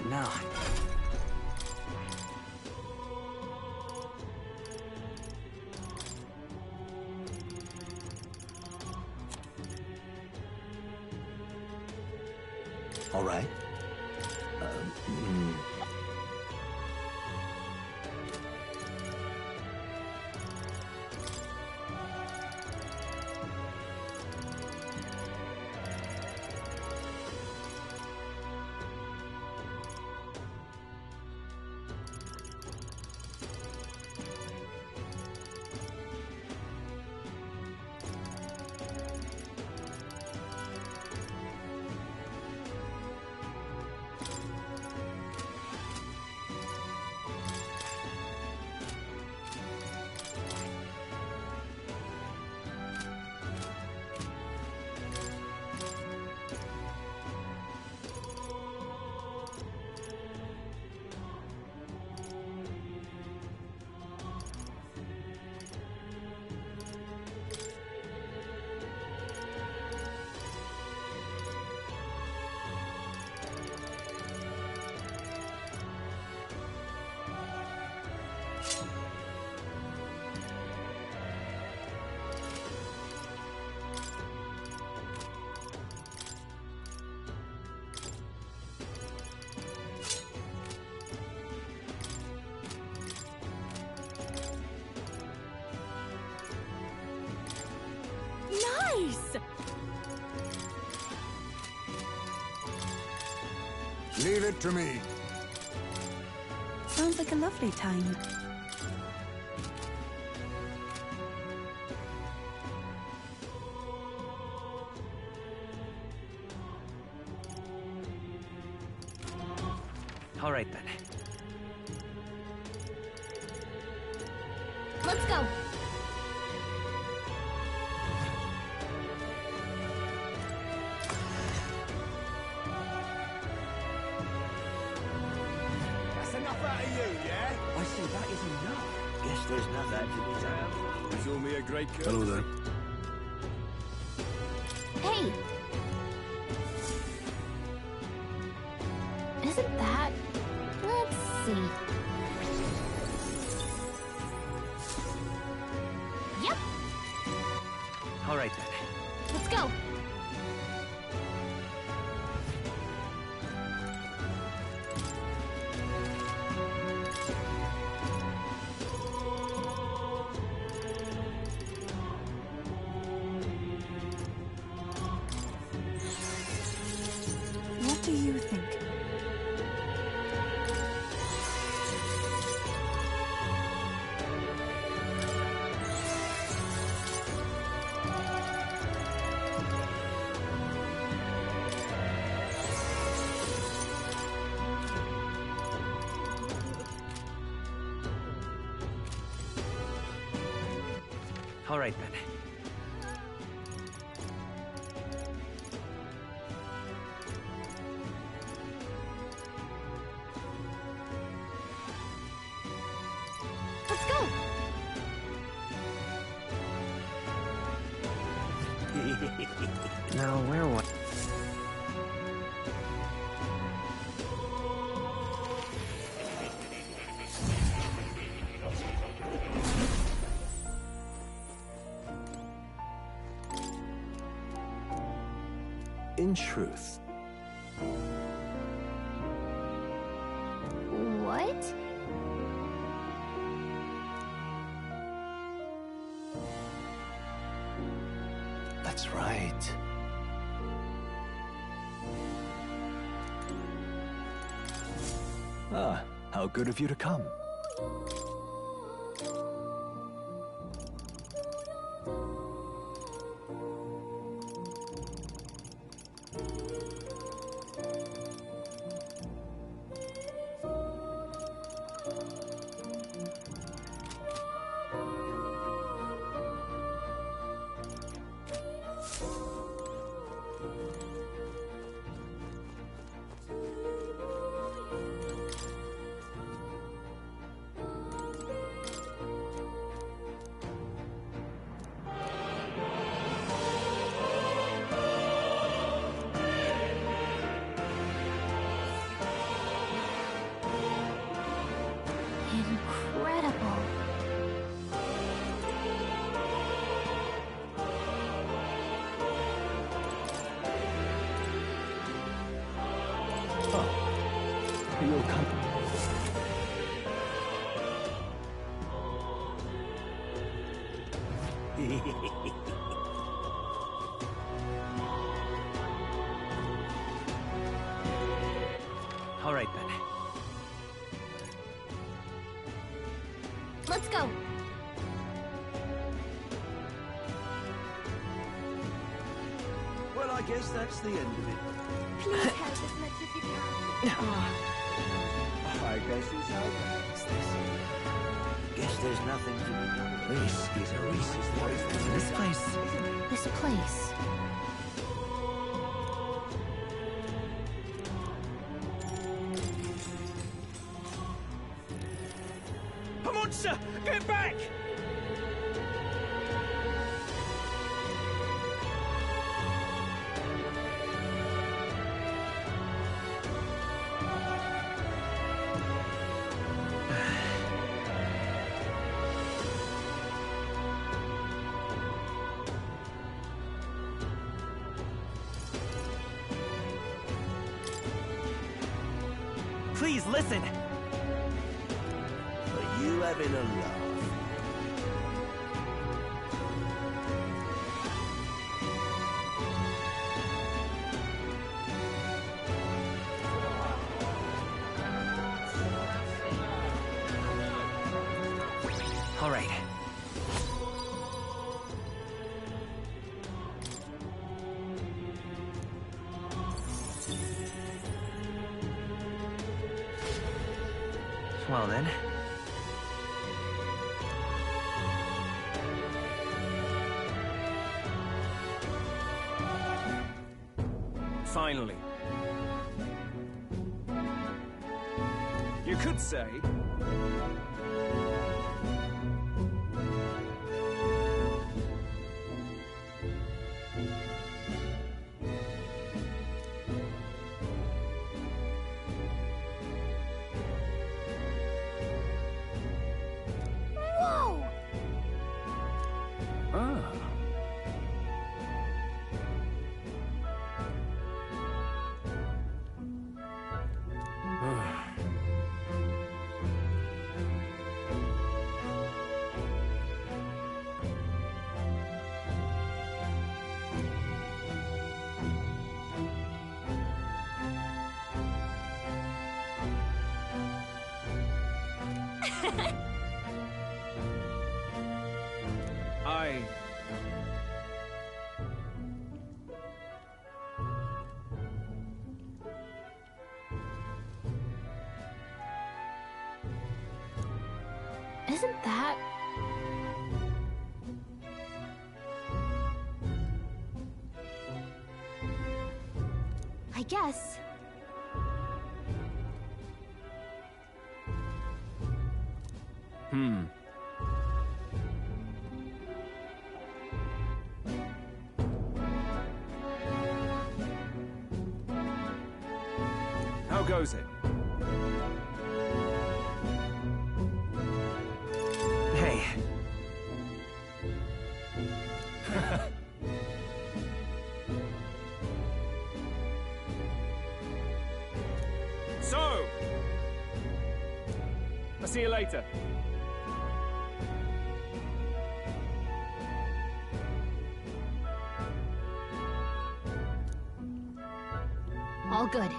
What now? All right. Leave it to me. Sounds like a lovely time. All right then. Let's go. That's enough out of you, yeah? I see that is enough. Guess there's nothing to be done. You saw me a great courtesy. Hello there. Hey! Isn't that... Let's see. Yep! All right then. Let's go! What do you think? All right then. Let's go! Now where was? In truth, What? that's right. Ah, how good of you to come. You'll come. All right then. Let's go. Well, I guess that's the end of it. Please help as much as you can. I guess it's over. Guess there's nothing to be done. This is a Reese's. This place. This place. A monster! Get back! Please listen. Are you having a laugh? All right. Well then. Finally. You could say... Whoa! Ah. I... Isn't that... I guess. How goes it? Hey. So! I'll see you later. All good.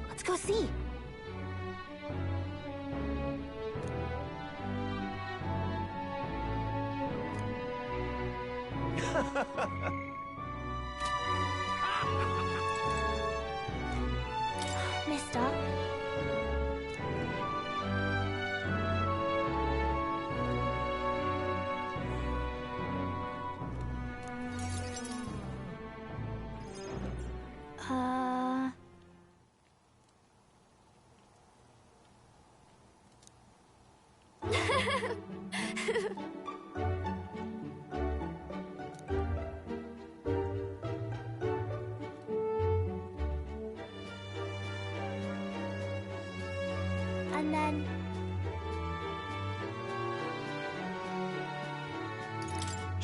Let's go see. Mister?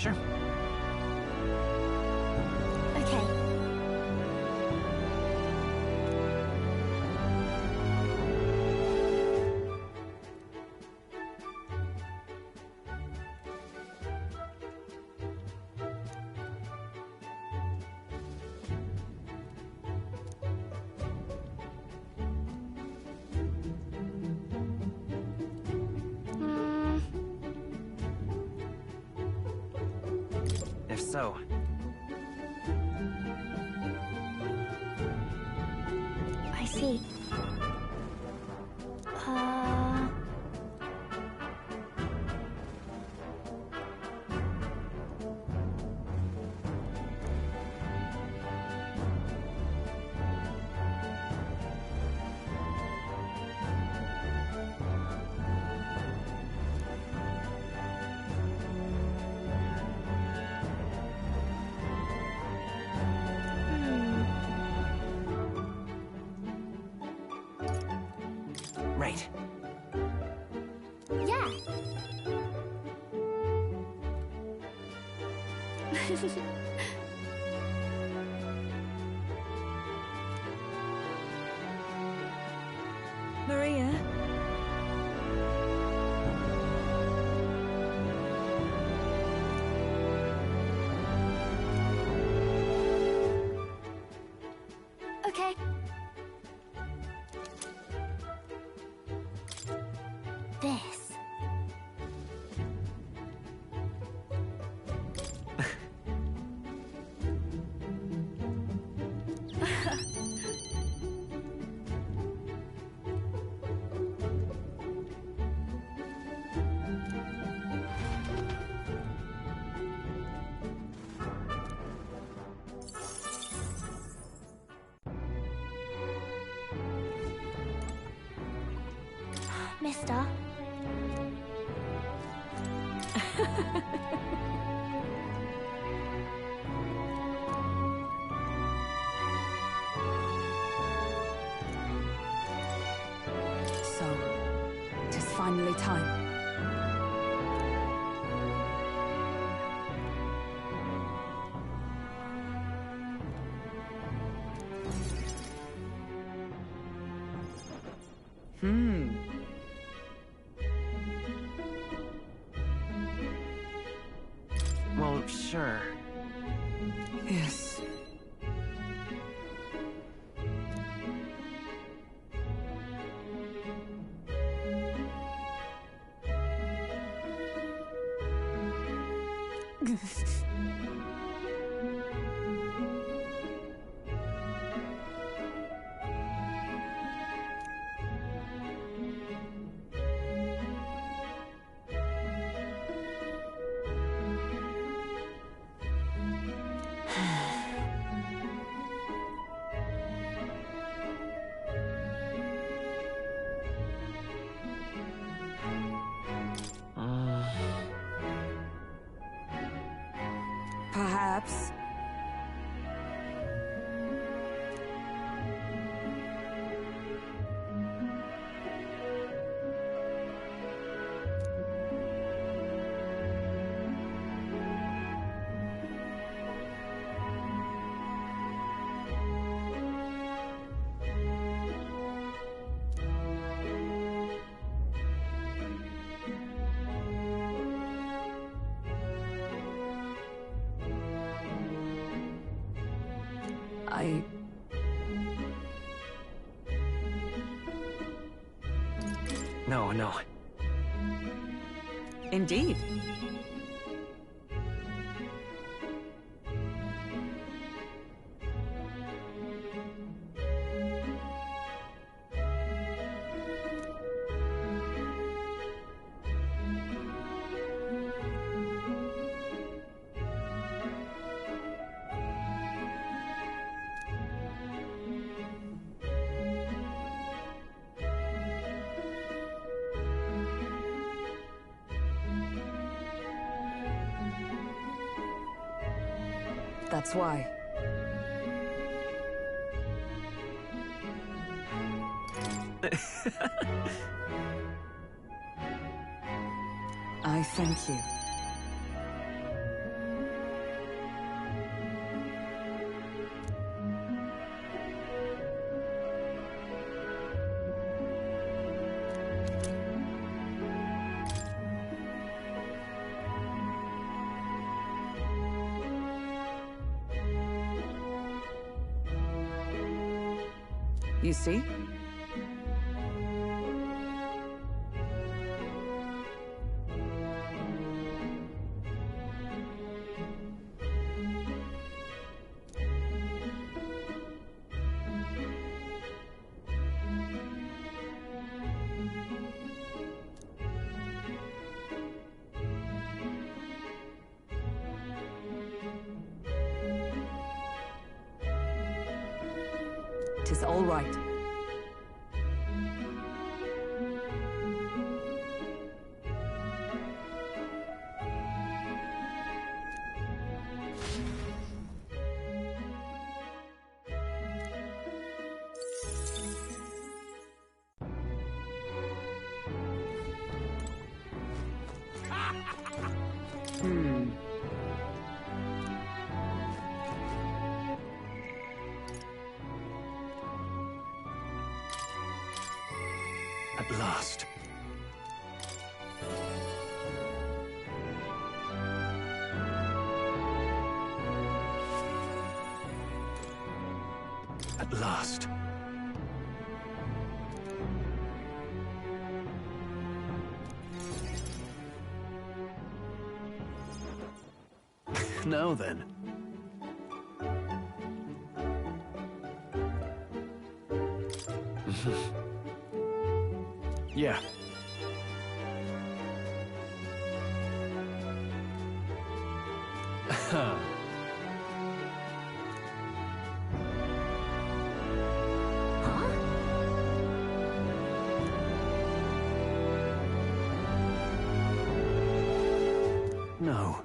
Sure. Okay. If so, I see. right. Yeah. Maria? Okay. This. Mister. So, tis finally time. Well, sure. Yes. Perhaps. No. Indeed. That's why. I thank you. You see? Tis all right. At last. At last. Now then. Yeah. No.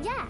Yeah.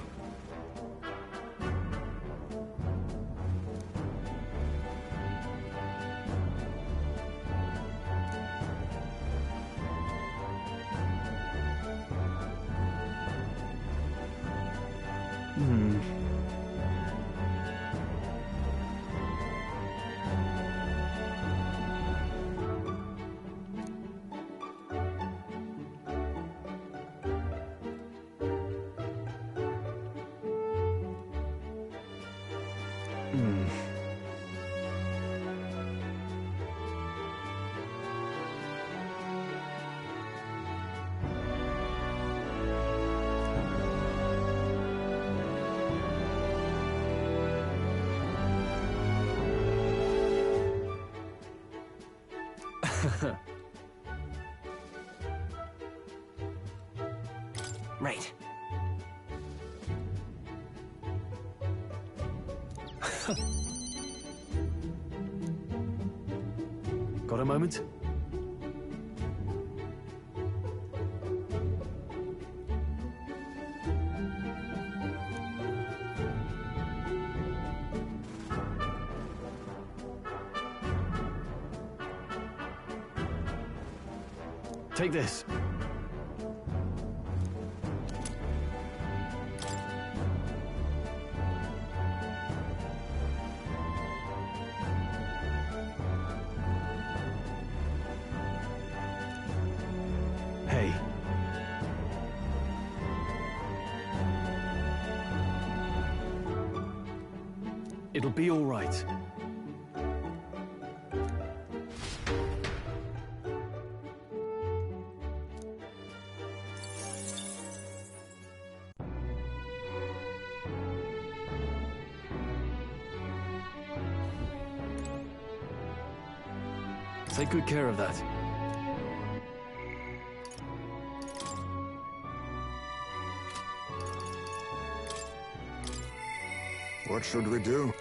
Right. Got a moment? Take this. Hey. It'll be all right. Take good care of that. What should we do?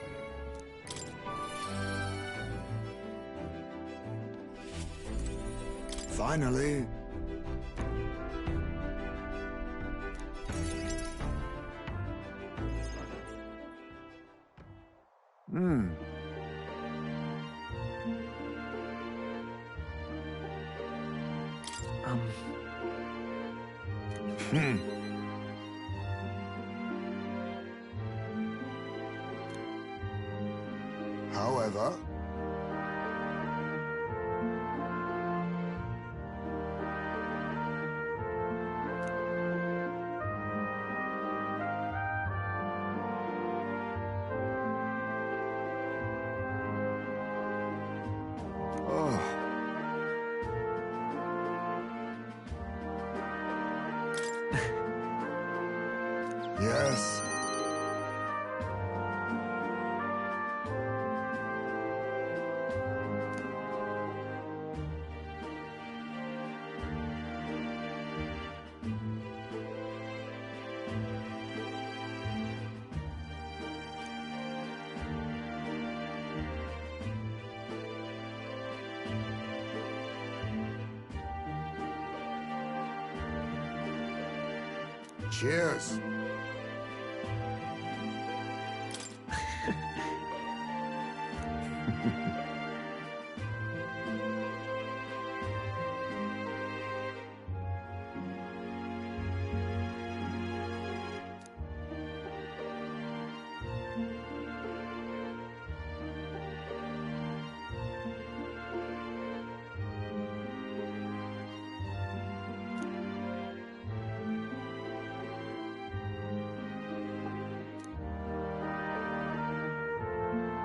Finally. However, yes. Cheers.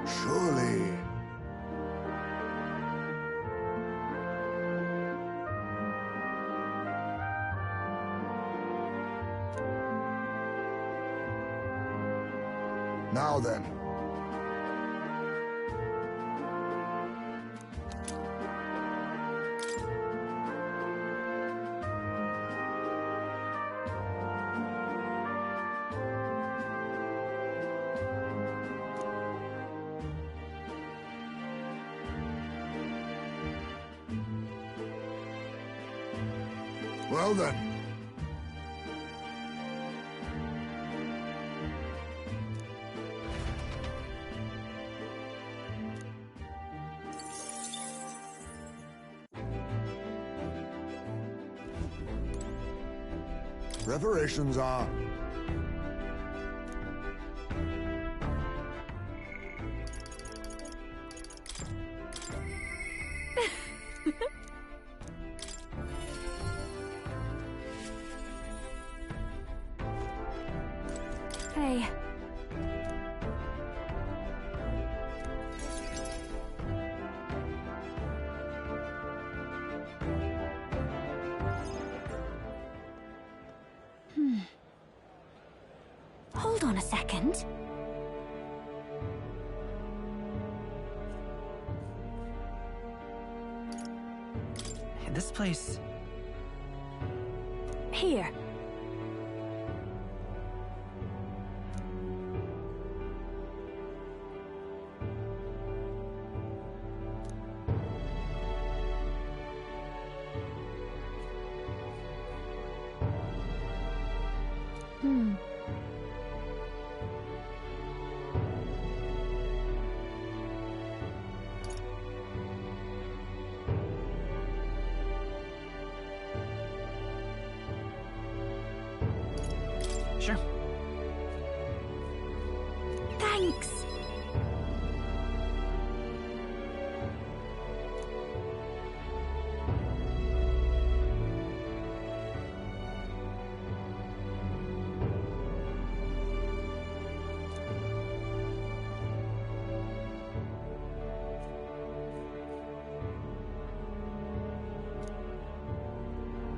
Surely. Now then. Well then. Preparations are... Hey. Hold on a second. This place... Here. Sure. Thanks.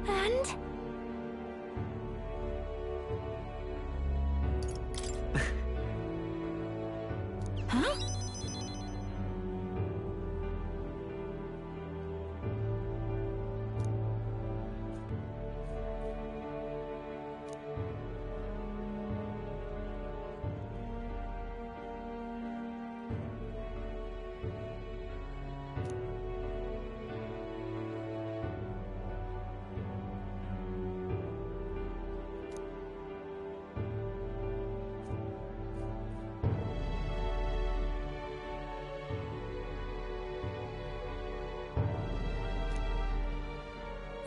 And? Huh?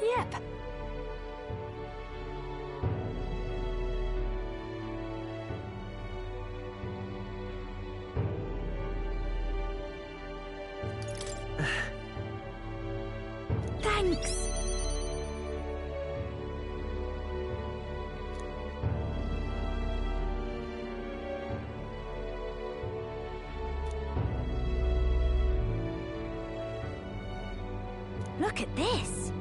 Yep. Thanks. Look at this.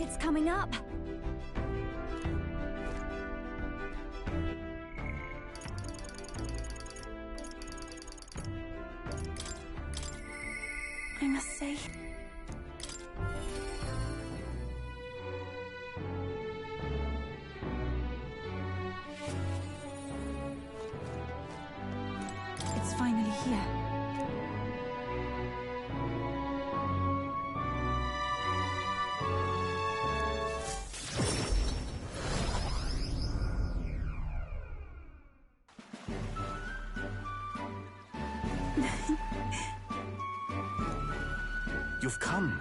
It's coming up. I must say, it's finally here. You've come.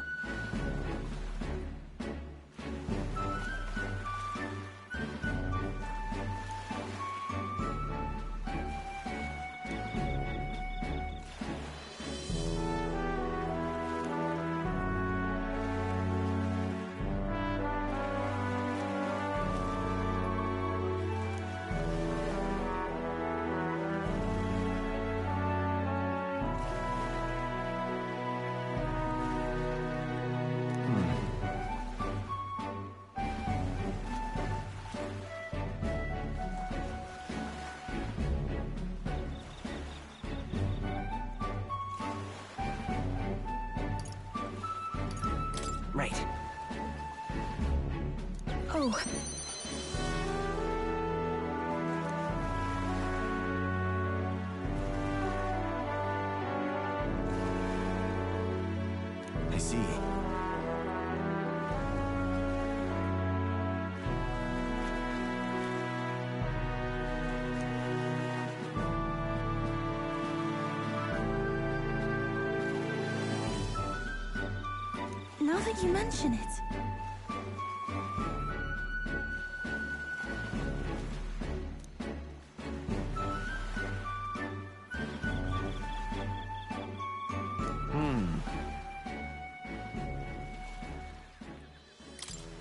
Right. Oh. I see. Now that you mention it.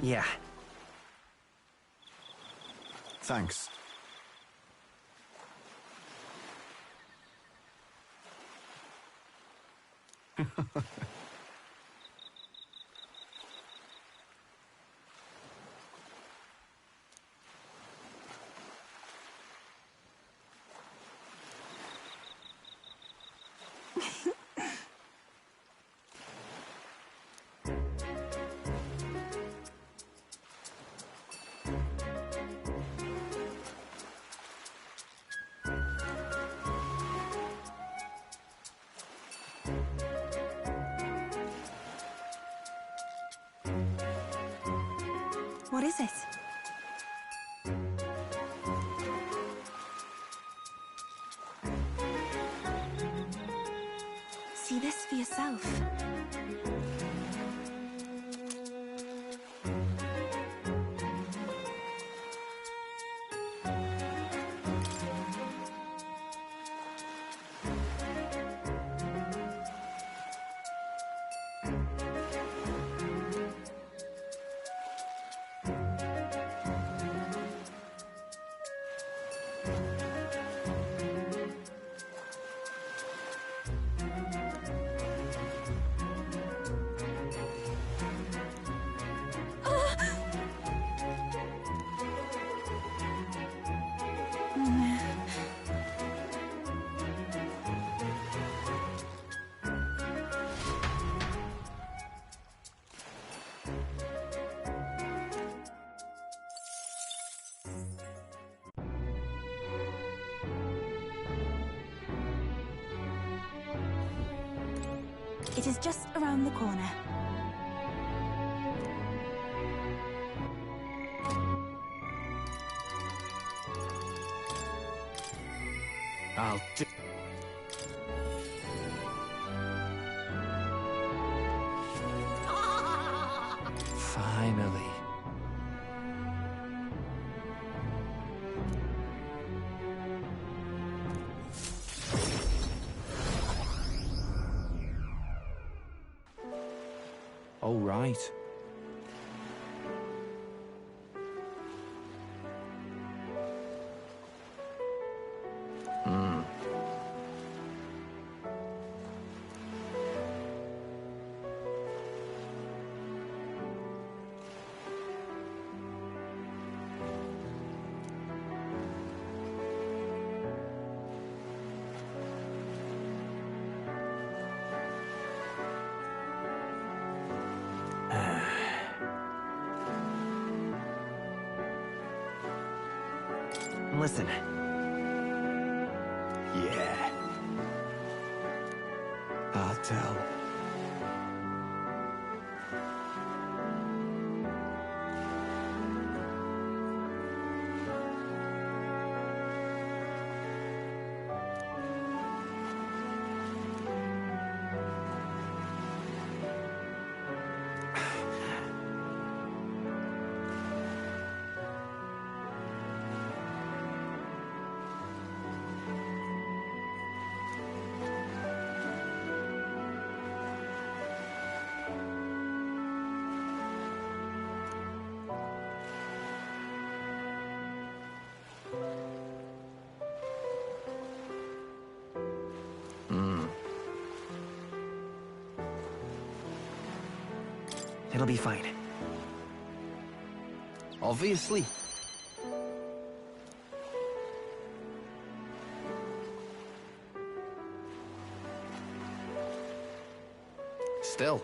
Yeah. Thanks. What is it? See this for yourself. It is just around the corner. I'll do... Finally. Oh, right. Listen. Yeah. I'll tell. It'll be fine. Obviously. Still.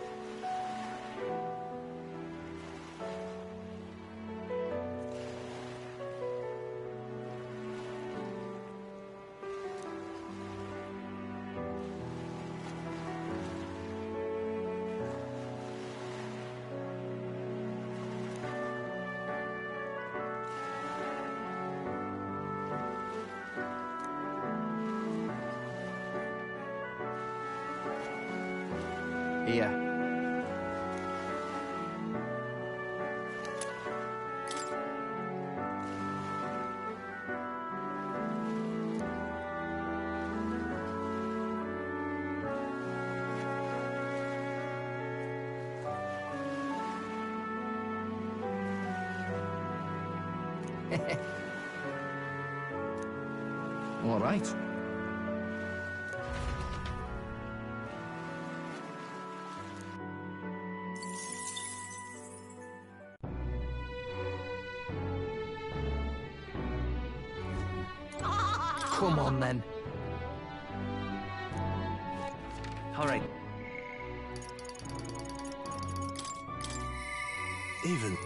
Yeah. All right. Come on, then. All right. Even...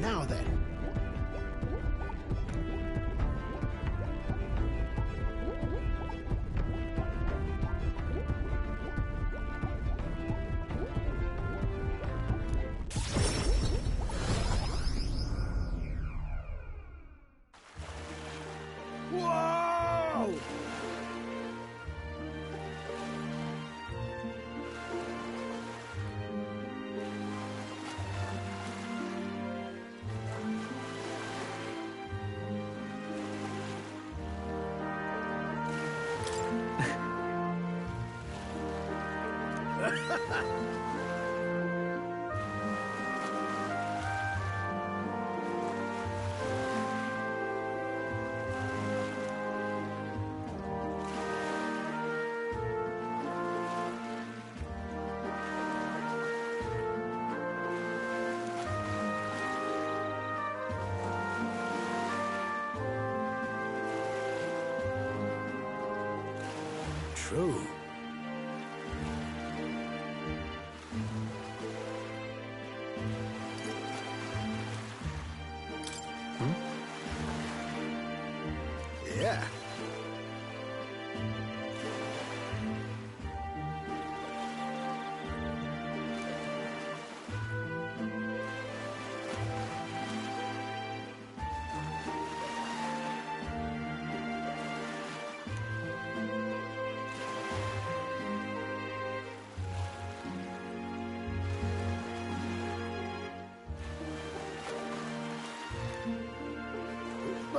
Now then. Whoa! True.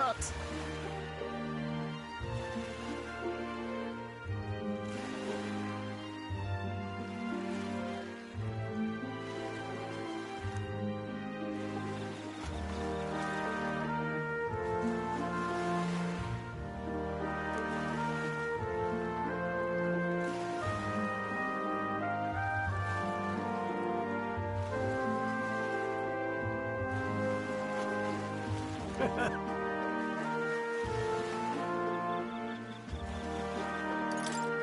but...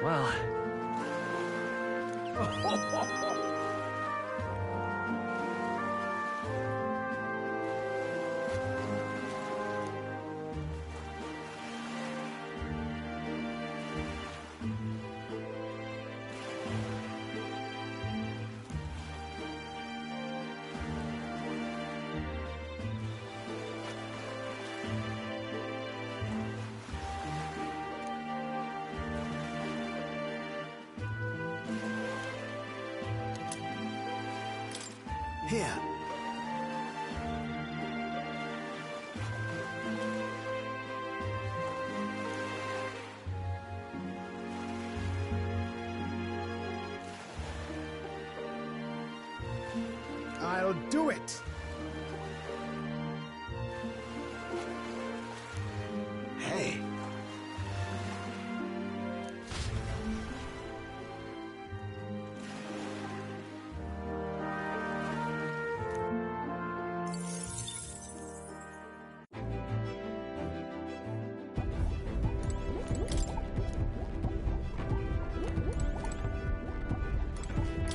Well... Here. I'll do it! Hey.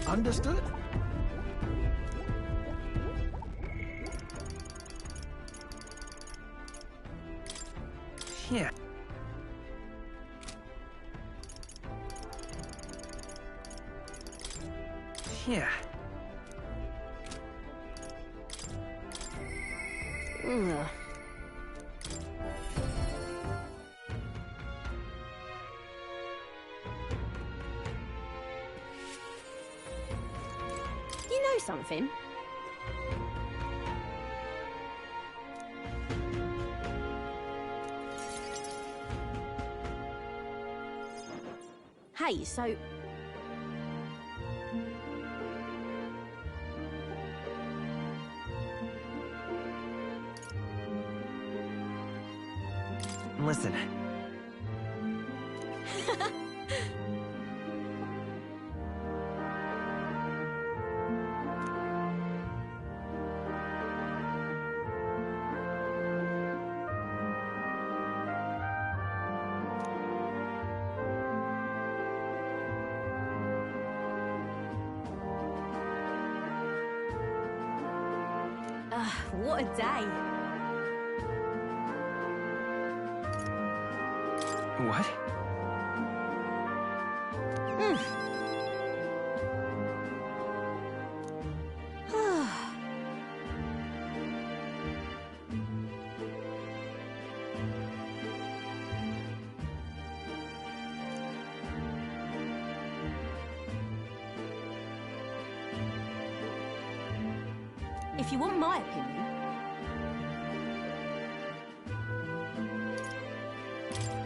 Understood? Yeah. Yeah. Ugh. You know something? Hey, so... Listen. What a day. What? If you want my opinion...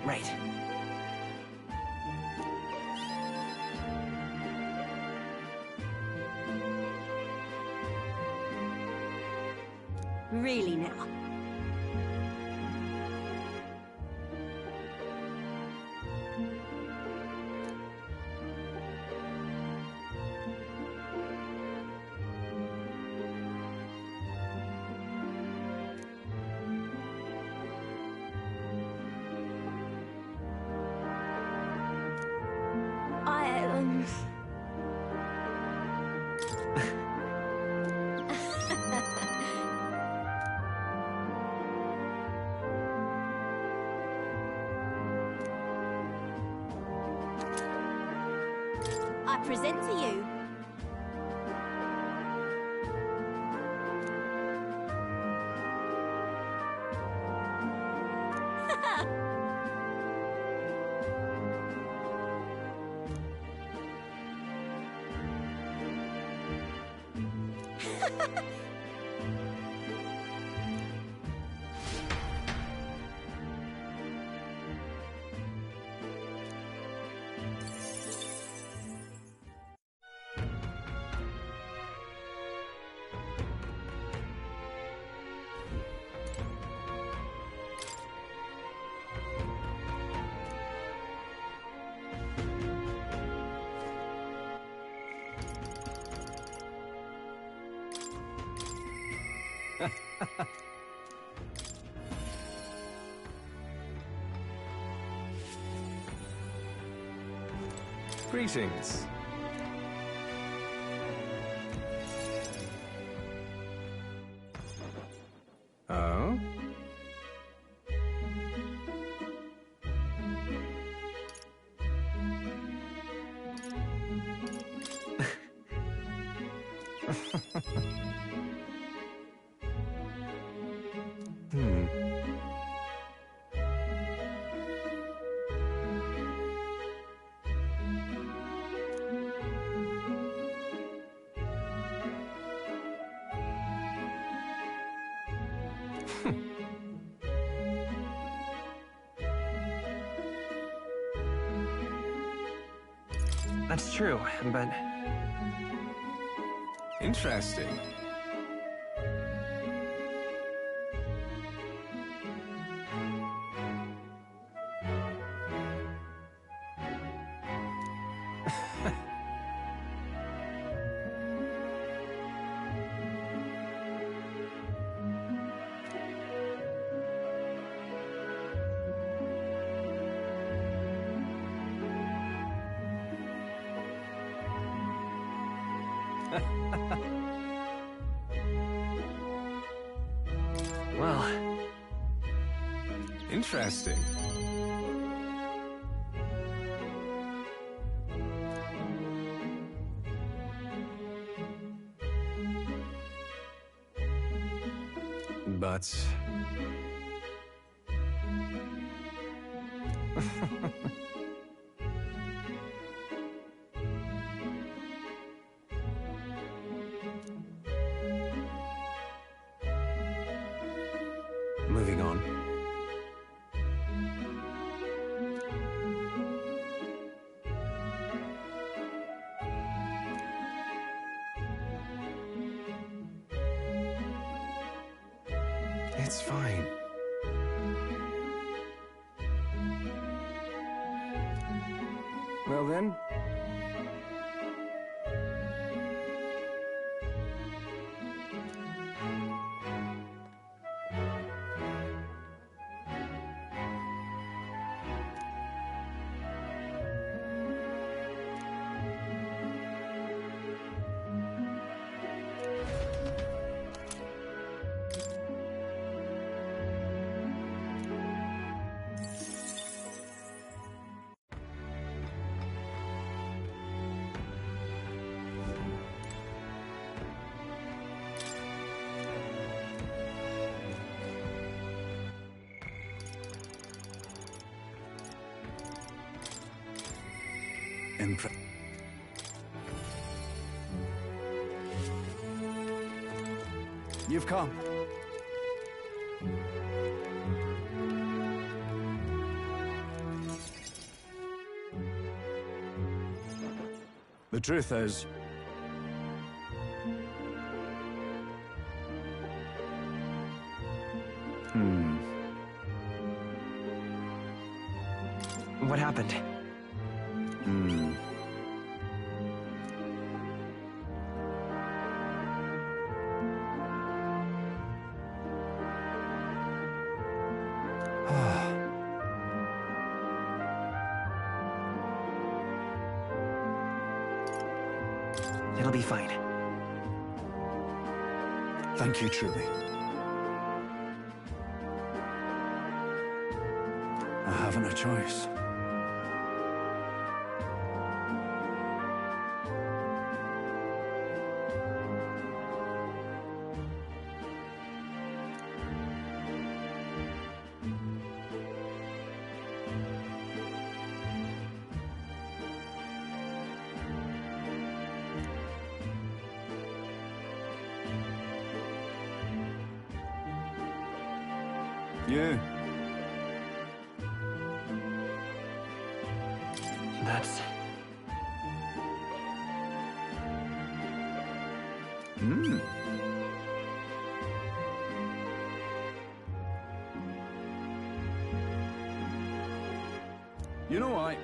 Right. Really now. I present to you... Greetings. Oh? That's true, but... Interesting. Well... Interesting. But... Moving on. It's fine. Well then. You've come. The truth is... What happened? It'll be fine. Thank you, truly. I haven't a choice. You. That's... You know what?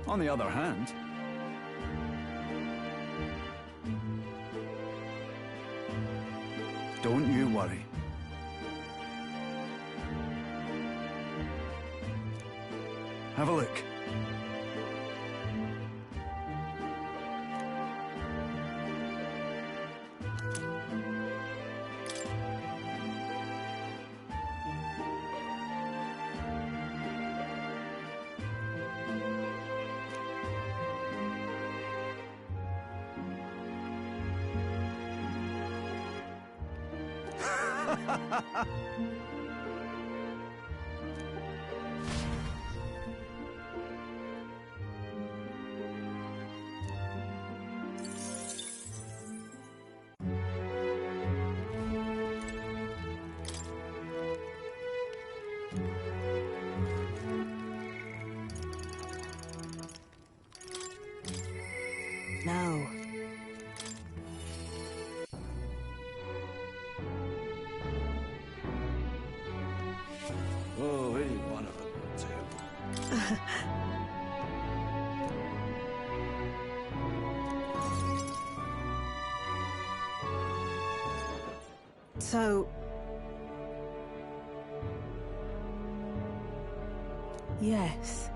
On the other hand, don't you worry. Have a look. No. Oh, any one of them will do. So... Yes.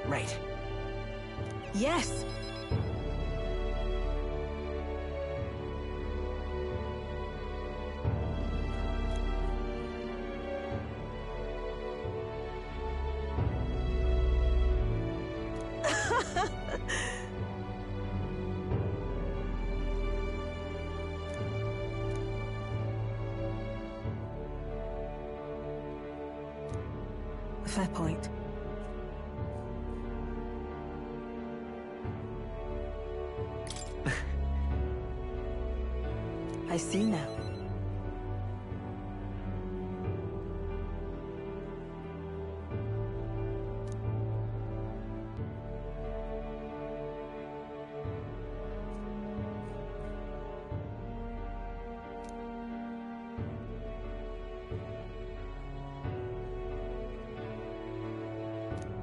Right. Yes! Fair point. I see now.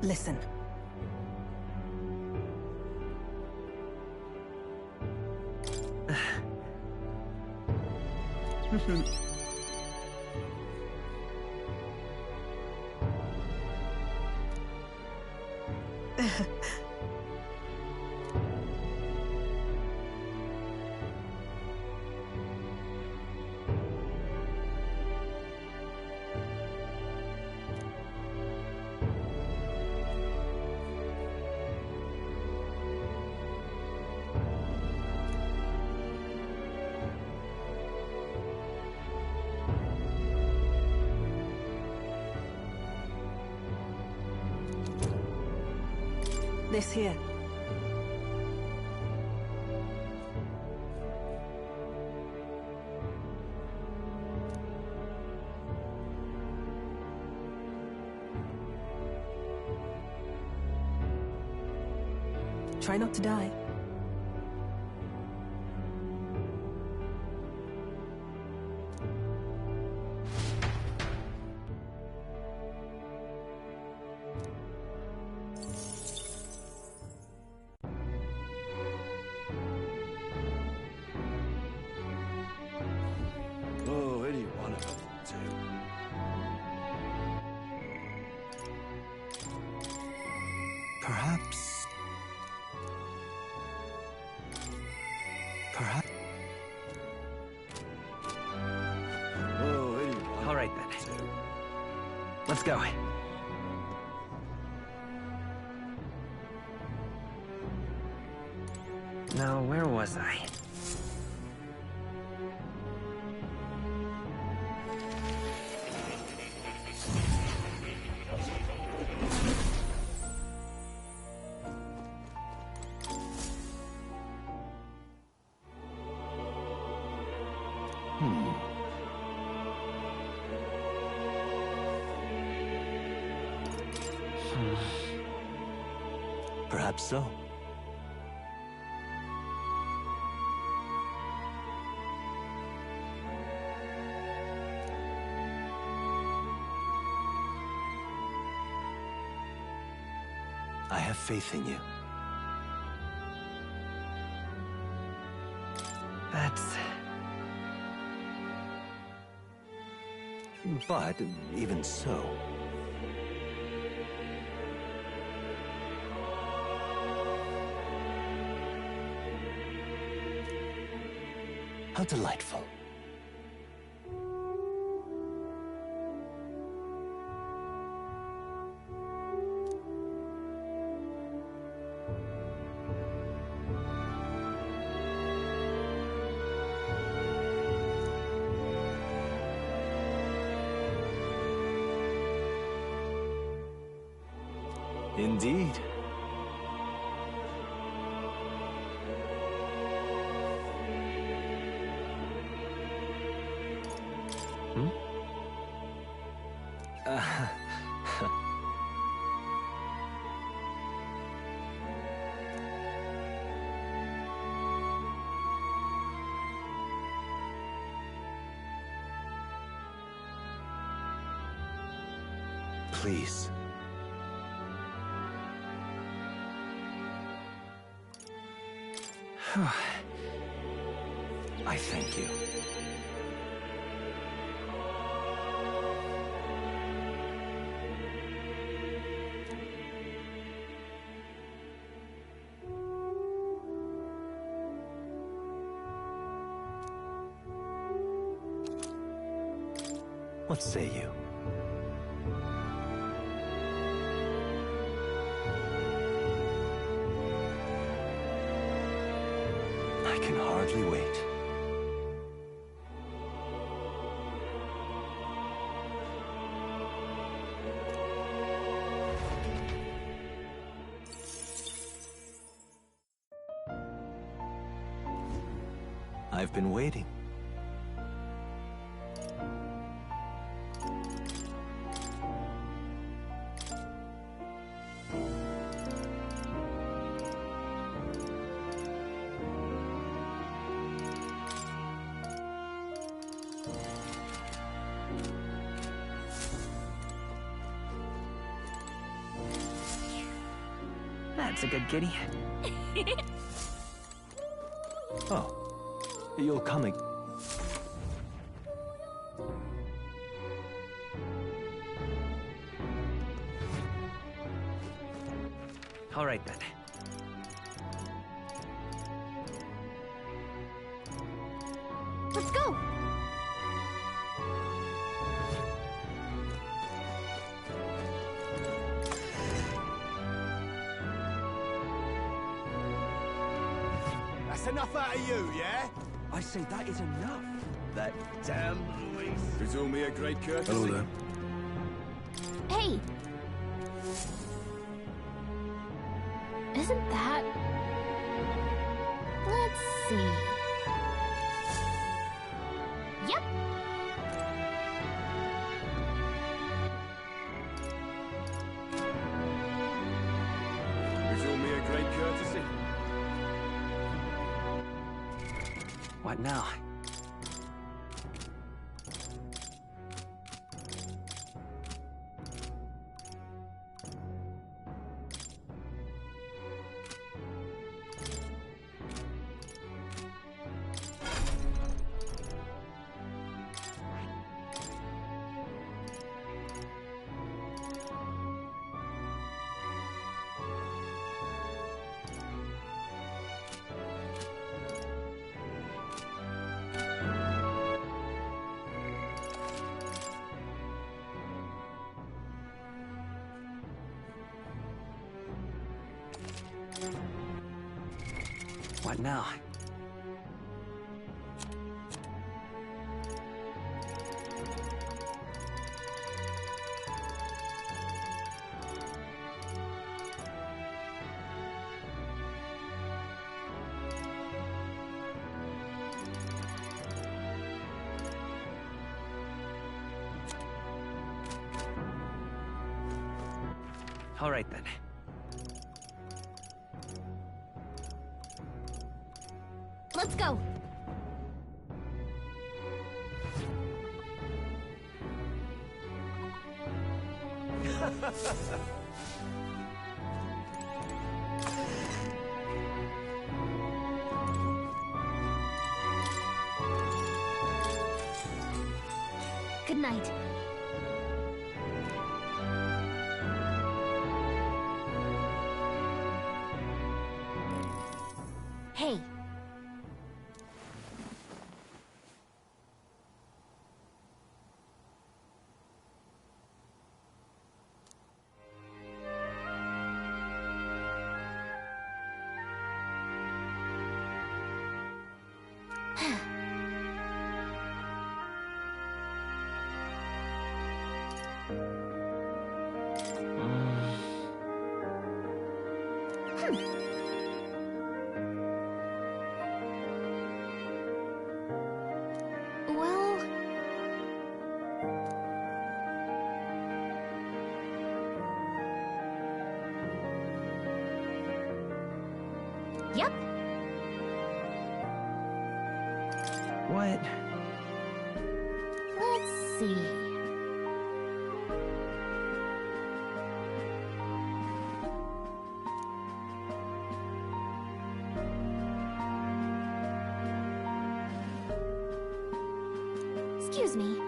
Listen. This here. Try not to die. Oh, any one of them will do. Perhaps... Let's go. Now, where was I? Perhaps so. I have faith in you. That's... But even so... How delightful. Indeed. Please. I thank you. What say you? I can hardly wait. I've been waiting. That's a good kitty. Oh, you'll come again. All right, then. Let's go! That's enough out of you, yeah? I say that is enough. That damn Louis. Presume me a great courtesy. Hello there. Hey! Isn't that... Let's see... Yep! Presume me a great courtesy. What now? What now? All right, then. Let's go. Good night. Hey. Well... Yep. What? Let's see. Excuse me.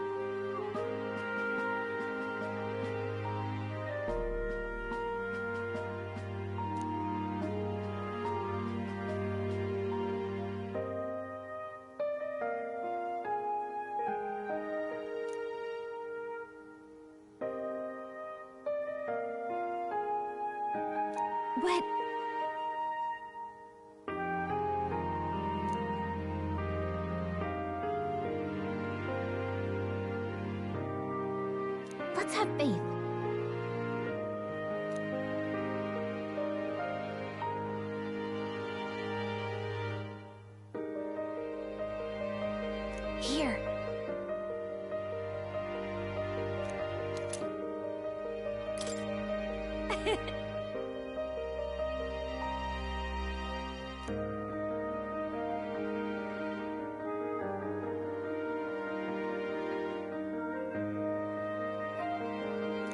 What? Let's have faith. Here.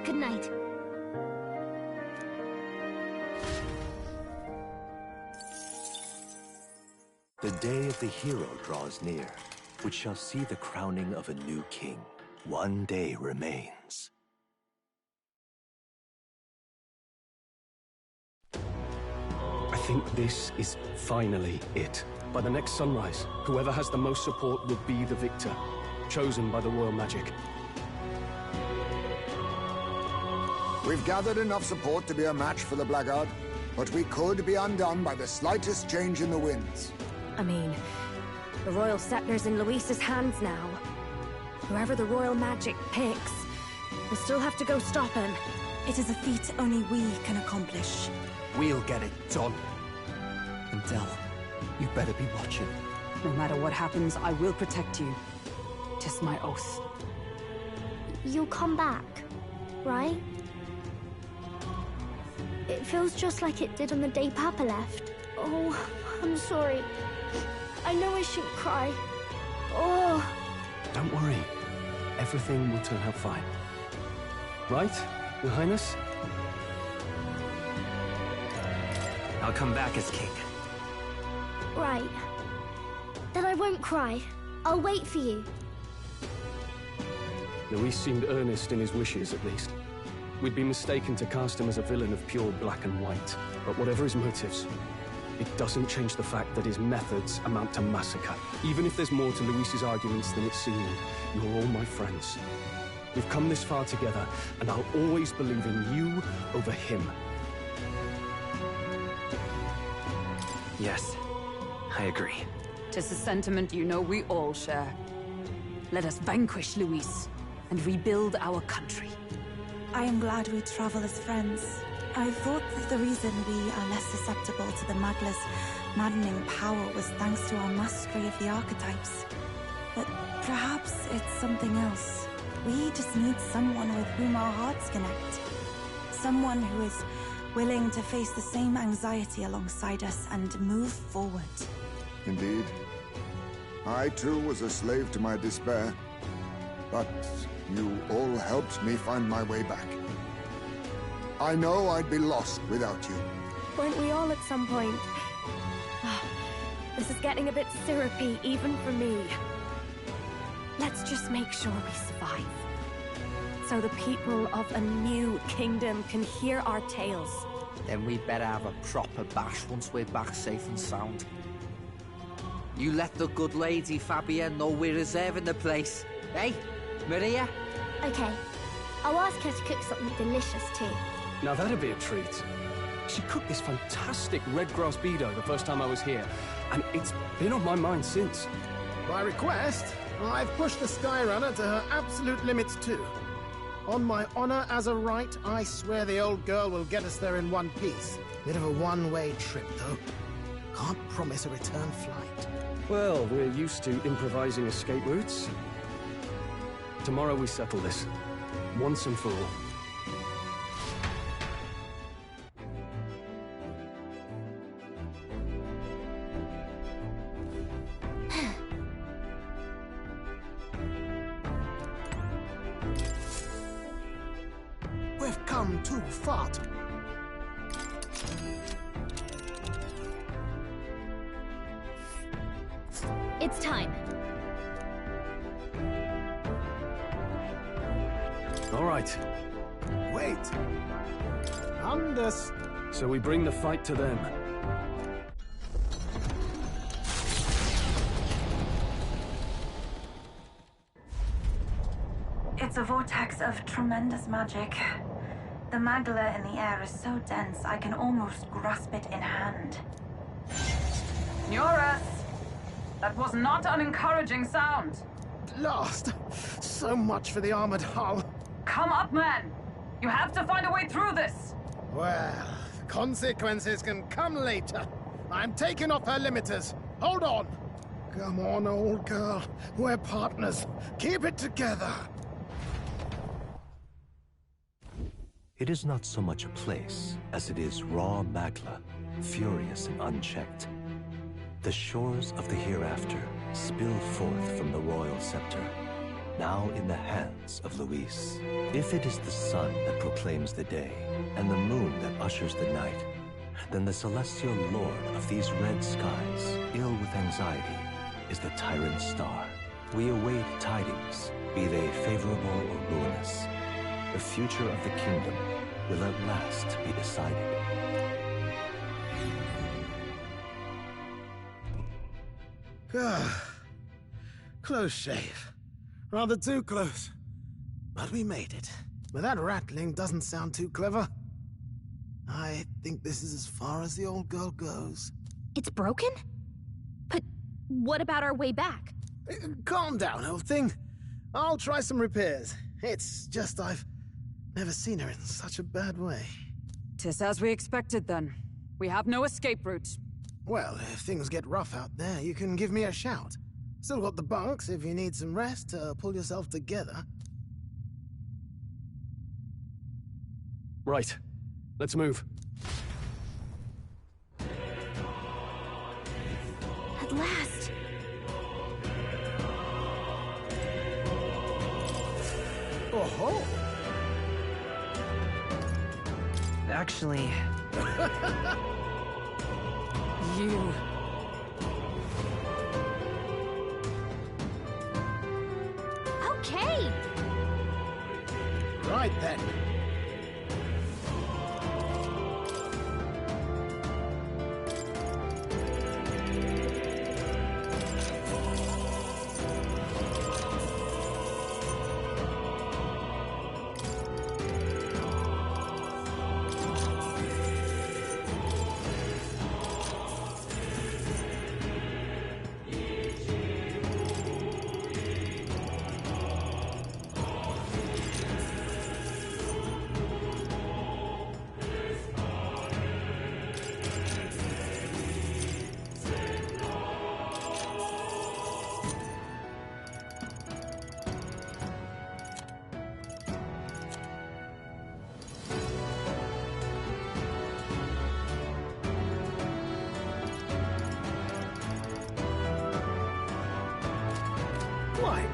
Good night. The day of the hero draws near, which shall see the crowning of a new king. One day remains. I think this is finally it. By the next sunrise, whoever has the most support will be the victor, chosen by the royal magic. We've gathered enough support to be a match for the Blackguard, but we could be undone by the slightest change in the winds. I mean, the royal scepter's in Luis's hands now. Whoever the royal magic picks, we'll still have to go stop him. It is a feat only we can accomplish. We'll get it done. And Del, you better be watching. No matter what happens, I will protect you. 'Tis my oath. You'll come back, right? It feels just like it did on the day Papa left. Oh, I'm sorry. I know I shouldn't cry. Oh. Don't worry. Everything will turn out fine. Right, Your Highness? I'll come back as king. Right. Then I won't cry. I'll wait for you. Luis seemed earnest in his wishes, at least. We'd be mistaken to cast him as a villain of pure black and white. But whatever his motives, it doesn't change the fact that his methods amount to massacre. Even if there's more to Luis's arguments than it seemed, you're all my friends. We've come this far together, and I'll always believe in you over him. Yes. I agree. 'Tis a sentiment you know we all share. Let us vanquish Luis and rebuild our country. I am glad we travel as friends. I thought that the reason we are less susceptible to the Magla's maddening power was thanks to our mastery of the archetypes. But perhaps it's something else. We just need someone with whom our hearts connect. Someone who is willing to face the same anxiety alongside us and move forward. Indeed. I too was a slave to my despair, but you all helped me find my way back. I know I'd be lost without you. Weren't we all at some point? This is getting a bit syrupy, even for me. Let's just make sure we survive. So the people of a new kingdom can hear our tales. Then we better have a proper bash once we're back safe and sound. You let the good lady Fabia know we're reserving the place. Hey, Maria? Okay. I'll ask her to cook something delicious too. Now that'd be a treat. She cooked this fantastic red grass beedo the first time I was here, and it's been on my mind since. By request, I've pushed the Skyrunner to her absolute limits too. On my honor as a right, I swear the old girl will get us there in one piece. Bit of a one-way trip, though. Can't promise a return flight. Well, we're used to improvising escape routes. Tomorrow we settle this, once and for all. We've come too far to... It's time. All right. Wait. So we bring the fight to them. It's a vortex of tremendous magic. The Magla in the air is so dense I can almost grasp it in hand. Norris! That was not an encouraging sound. Lost. So much for the armored hull. Come up, man! You have to find a way through this! Well, consequences can come later. I'm taking off her limiters. Hold on. Come on, old girl. We're partners. Keep it together. It is not so much a place as it is raw Magla, furious and unchecked. The shores of the hereafter spill forth from the royal scepter, now in the hands of Luis. If it is the sun that proclaims the day, and the moon that ushers the night, then the celestial lord of these red skies, ill with anxiety, is the Tyrant star. We await tidings, be they favorable or ruinous. The future of the kingdom will at last be decided. Close shave. Rather too close. But we made it. But that rattling doesn't sound too clever. I think this is as far as the old girl goes. It's broken? But what about our way back? Calm down, old thing. I'll try some repairs. It's just I've never seen her in such a bad way. 'Tis as we expected then. We have no escape route. Well, if things get rough out there, you can give me a shout. Still got the bunks if you need some rest to pull yourself together. Right. Let's move. At last. Oh-ho! Actually... You... Okay! Right then. Why?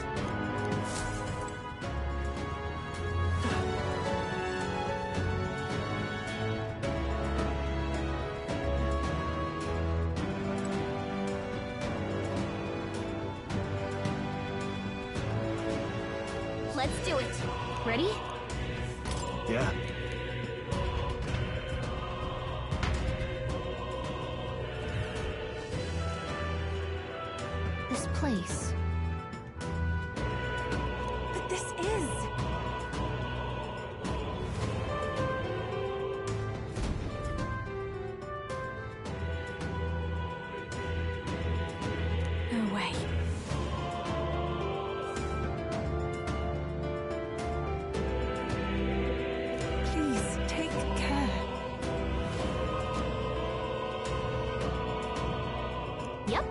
Let's do it. Ready? Yeah. This place. But this is... No way. Please, take care. Yep.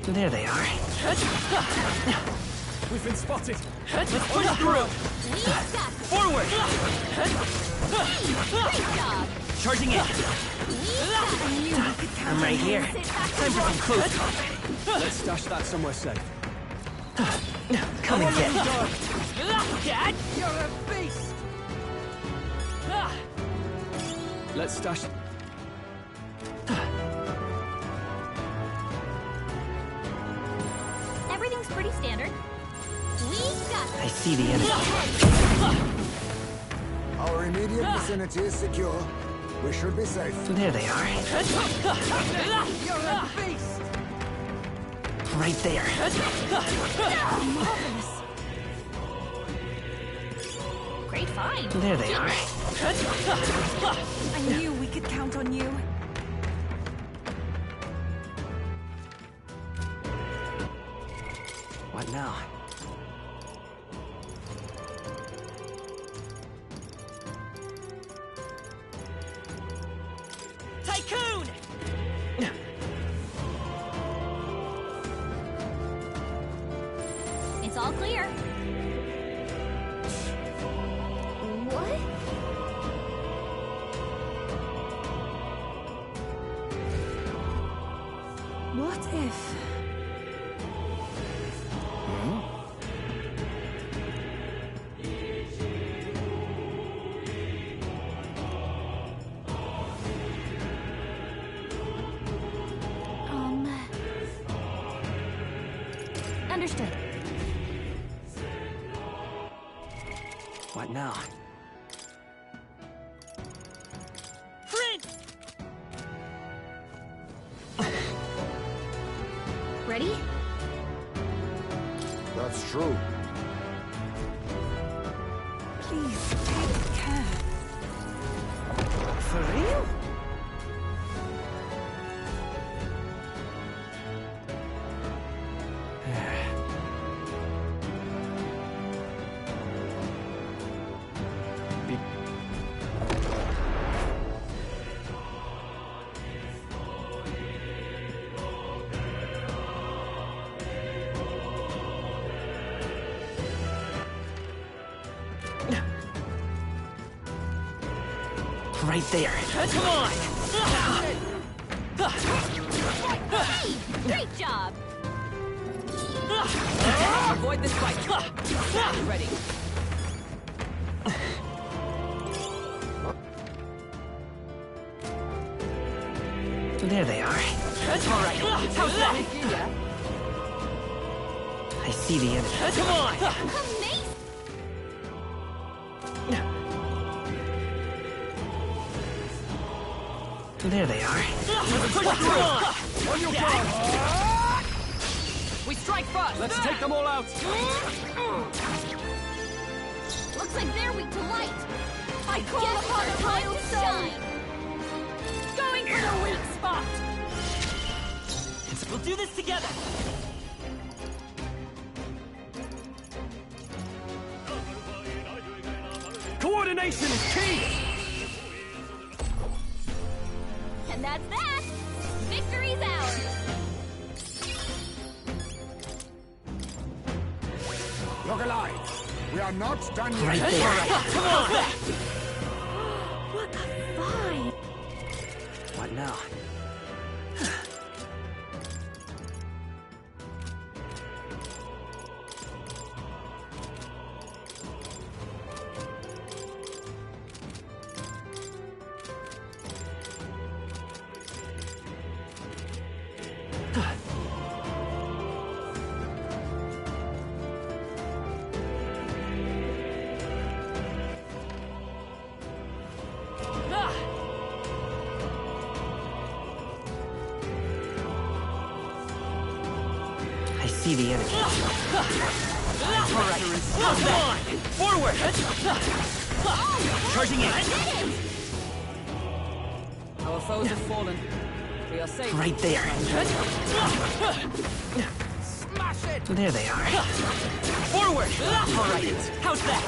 There they are. We've been spotted. Let's push through. Forward. Great job. Charging in. I'm right here. Time for some close. Let's stash that somewhere safe. Come and get me. You're a beast! Let's stash... Everything's pretty standard. We got I see the enemy. Our immediate vicinity is secure. We should be safe. There they are. You're a beast! Right there. Marvelous. great find. There they are. I knew we could count on you. What now? Tycoon! It's all clear. What? What if... Understood. What now? Prince! Ready? That's true. Please, take care. For real? Right there. Come on! Hey, great job. Avoid this fight. Ready. There they are. All right. How's that? I see the enemy. Come on! Amazing. There they are. Push through! On your guard! We strike first! Let's take them all out! Looks like they're weak to light. I call upon the royal soul! Going for the weak spot. We'll do this together! Coordination is key! And that's that. Victory's ours. Look alive! We are not done yet. Right there. Come on! What a fight! What now? I see the enemy. Alright, come on! Forward! Charging in! Our foes have fallen. We are safe. Right there. Smash it! There they are. Forward! Alright, how's that?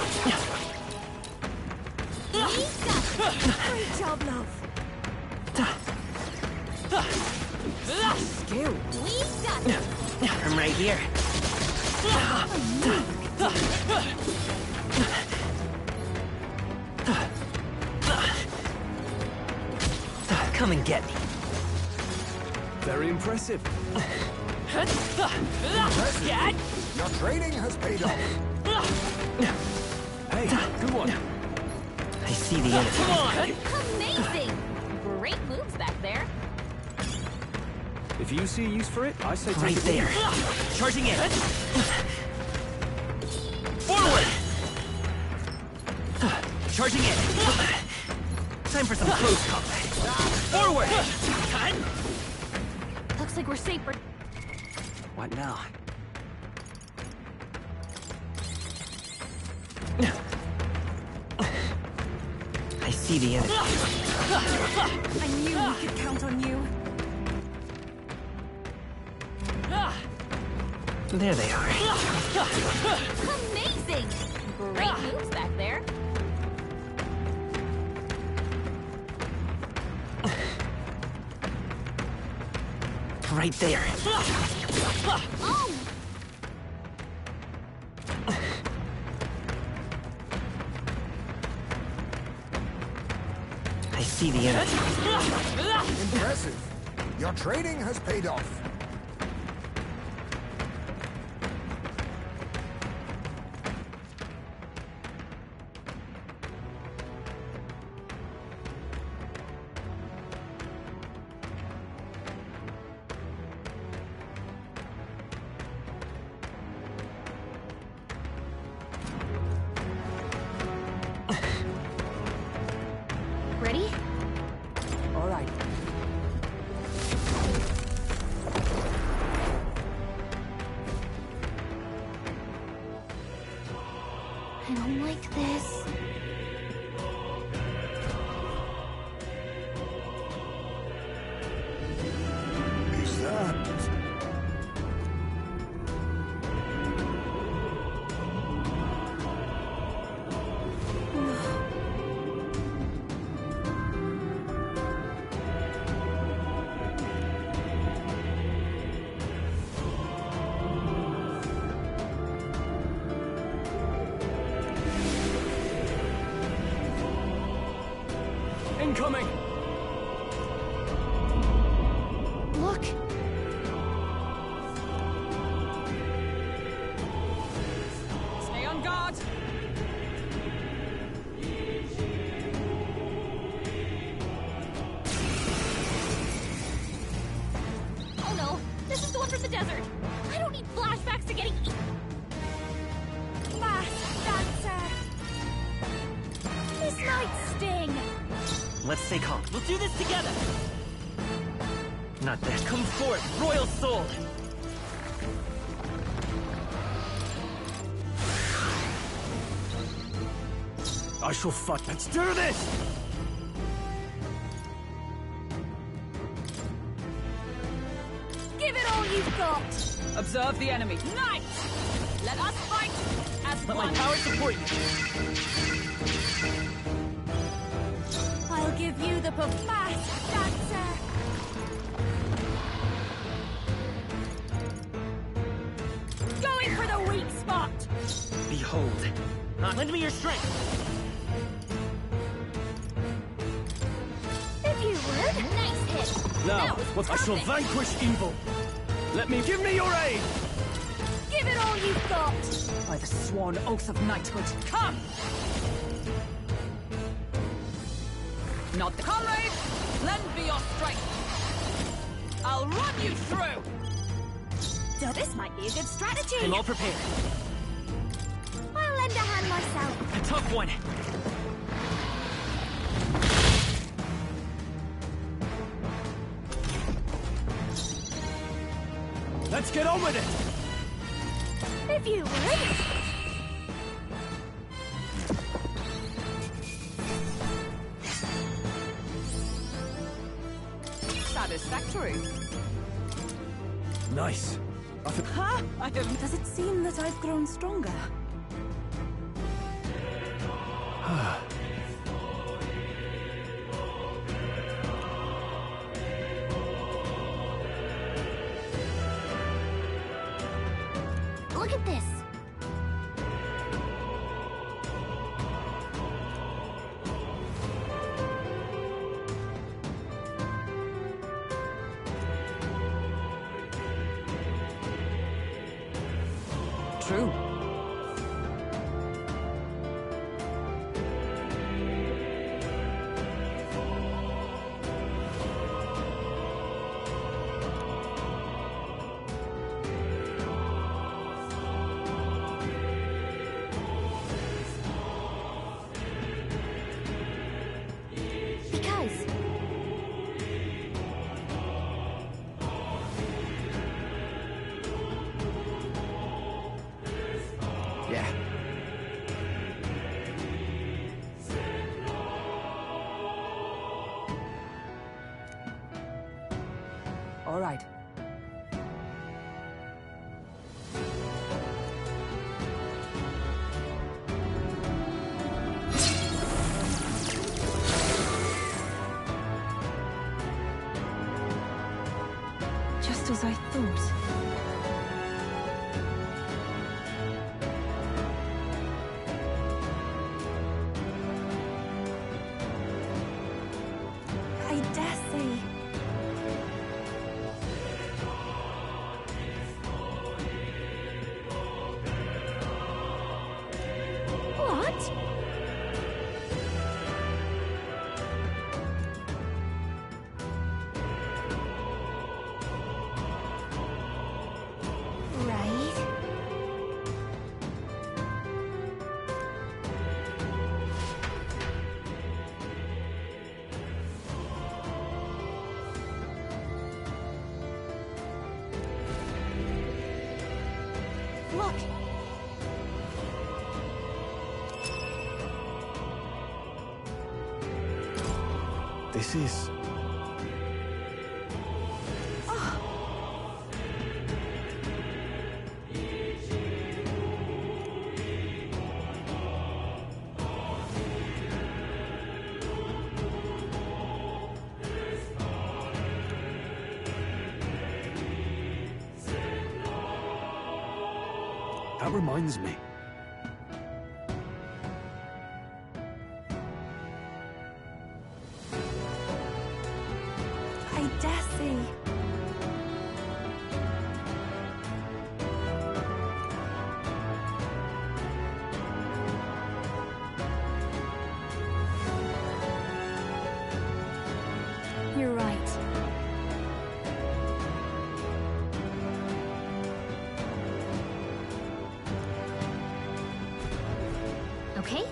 Great job, love. Skill. We got it. I'm right here. Come and get me. Very impressive. Your training has paid off. Hey, good one. I see the enemy. Come on! Amazing. Great moves back there. If you see a use for it, I say take Right it. there. Charging in! Forward! Charging in! Time for some close combat. Forward! Looks like we're safer. What now? I see the enemy. I knew we could count on you. There they are. Amazing. Great moves back there. Right there. Oh, I see the enemy. Impressive. Your training has paid off. ready? All right. I don't like this. Is that... Incoming! Look! Stay on guard. Oh no! This is the one from the desert! I don't need flashbacks to getting This might sting! Let's stay calm. We'll do this together! Not that. Come forth, royal soul! I shall fight. Let's do this! Give it all you've got! Observe the enemy. Nice! Let us fight as Let my one! power support you! I'll give you the fast dancer! Going for the weak spot! Behold, Lend me your strength. If you would. Nice hit. Now, That was I shall perfect. vanquish evil. Give me your aid! Give it all you've got. By the sworn oath of knighthood, come! Not the comrade! Lend me your strength! I'll run you through! So this might be a good strategy. I'm all prepared. I'll lend a hand myself. A tough one. Let's get on with it! If you would. Satisfactory. Nice. Huh? Does it seem that I've grown stronger? Look at this. True. Because Yeah. All right. Just as I thought. I dare say. what? Right. Look. This is... That reminds me. I dare say. You're right. Okay?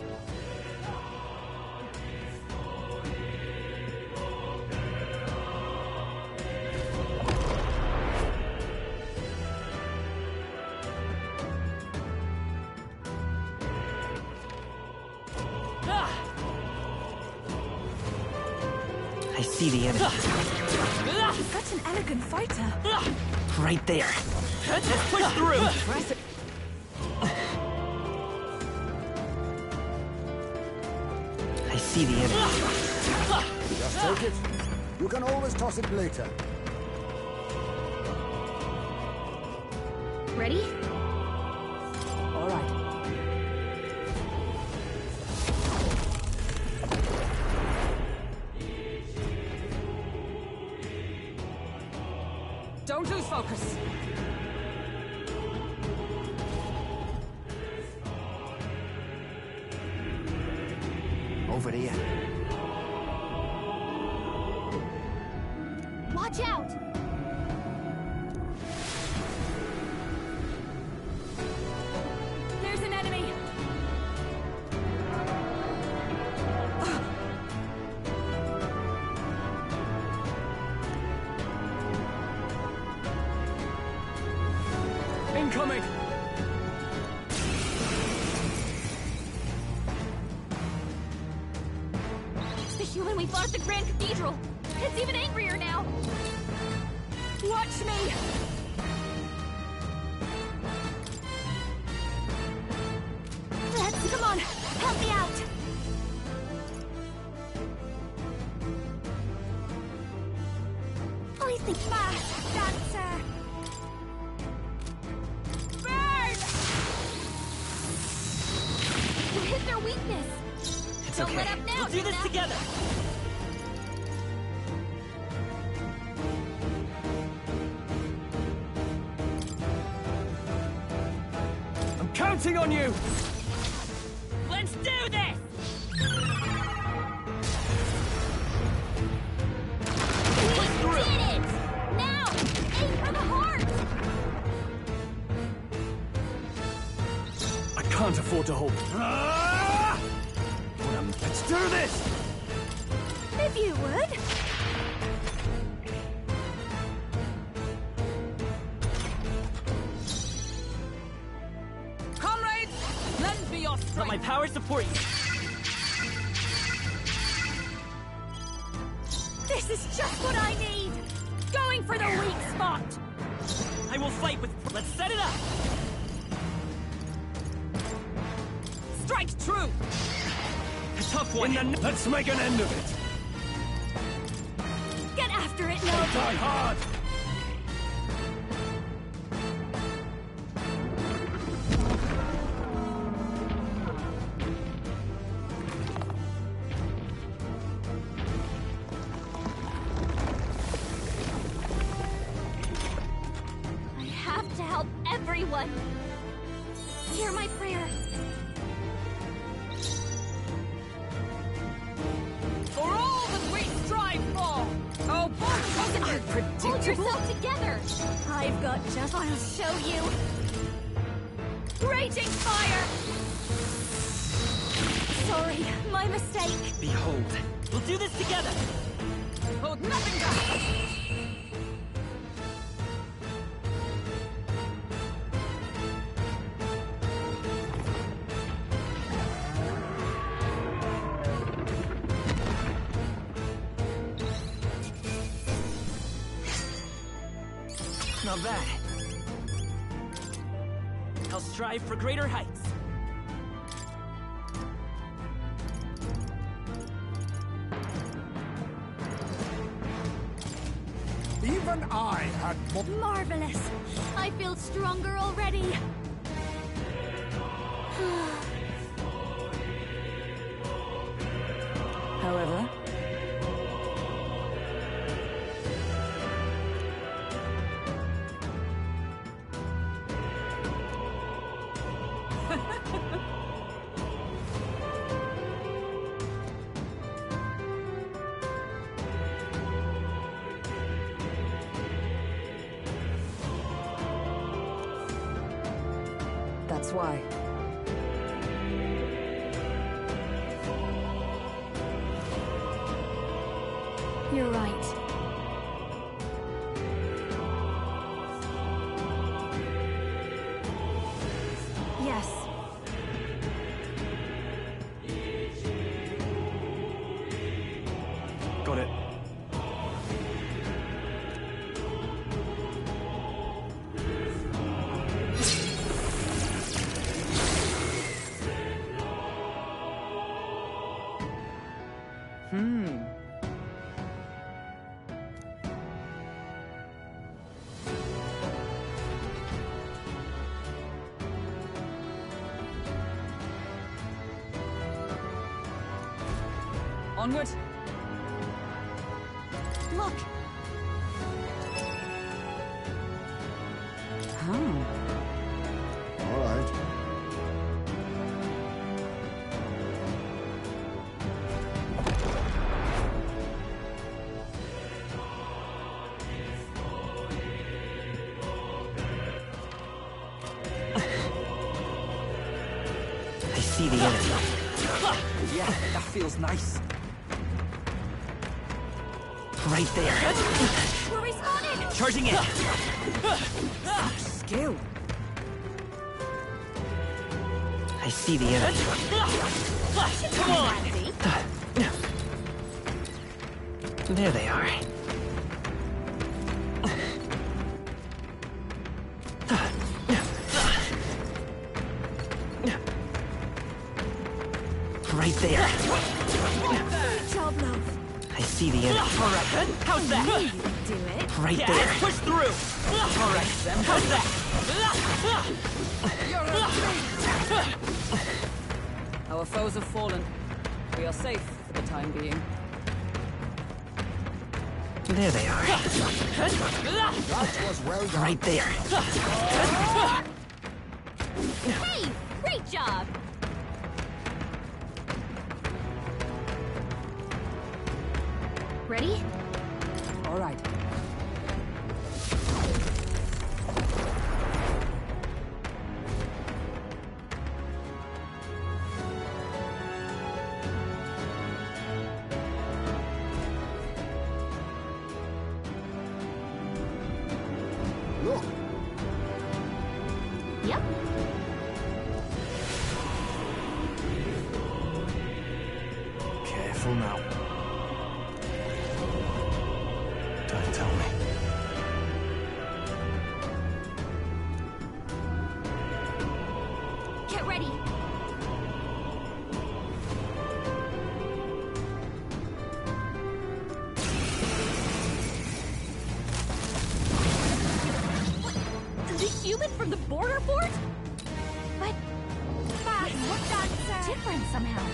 I see the enemy. Such an elegant fighter. Right there. Let's push through. Press it. I see the enemy. Just take it. You can always toss it later. Ready? All right. Don't lose focus. Over there. Watch out! There's an enemy! Incoming! It's the human we fought at the Grand Cathedral! It's even angrier now! Watch me! Come on! Help me out! I think fast, dancer! Burn! You hit their weakness! It's Don't okay. let up now, We'll do this Dina. together. I'm counting on you! Let's do this! We did it! Now! Aim for the heart! I can't afford to hold. Ah! Let's do this! If you would. Comrades, lend me your Let strength. my power support you. This is just what I need! Going for the weak spot! I will fight with... Let's set it up! Strike true. A tough one. Let's make an end of it! Get after it, no! Die hard! I have to help everyone! Hear my prayer! For all that we strive for. Oh, boy, Hold yourself together! I've got just... I'll show you! Raging fire! Sorry, my mistake. Behold. We'll do this together. hold nothing back. Not bad. I'll strive for greater heights. Even I had more. Marvelous! I feel stronger already. However, that's why. You're right. Yes. Got it. Onward. Look! I see the enemy. Yeah, that feels nice. Right there. We're respawning! Charging in! Skill. I see the enemy. Come on! There they are. Right there. Good job, love. I see the enemy. Alright, how's that? You can do it. Right Yeah, there. let's push through! Alright, then, how's that? Our foes have fallen. We are safe for the time being. There they are. That was well done. Right there. Hey! Great job! Ready? All right. Look, Yep. Careful now. Don't tell me. Get ready. The human from the border fort? But fast, that's different somehow.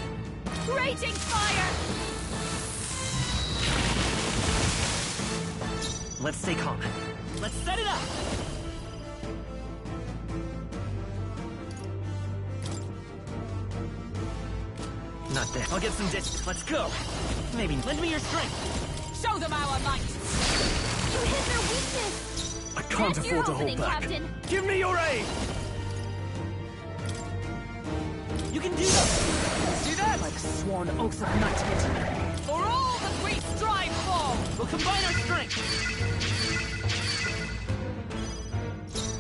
Raging fire! Let's stay calm. Let's set it up! Not there. I'll get some distance. Let's go! Maybe lend me your strength! Show them our might! You hit their weakness! I can't That's your afford to hold opening, back. Captain. Give me your aid! You can do this! See that? Like sworn oaths of knighthood. For all that we strive for! We'll combine our strength!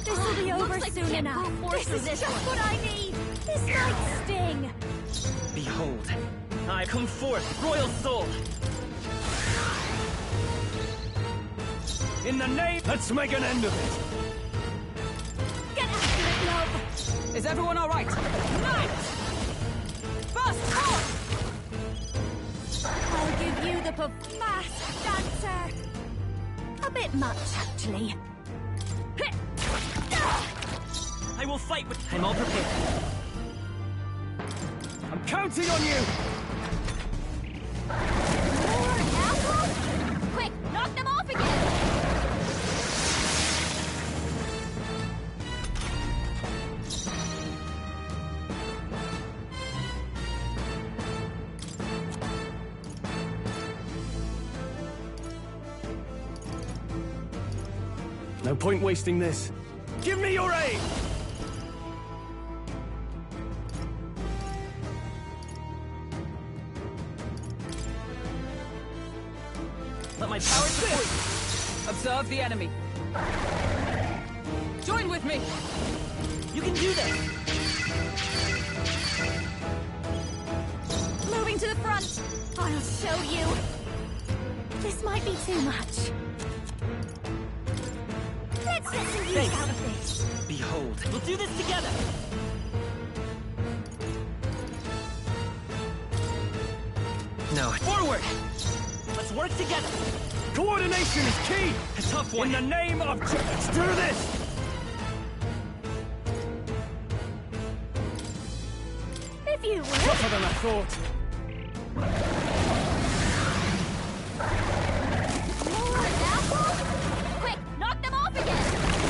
This will be over like soon we can't enough. brute force This is this just one. what I need. This might sting. Behold, I come forth, royal soul! In the name... Let's make an end of it! Get after it, love. Is everyone all right? Knight! First forth! I'll give you the fast dancer. A bit much, actually. I will fight with... I'm all prepared. I'm counting on you! More apples? Quick, knock them off again. No point wasting this. Give me your aid! Let my power support you. Observe the enemy. Join with me! You can do this! Moving to the front. I'll show you. This might be too much. Let's get some use Thanks. out of this. Behold, we'll do this together! No. Forward! Let's work together! Coordination is key! A tough one! In the name of... Let's do this! If you would. Tougher than I thought. More apples? Quick, knock them off again.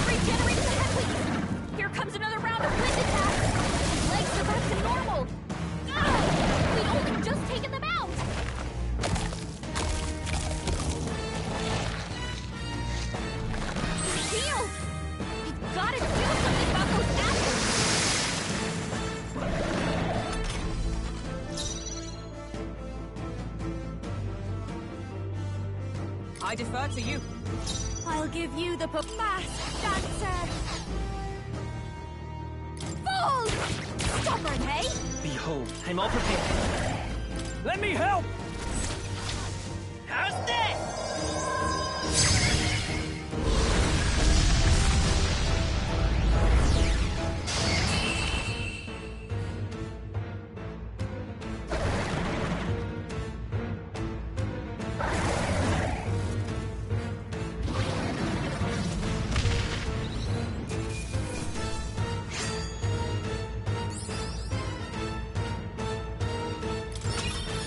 Regenerate the headweed. Here comes another round of wind attacks. His legs are back to normal. Ah, we'd only just taken them out. Shield! We've got to do something about those apples. I defer to you. I'll give you the fast dancer. Fall! Stubborn, hey? Behold, I'm all prepared. Let me help! How's this?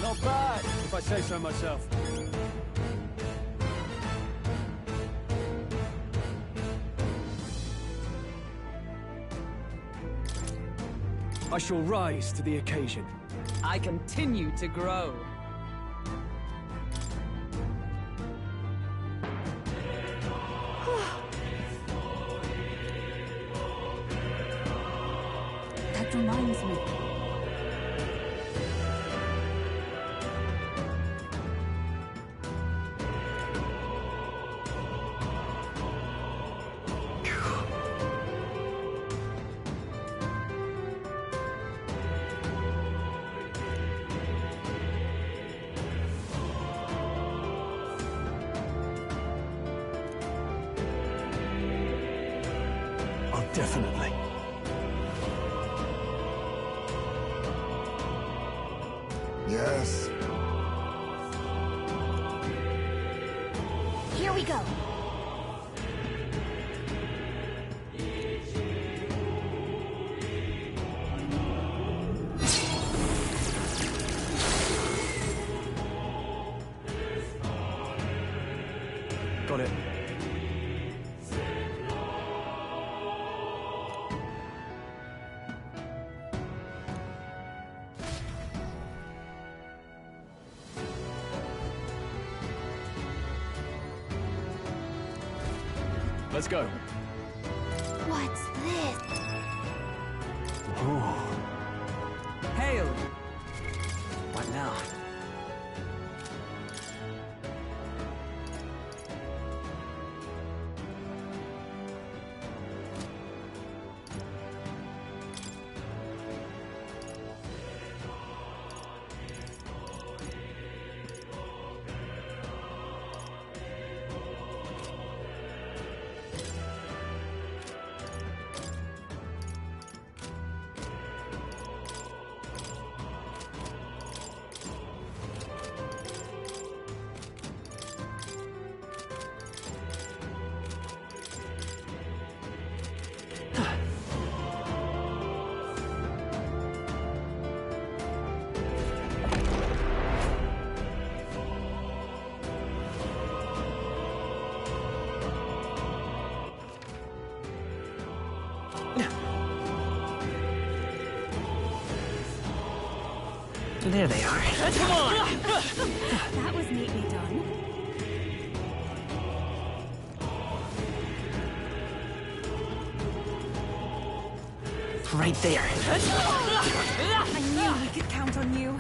Not bad, if I say so myself. I shall rise to the occasion. I continue to grow. That reminds me. Definitely. Yes. Here we go. Got it. Let's go. What's this? Ooh. Hail! What now? There they are. Come on! That was neatly done. Right there. I knew we could count on you.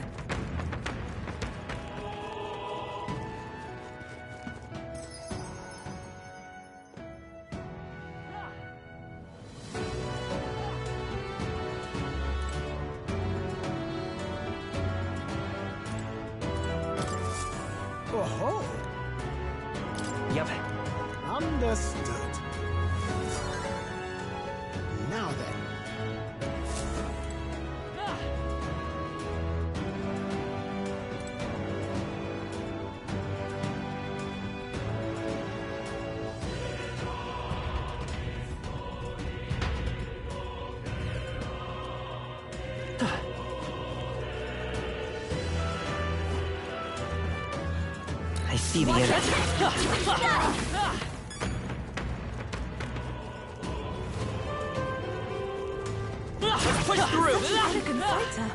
Oh-ho! Yep. Understood. Now then. I see the enemy. Push through! Elegant fighter.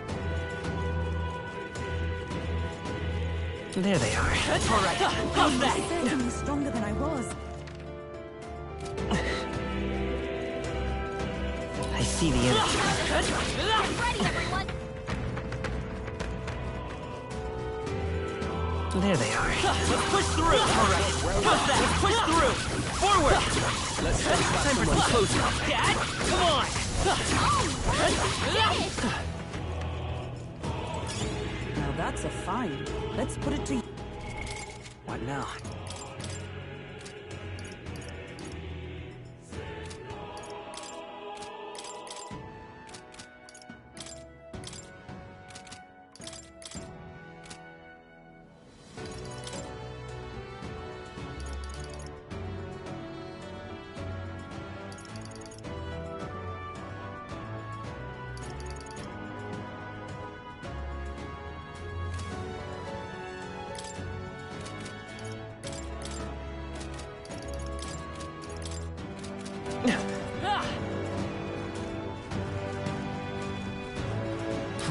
There they are. All right, how's that? Certainly stronger than I was. I see the enemy. Get ready, everyone! There they are. Let's push through! Alright, how's that? Let's push through! Forward! Let's time for some closer. Dad, come on! Now that's a find. Let's put it to... What now?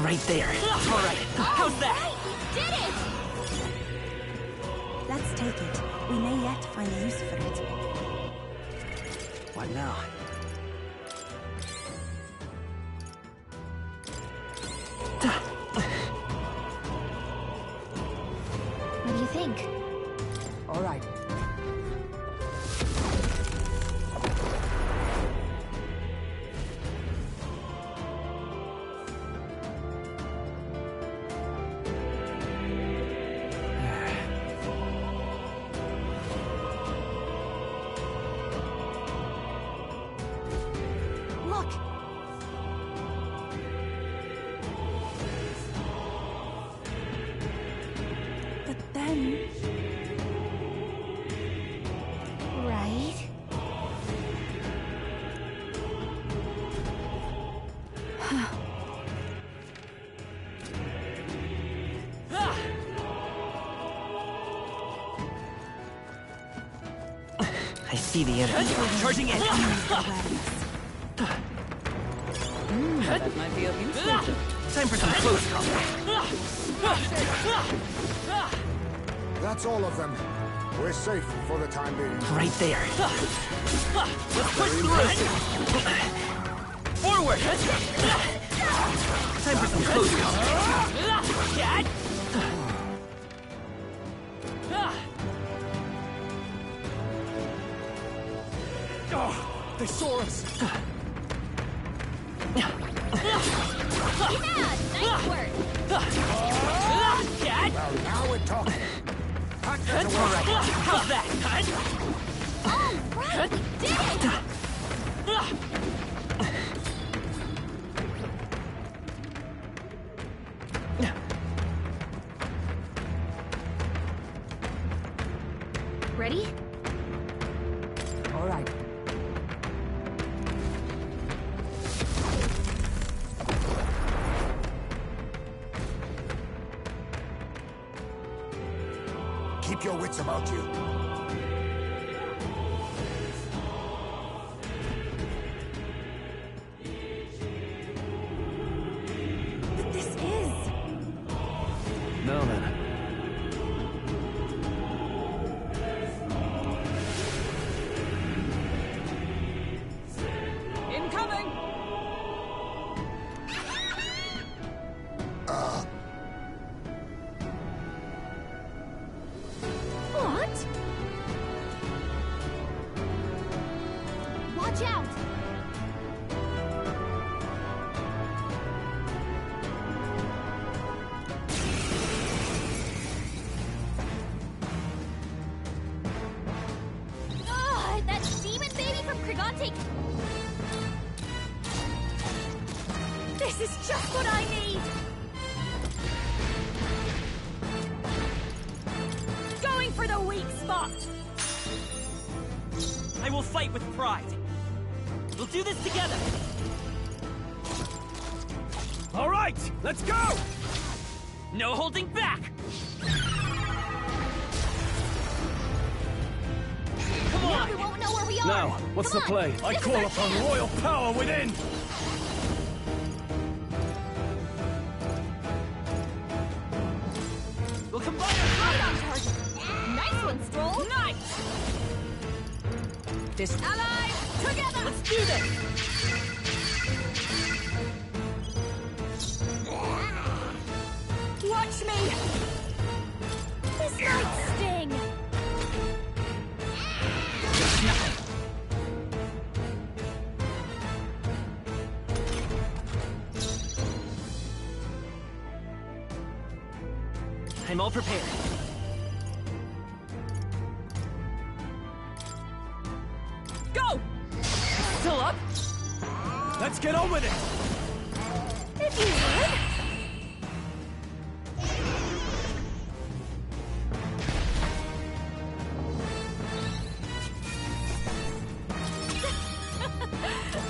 Right there. Alright, how's that? You did it! Let's take it. We may yet find use for it. What now? What do you think? All right. Right? I see the enemy. Charging in. That might be of use. Time for some close combat. That's all of them. We're safe for the time being. Right there. Let's push through. Forward. Time for some close combat. Dad. Oh, they saw us. Yeah, nice work. Dad. Well, now we're talking. That's all right. How's that? All right, we did it! Ready? All right. Keep your wits about you. But this is... Now then. Incoming! What? Watch out! Ugh, that demon baby from Krigante. This is just what I need! Going for the weak spot! I will fight with pride. We'll do this together. All right, let's go! No holding back. Come Now on. we won't know where we are! Now, what's Come the on, play? I this call is our upon chance. royal power within! We'll combine Right our on target. Nice one, Stroll! Nice. This... Allies, together! Let's do this. Watch me! This I'm all prepared. Go! Still up? Let's get on with it! If you would.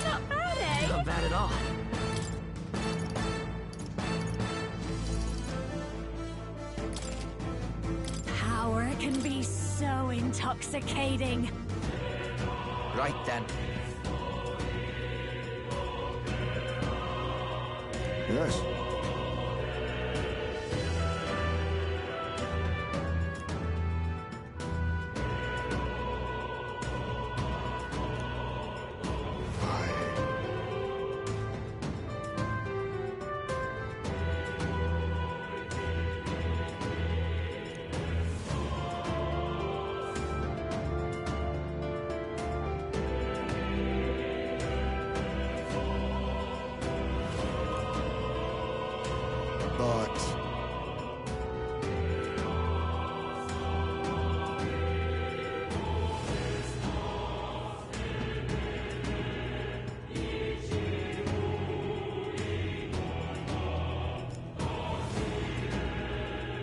Not bad, eh? Not bad at all. Power can be so intoxicating. Right then. Yes.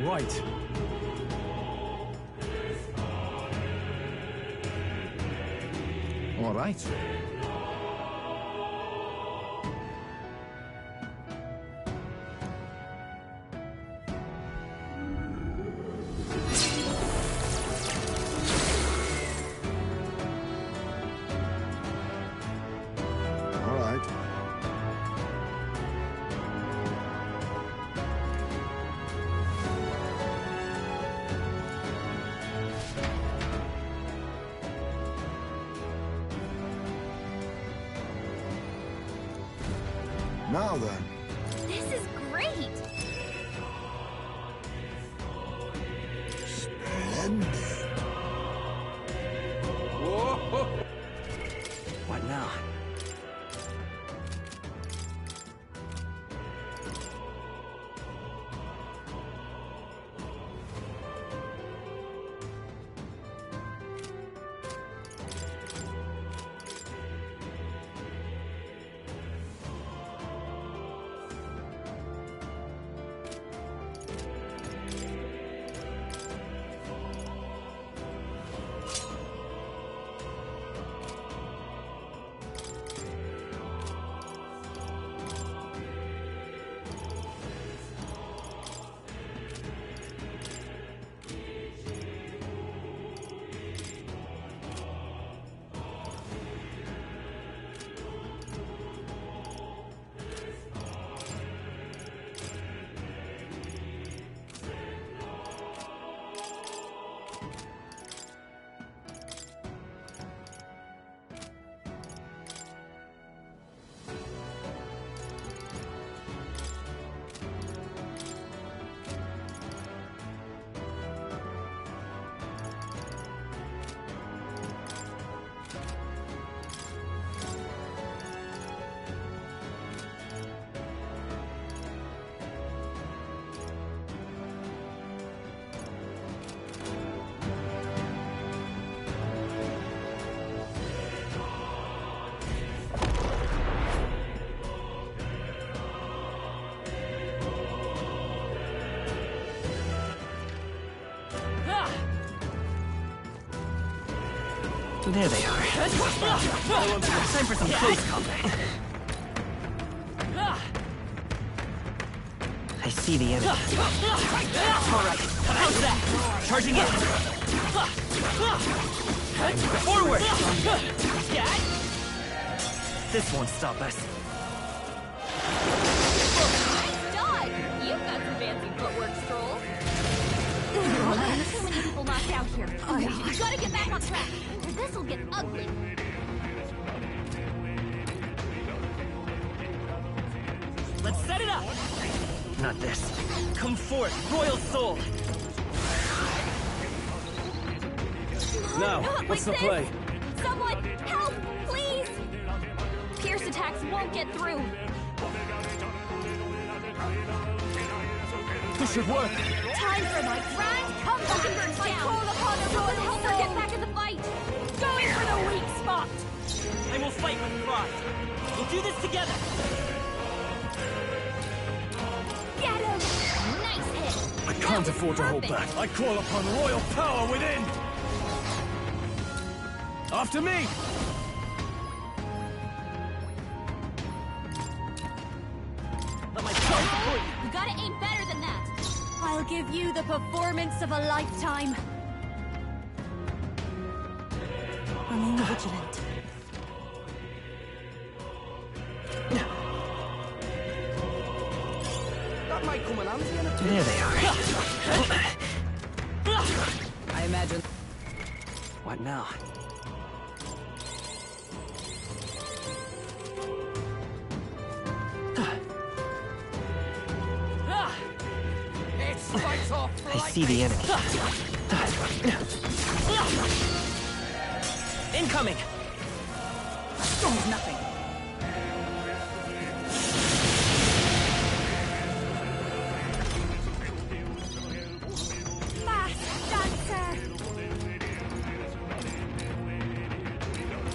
Right. All right. All right. Now then. This is great! Splendid. Whoa! What now? There they are. Time for some close combat. I see the enemy. Alright, how's that? Charging in. Forward! This won't stop us. Nice dodge! You've got some fancy footwork, Stroll. Too many people knocked out here. You gotta get back on track. This'll get ugly. Let's set it up! Not this. Come forth, Royal Soul! Now, what's the play? Someone, help, please! Pierce attacks won't get through. This should work. Time for my grand comeback! I call upon the royal help her get back in the fight! Going for the weak spot! I will fight with pride. We'll do this together. Get him! Nice hit! I can't afford to hold back. I call upon royal power within. After me! Let my pride support you. You gotta aim better than that! I'll give you the performance of a lifetime. Remain vigilant. That might come in handy in a There they are. I imagine. What now? It's fight off. I see the enemy. Incoming! Nothing. Fast dancer!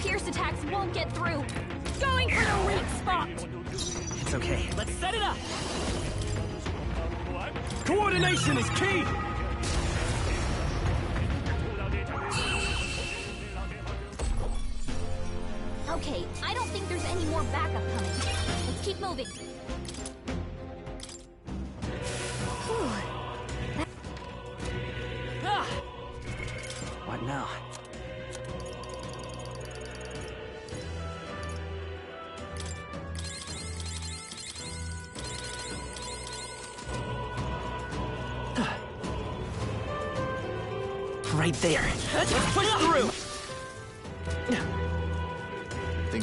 Pierce attacks won't get through! Going for the weak spot! It's okay. Let's set it up! Coordination is key! Okay, I don't think there's any more backup coming. Let's keep moving. What now? Right there. Let's push through!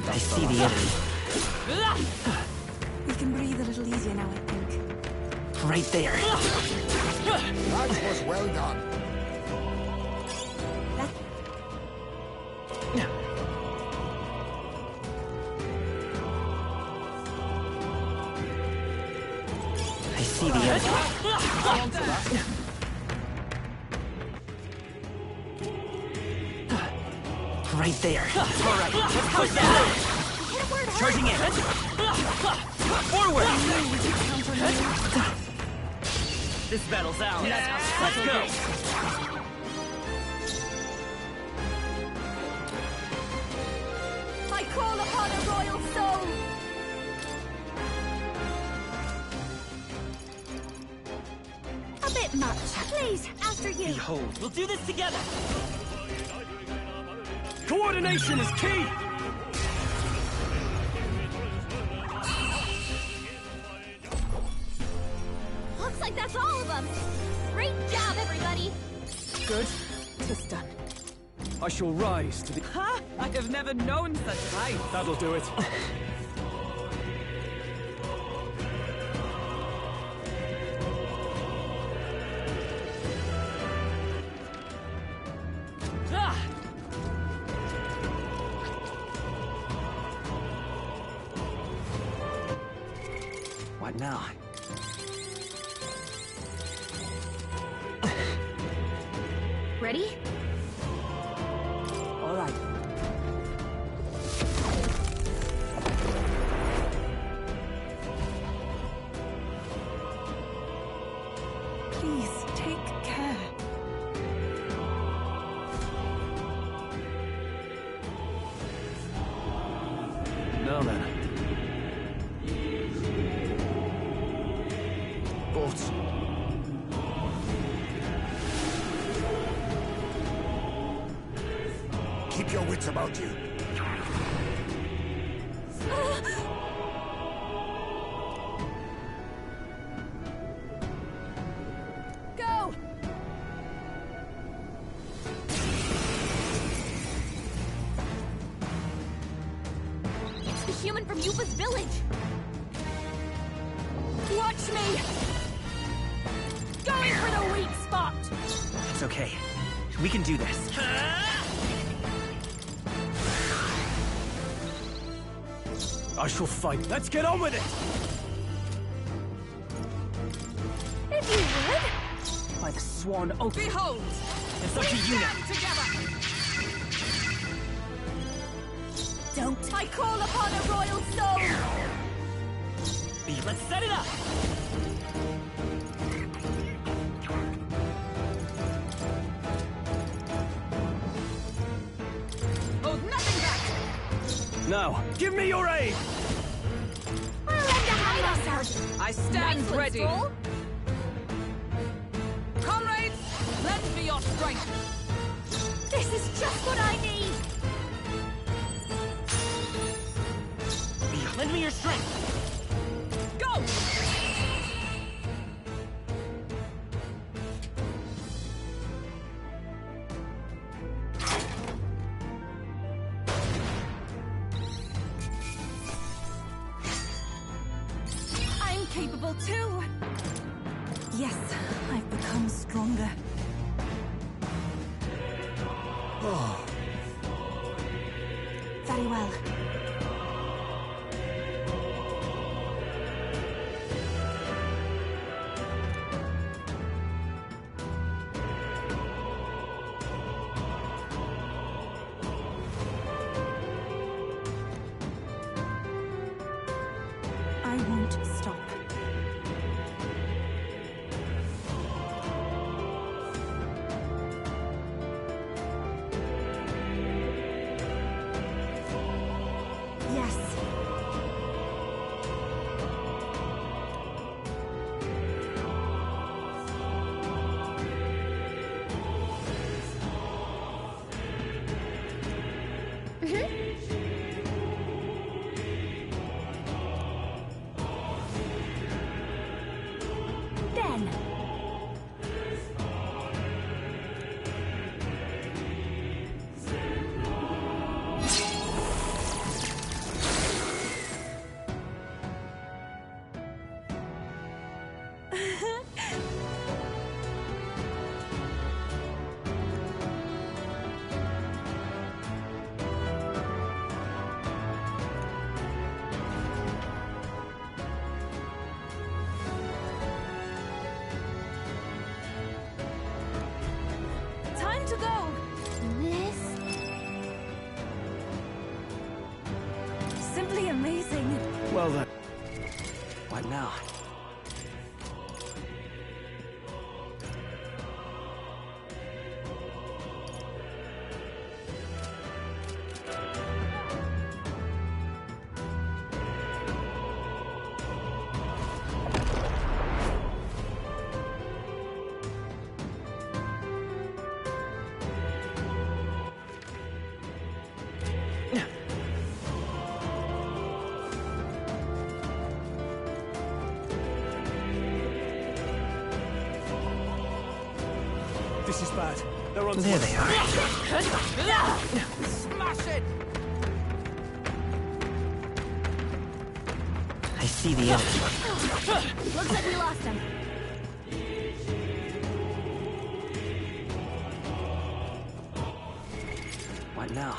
I see the enemy. We can breathe a little easier now, I think. Right there. That was well done. I see the enemy. Right there. All right, let's push that. Charging in. Forward. This battle's ours. Let's go. I call upon a royal soul! A bit much. Please, after you. Behold, we'll do this together. Coordination is key! Looks like that's all of them. Great job, everybody. Good. Just done. I shall rise to the... Ha! I have never known such height. That'll do it. What now? Ready? All right. Please, take care. Now then. But... Keep your wits about you. Go! It's the human from Yuba's village! Watch me! Going for the weak spot! It's okay. We can do this. I shall fight. Let's get on with it! If you by the sworn oath. Behold! It's up to you now. Together! Don't I call upon a royal soul? Let's set it up! Hold nothing back! Now, give me your aid! We'll lend a hand, Sergeant. I stand Nice ready. Stroll. Comrades, lend me your strength. This is just what I need. Lend me your strength! Go! I'm capable too. Yes, I've become stronger. Very well. I won't stop. Yes. Then. Time to go! This. Simply amazing. Well then. What now? This is bad. They're on There they are. Smash it! I see the enemy. Looks like we lost him. What now?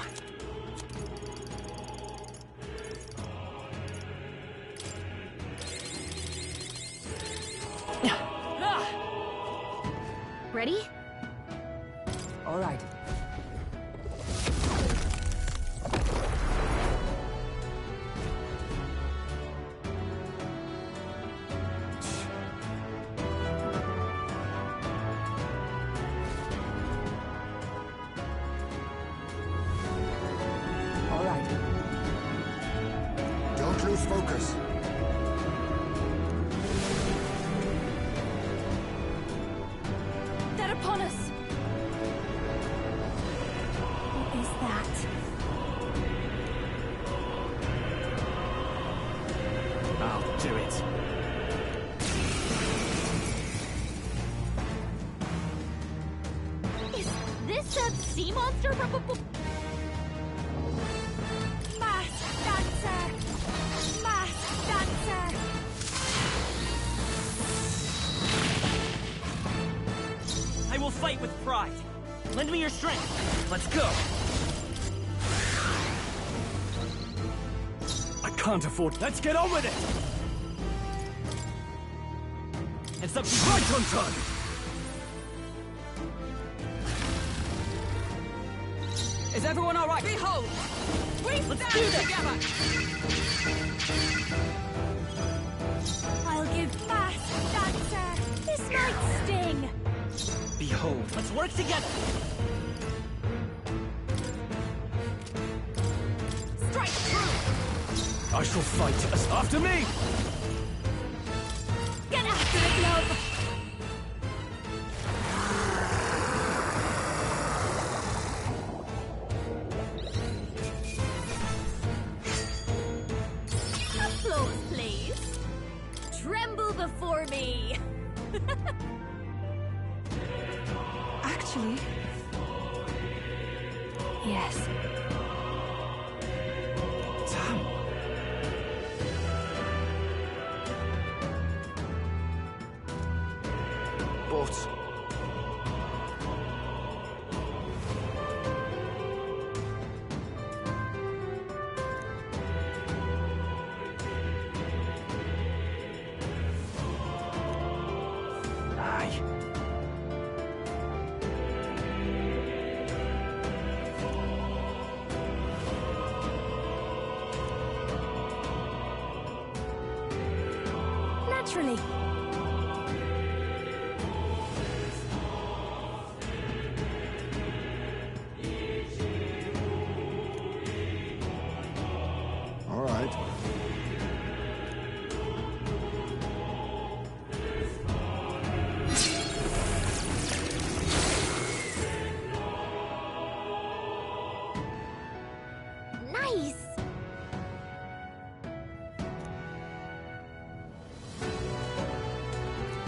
Ready? All right. All right. Don't lose focus. They're upon us. What is that? I'll do it. Is this a sea monster from Mask Dancer! Mask Dancer! I will fight with pride. Lend me your strength. Let's go. I can't afford. Let's get on with it! It's up to you. Right on time! Is everyone all right? Behold! Let's do this together! I'll give fast, dancer. This might sting. Behold! Let's work together! Strike through! I shall fight as after me! Get after it, love! Applause, please. Tremble before me. Actually, Yes. Damn. But... Aye. Naturally. All right. Nice.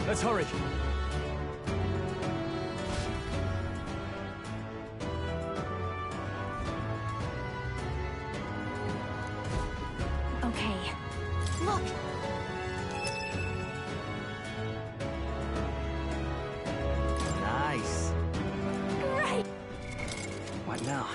Let's hurry. Okay. Look. Nice. Great. What now?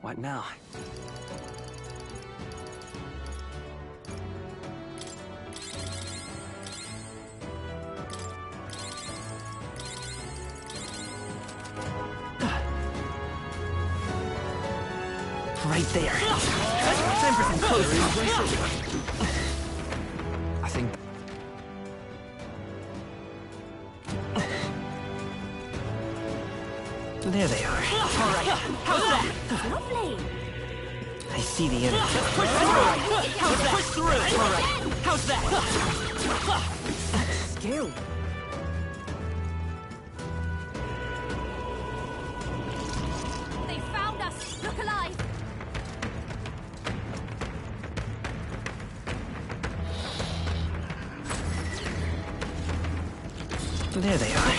What now? Right there. Time for some close combat. I think... There they are. All right. How's that? Lovely. I see the enemy. Let's push through. Let's push through. All right. How's that? Skill. They found us. Look alive. There they are.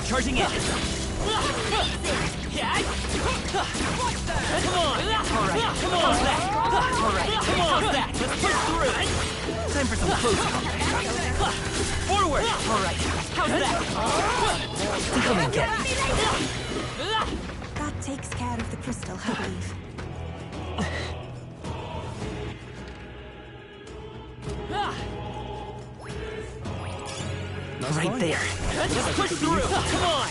Charging in. Come on. All right. Come on. All right. Come on. Let's push through. Time for some close combat. Forward. All right. How's that? Come and get me. that takes care of the crystal, I believe. Right there. Just push through. Come on.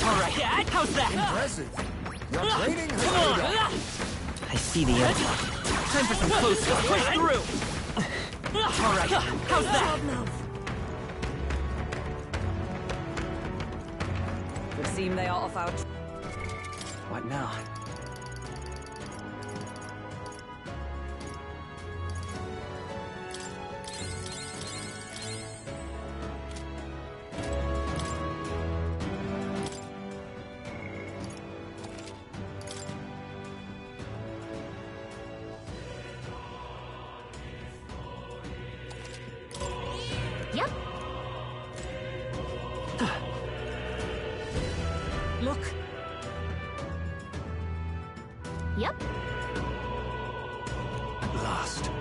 All right. How's that? Impressive. Your training has Come on. I see the edge. Time for some close. Just push through. All right. How's that? Would seem they are off our... What now? Yep. Look. Yep. At last.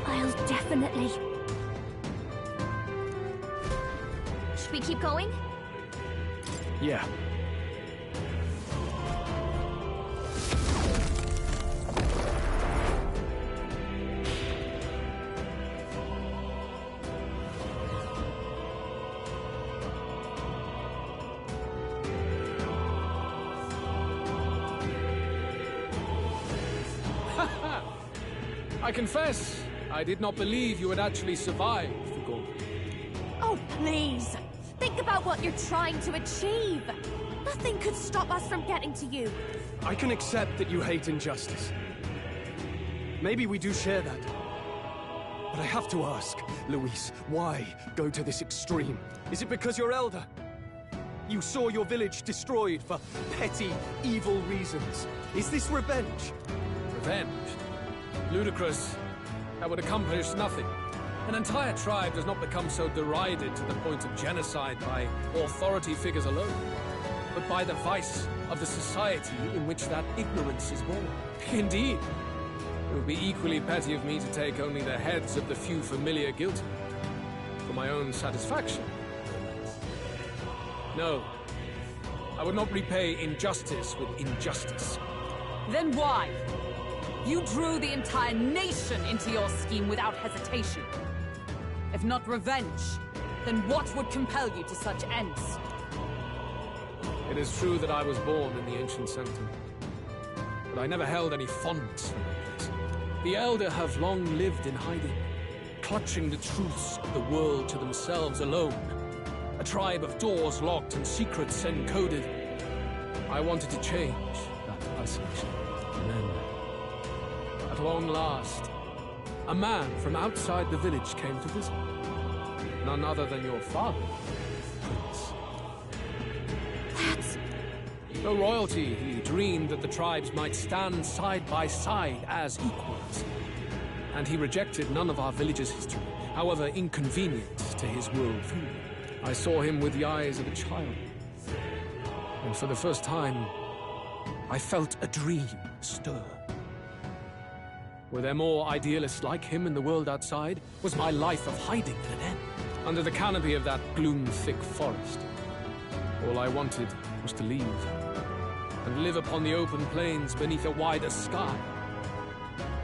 I'll definitely... Should we keep going? Yeah. I confess, I did not believe you would actually survive the Gorleo. Oh, please. Think about what you're trying to achieve. Nothing could stop us from getting to you. I can accept that you hate injustice. Maybe we do share that. But I have to ask, Luis, why go to this extreme? Is it because you're elder? You saw your village destroyed for petty, evil reasons. Is this revenge? Revenge? Ludicrous. That would accomplish nothing. An entire tribe does not become so derided to the point of genocide by authority figures alone, but by the vice of the society in which that ignorance is born. Indeed. It would be equally petty of me to take only the heads of the few familiar guilty. For my own satisfaction. No. I would not repay injustice with injustice. Then why? You drew the entire nation into your scheme without hesitation. If not revenge, then what would compel you to such ends? It is true that I was born in the ancient sanctum, but I never held any fondness for the place. The Elder have long lived in hiding, clutching the truths of the world to themselves alone. A tribe of doors locked and secrets encoded. I wanted to change that isolation. And then, at long last, a man from outside the village came to visit. None other than your father, Prince. That's... Though royalty, he dreamed that the tribes might stand side by side as equals. And he rejected none of our village's history, however inconvenient to his worldview. I saw him with the eyes of a child. And for the first time, I felt a dream stir. Were there more idealists like him in the world outside? Was my life of hiding at an end? Under the canopy of that gloom-thick forest, all I wanted was to leave and live upon the open plains beneath a wider sky.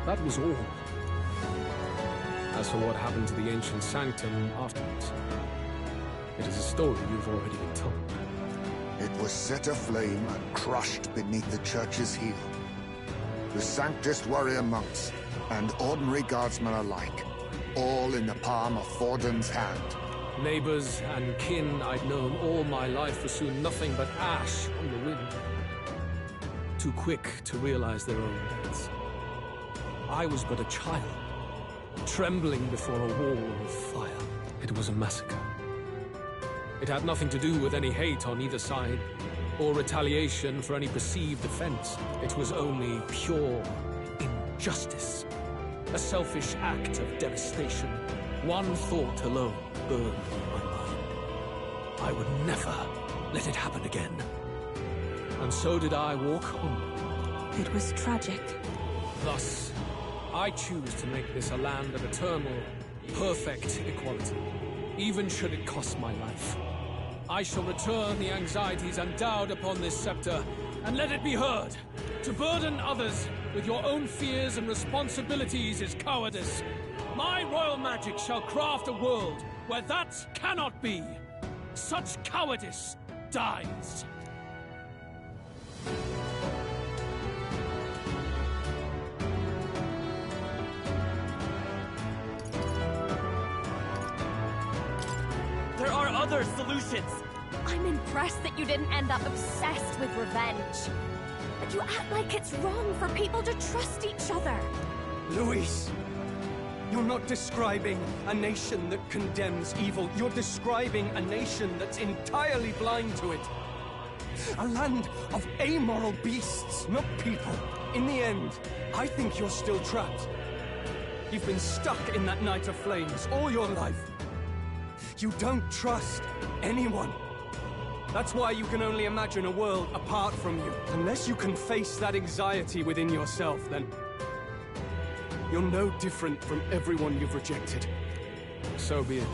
That was all. As for what happened to the ancient sanctum afterwards, it is a story you've already been told. It was set aflame and crushed beneath the church's heel. The Sanctist warrior monks and ordinary guardsmen alike, all in the palm of Forden's hand. Neighbors and kin I'd known all my life were soon nothing but ash on the wind. Too quick to realize their own deaths. I was but a child, trembling before a wall of fire. It was a massacre. It had nothing to do with any hate on either side, or retaliation for any perceived offense. It was only pure injustice. A selfish act of devastation. One thought alone burned in my mind. I would never let it happen again. And so did I walk on. It was tragic. Thus, I choose to make this a land of eternal, perfect equality, even should it cost my life. I shall return the anxieties endowed upon this scepter, and let it be heard. To burden others with your own fears and responsibilities is cowardice. My royal magic shall craft a world where that cannot be. Such cowardice dies. There are other solutions. I'm impressed that you didn't end up obsessed with revenge. But you act like it's wrong for people to trust each other. Louis, you're not describing a nation that condemns evil. You're describing a nation that's entirely blind to it. A land of amoral beasts, not people. In the end, I think you're still trapped. You've been stuck in that night of flames all your life. You don't trust anyone. That's why you can only imagine a world apart from you. Unless you can face that anxiety within yourself, then you're no different from everyone you've rejected. So be it.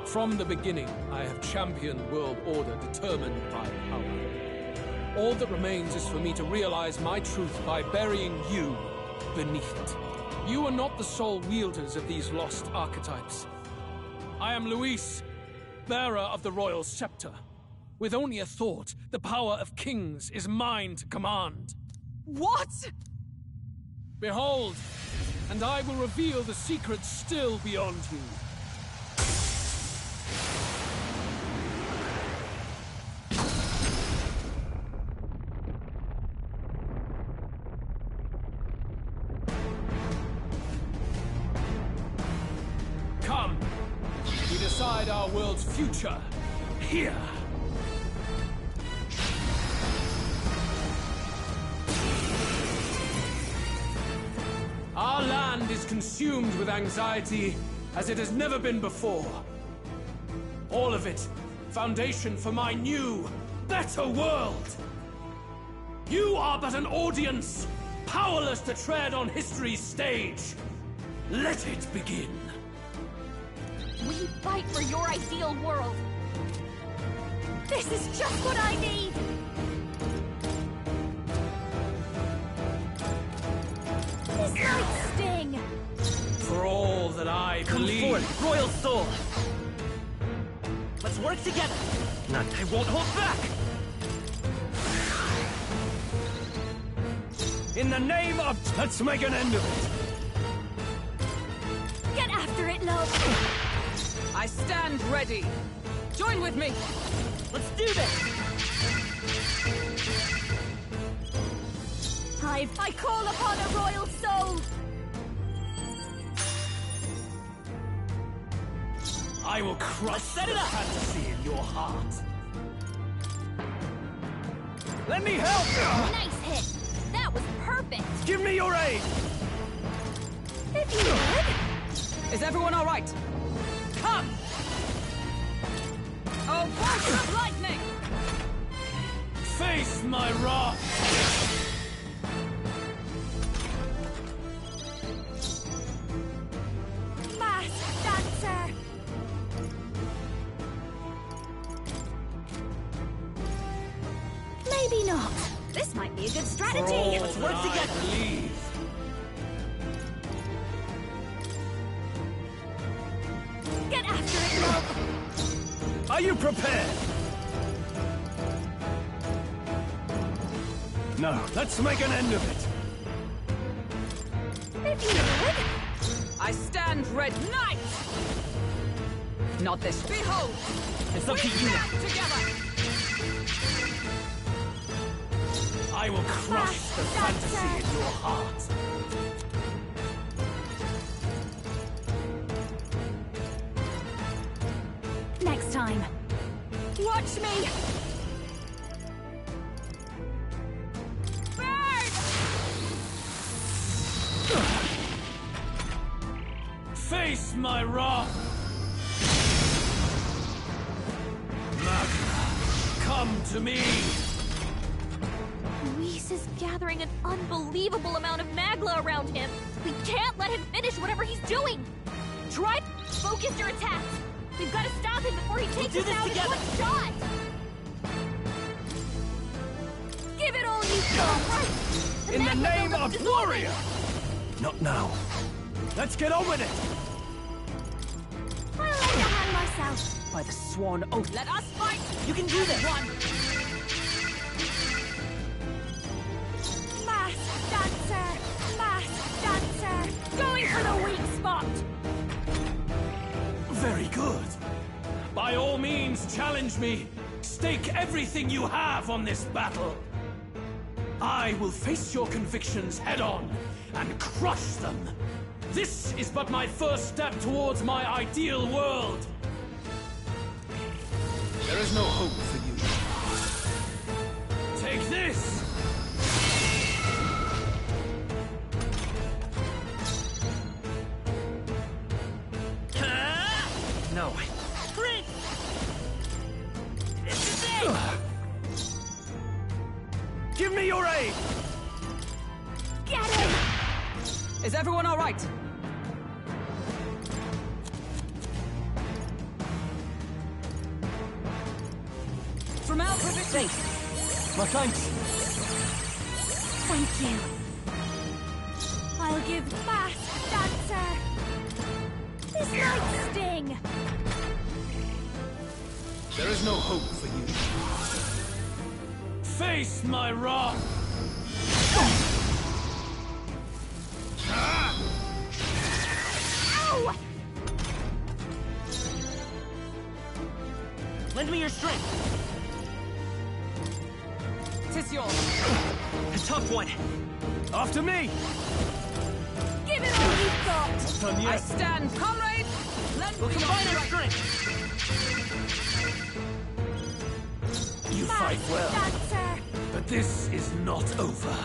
From the beginning, I have championed world order determined by power. All that remains is for me to realize my truth by burying you beneath it. You are not the sole wielders of these lost archetypes. I am Louis, bearer of the royal scepter. With only a thought, the power of kings is mine to command. What? Behold, and I will reveal the secrets still beyond you. Come, we decide our world's future here. Our land is consumed with anxiety as it has never been before. All of it, foundation for my new, better world. You are but an audience, powerless to tread on history's stage. Let it begin. We fight for your ideal world. This is just what I need. This might sting. For all that I believe. Come forth, royal soul. Let's work together. I won't hold back. In the name of... Let's make an end of it. Get after it, love. I stand ready. Join with me. Let's do this. I call upon a royal soul. I will crush Set the it up. fantasy in your heart. Let me help. Nice hit. That was perfect. Give me your aid. If you would. Is everyone all right? Come! Oh, burst of lightning! Face my wrath! Masked dancer. Maybe not. This might be a good strategy. Let's work together. Get after it, love. Are you prepared? No, let's make an end of it. If you would. I stand red knight! Not this. Behold! It's up to you now. Together! I will crush the fantasy in your heart. Next time. Watch me! Burn! Face my wrath! Magna, come to me! Luis is gathering an unbelievable amount of magla around him. We can't let him finish whatever he's doing. Try focus your attacks. We've got to stop him before he takes us out in one shot. Give it all you got! Right. In the name of warrior! Not now. Let's get on with it! I'll lend a hand myself. By the sworn oath. Let us fight! You can do this! One! Masked dancer! Masked dancer! Going for the weak spot! Very good. By all means, challenge me. Stake everything you have on this battle. I will face your convictions head-on and crush them. This is but my first step towards my ideal world. There is no hope for you. Take this! No. Prince! This is it! Give me your aid! Get him! Is everyone all right? From our provision. My thanks. Thank you. I'll give Masked dancer. This might sting. There is no hope for you. Face my wrath! Ow! Lend me your strength. Tis yours. A tough one. After me! Give it all you've got! Not done I yet. stand, comrades! Lend We'll me your combine our strength. strength. You fight Masked well, dancer! but this is not over.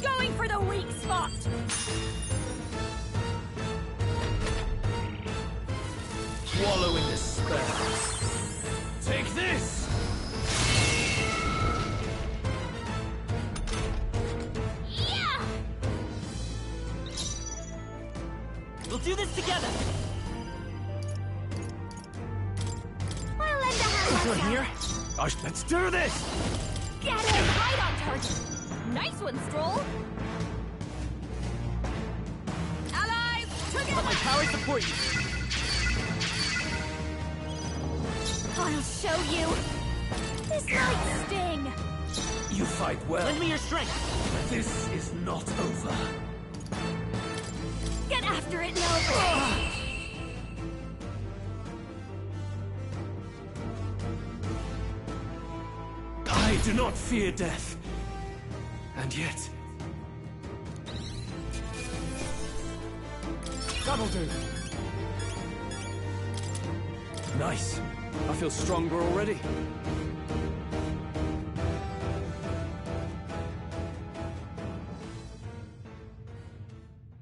Going for the weak spot! Wallow in despair. Take this! Yeah! We'll do this together. I'll lend a hand You're myself. here. Gosh, let's do this! Get him! Right on target. Nice one, Stroll. Allies, Let together! my power support you. I'll show you. This might sting. You fight well, Lend me your strength. but this is not over. Get after it, Nova. I do not fear death. And yet... That'll do. Nice. I feel stronger already.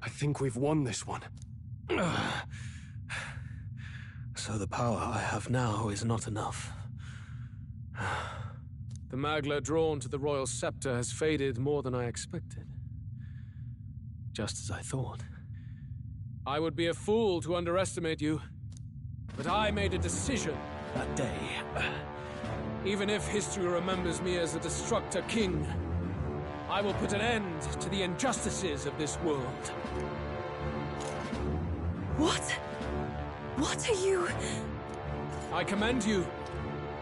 I think we've won this one. So the power I have now is not enough. The Magla drawn to the royal scepter has faded more than I expected. Just as I thought. I would be a fool to underestimate you. But I made a decision that day. Even if history remembers me as the Destructor King, I will put an end to the injustices of this world. What? What are you... I commend you.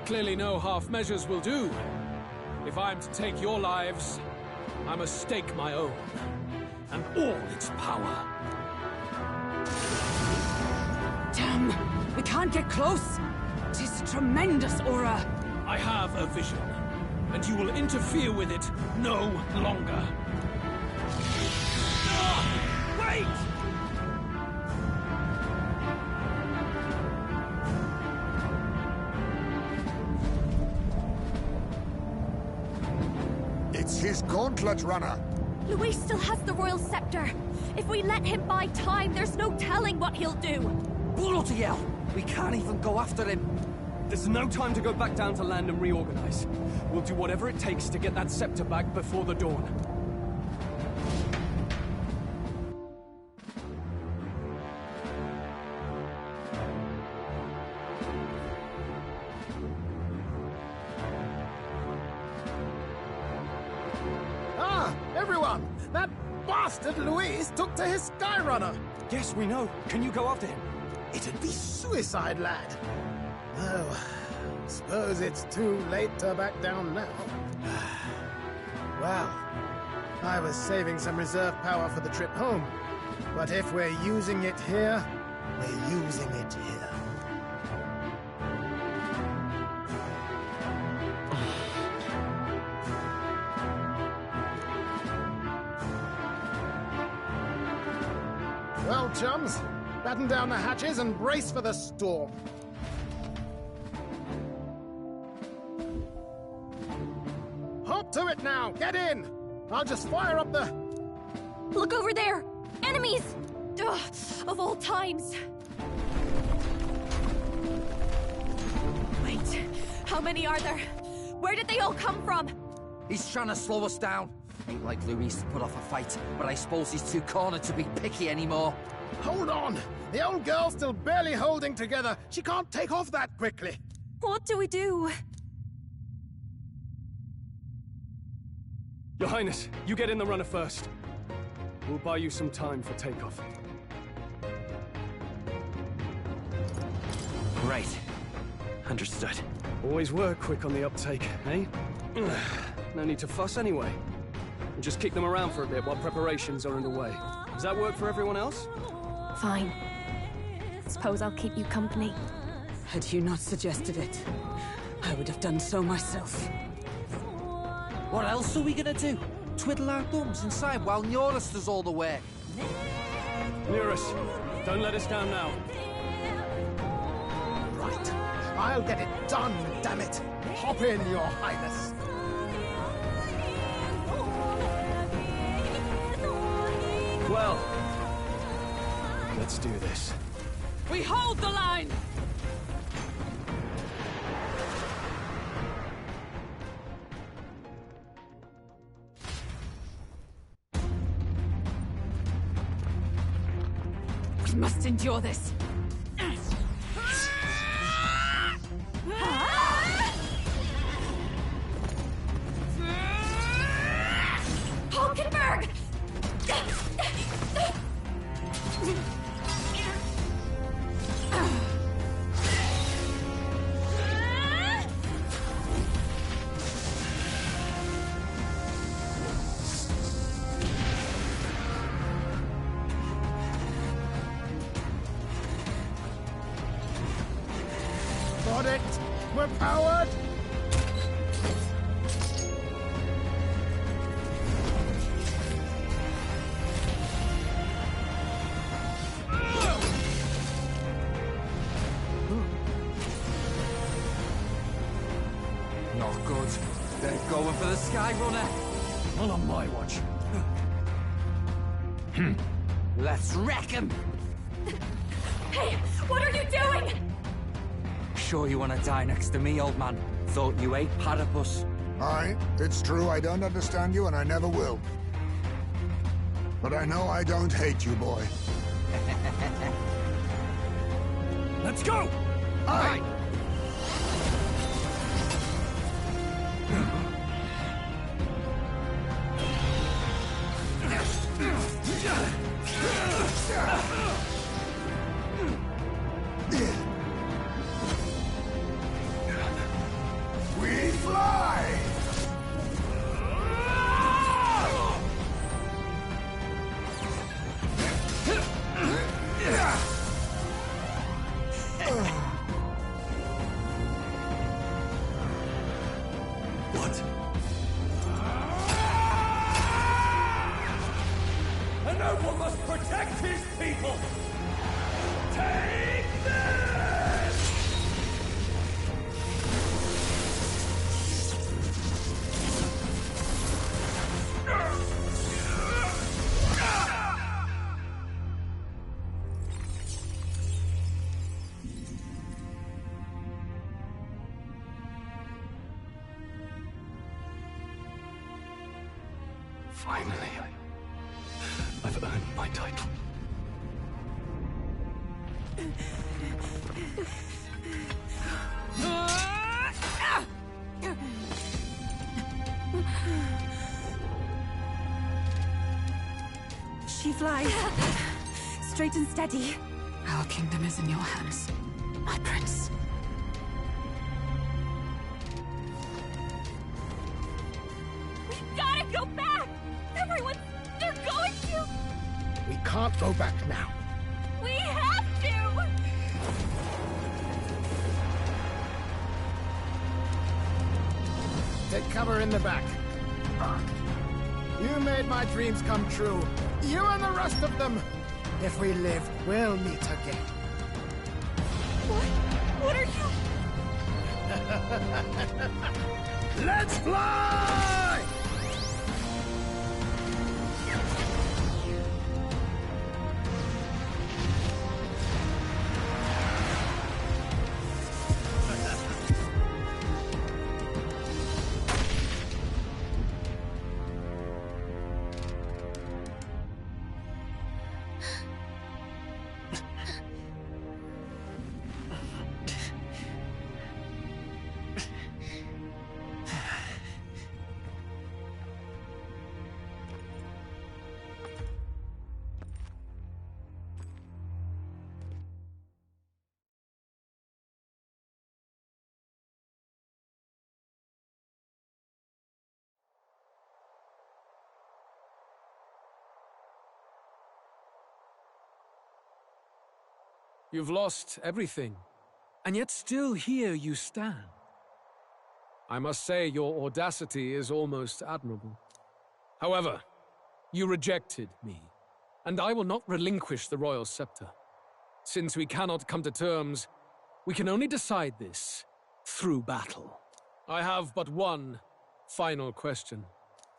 Clearly no half measures will do. If I am to take your lives, I must stake my own, and all its power. Damn! We can't get close! 'Tis a tremendous aura! I have a vision, and you will interfere with it no longer. Wait! It's his gauntlet runner. Louis still has the royal scepter. If we let him buy time, there's no telling what he'll do. Bloody hell! We can't even go after him. There's no time to go back down to land and reorganize. We'll do whatever it takes to get that scepter back before the dawn. Ah, everyone! That bastard Luis took to his Skyrunner. Yes, we know. Can you go after him? It'd be suicide, lad. Oh, suppose it's too late to back down now. Well, I was saving some reserve power for the trip home. But if we're using it here, we're using it here. Well, chums, batten down the hatches and brace for the storm. Hop to it now! Get in! I'll just fire up the... Look over there! Enemies! Ugh, of all times! Wait, how many are there? Where did they all come from? He's trying to slow us down. Ain't like Luis to put off a fight, but I suppose he's too cornered to be picky anymore. Hold on! The old girl's still barely holding together. She can't take off that quickly. What do we do? Your Highness, you get in the runner first. We'll buy you some time for takeoff. Right. Understood. Always were quick on the uptake, eh? No need to fuss anyway. We'll just kick them around for a bit while preparations are underway. Does that work for everyone else? Fine. Suppose I'll keep you company. Had you not suggested it, I would have done so myself. What else are we gonna do? Twiddle our thumbs inside while Neurus does all the work? Neurus, don't let us down now. Right. I'll get it done, damn it. Hop in, Your Highness. Well, let's do this. We hold the line! We must endure this. Hulkenberg! Got it! We're powered! Not good. They're going for the Skyrunner. Not on my watch. Let's wreck him! Hey, what are you doing? Sure you want to die next to me, old man? Thought you ate platypus. Aye, it's true I don't understand you and I never will. But I know I don't hate you, boy. Let's go! Aye! We fly! What? A noble must protect his people! Take this! Finally, I've earned my title. She flies. Straight and steady. Our kingdom is in your hands, my prince. We gotta go back! Everyone, they're going to! We can't go back now. We have to! Take cover in the back. You made my dreams come true. You and the rest of them. If we live, we'll meet again. What are you... Let's fly! You've lost everything, and yet still here you stand. I must say your audacity is almost admirable. However, you rejected me, and I will not relinquish the royal scepter. Since we cannot come to terms, we can only decide this through battle. I have but one final question.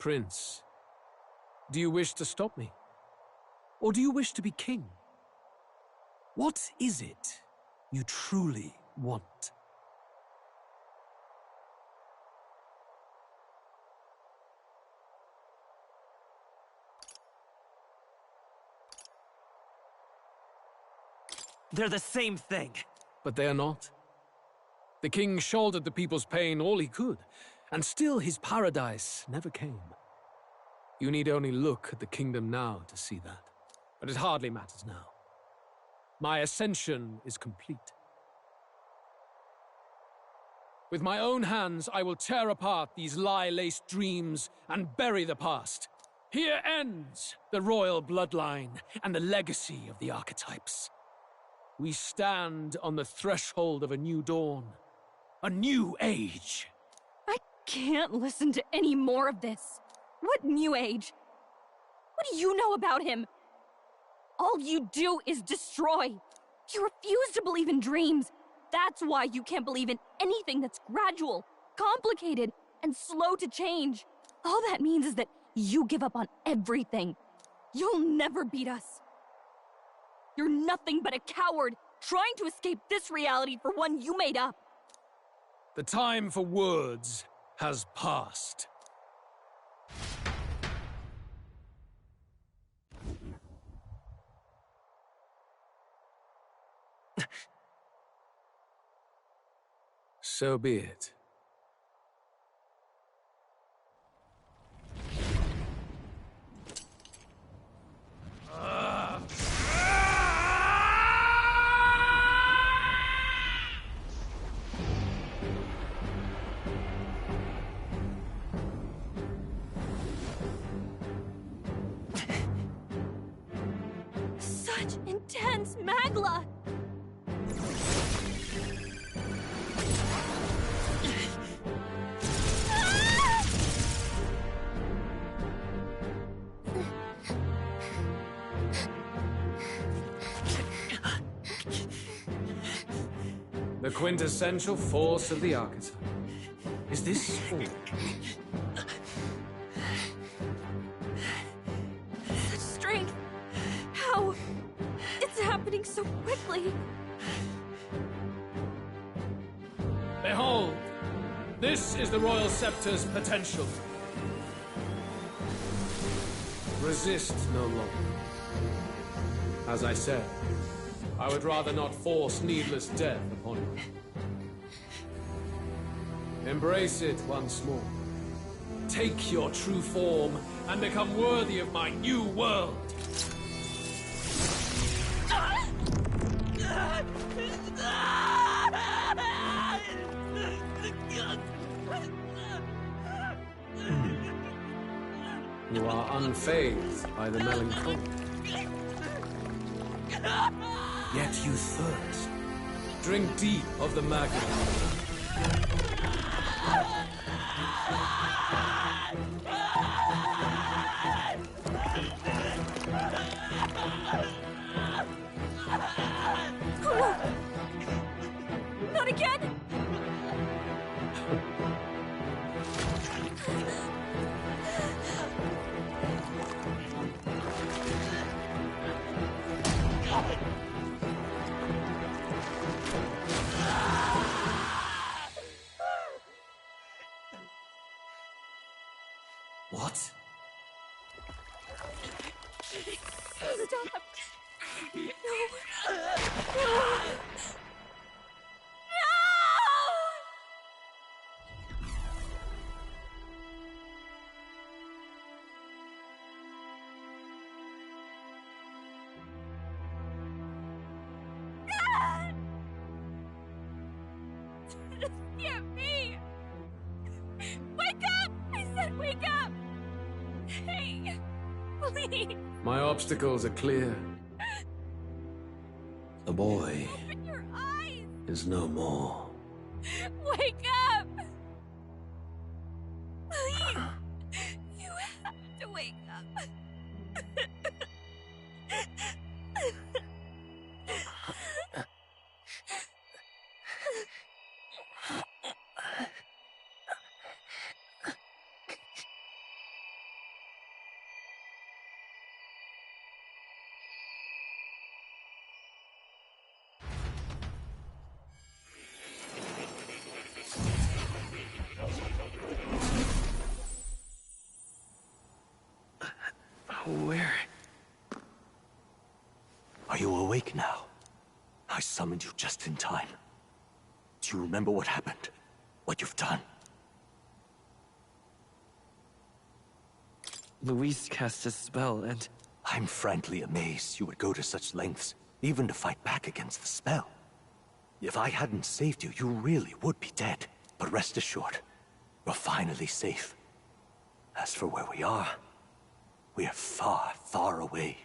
Prince, do you wish to stop me? Or do you wish to be king? What is it you truly want? They're the same thing. But they are not. The king shouldered the people's pain all he could, and still his paradise never came. You need only look at the kingdom now to see that. But it hardly matters now. My ascension is complete. With my own hands, I will tear apart these lie-laced dreams and bury the past. Here ends the royal bloodline and the legacy of the archetypes. We stand on the threshold of a new dawn, a new age. I can't listen to any more of this. What new age? What do you know about him? All you do is destroy. You refuse to believe in dreams. That's why you can't believe in anything that's gradual, complicated, and slow to change. All that means is that you give up on everything. You'll never beat us. You're nothing but a coward, trying to escape this reality for one you made up. The time for words has passed. So be it. Such intense magla! The quintessential force of the archetype. Is this all? Such strength! How? It's happening so quickly! Behold! This is the Royal Scepter's potential. Resist no longer. As I said, I would rather not force needless death upon you. Embrace it once more. Take your true form and become worthy of my new world. You are unfazed by the melancholy. Yet you thirst. Drink deep of the magma. Not again! What? Stop! No! Just get me! Wake up! I said wake up! Hey, please! My obstacles are clear. The boy Open your eyes! is no more. Wake up! Please! You have to wake up. Where? Are you awake now? I summoned you just in time. Do you remember what happened? What you've done? Louis cast a spell and... I'm frankly amazed you would go to such lengths, even to fight back against the spell. If I hadn't saved you, you really would be dead. But rest assured, you're finally safe. As for where we are far, far away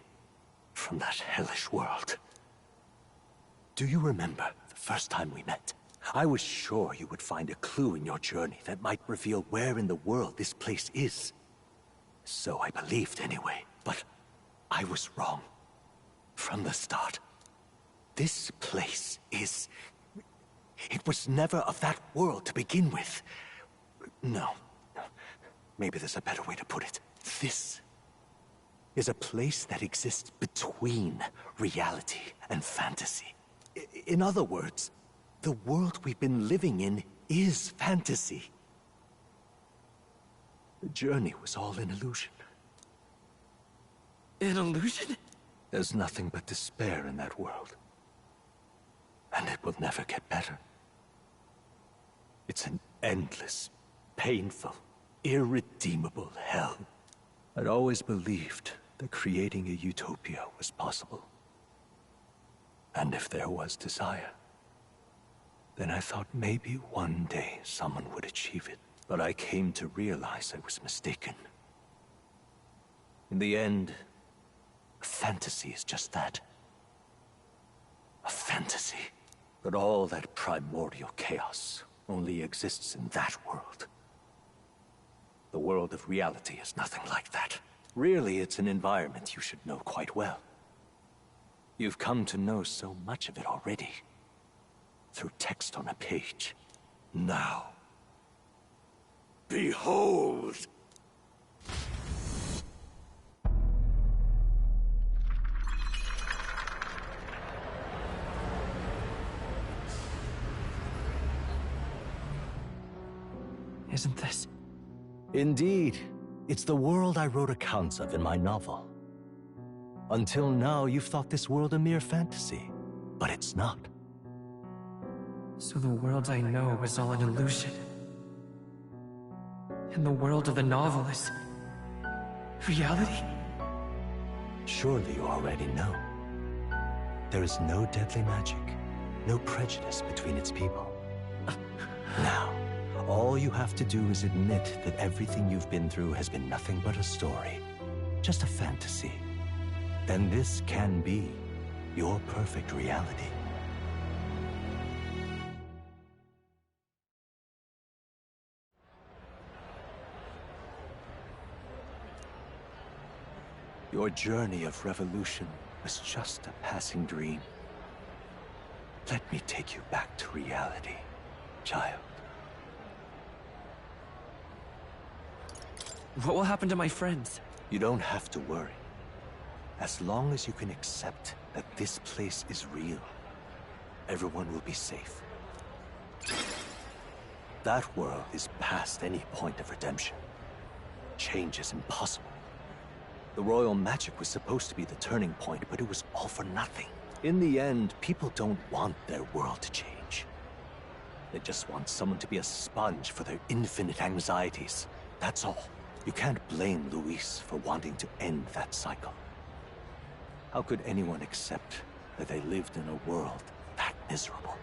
from that hellish world. Do you remember the first time we met? I was sure you would find a clue in your journey that might reveal where in the world this place is. So I believed anyway, but I was wrong. From the start. This place is... It was never of that world to begin with. No. Maybe there's a better way to put it. This is a place that exists between reality and fantasy. In other words, the world we've been living in is fantasy. The journey was all an illusion. An illusion? There's nothing but despair in that world. And it will never get better. It's an endless, painful, irredeemable hell. I'd always believed that creating a utopia was possible. And if there was desire, then I thought maybe one day someone would achieve it. But I came to realize I was mistaken. In the end, a fantasy is just that. A fantasy. But all that primordial chaos only exists in that world. The world of reality is nothing like that. Really, it's an environment you should know quite well. You've come to know so much of it already. Through text on a page. Now, behold! Isn't this? Indeed. It's the world I wrote accounts of in my novel. Until now, you've thought this world a mere fantasy. But it's not. So the world I know is all an illusion. And the world of the novel is... reality? Surely you already know. There is no deadly magic, no prejudice between its people. Now, all you have to do is admit that everything you've been through has been nothing but a story, just a fantasy. Then this can be your perfect reality. Your journey of revolution was just a passing dream. Let me take you back to reality, child. What will happen to my friends? You don't have to worry. As long as you can accept that this place is real, everyone will be safe. That world is past any point of redemption. Change is impossible. The royal magic was supposed to be the turning point, but it was all for nothing. In the end, people don't want their world to change. They just want someone to be a sponge for their infinite anxieties. That's all. You can't blame Luis for wanting to end that cycle. How could anyone accept that they lived in a world that miserable?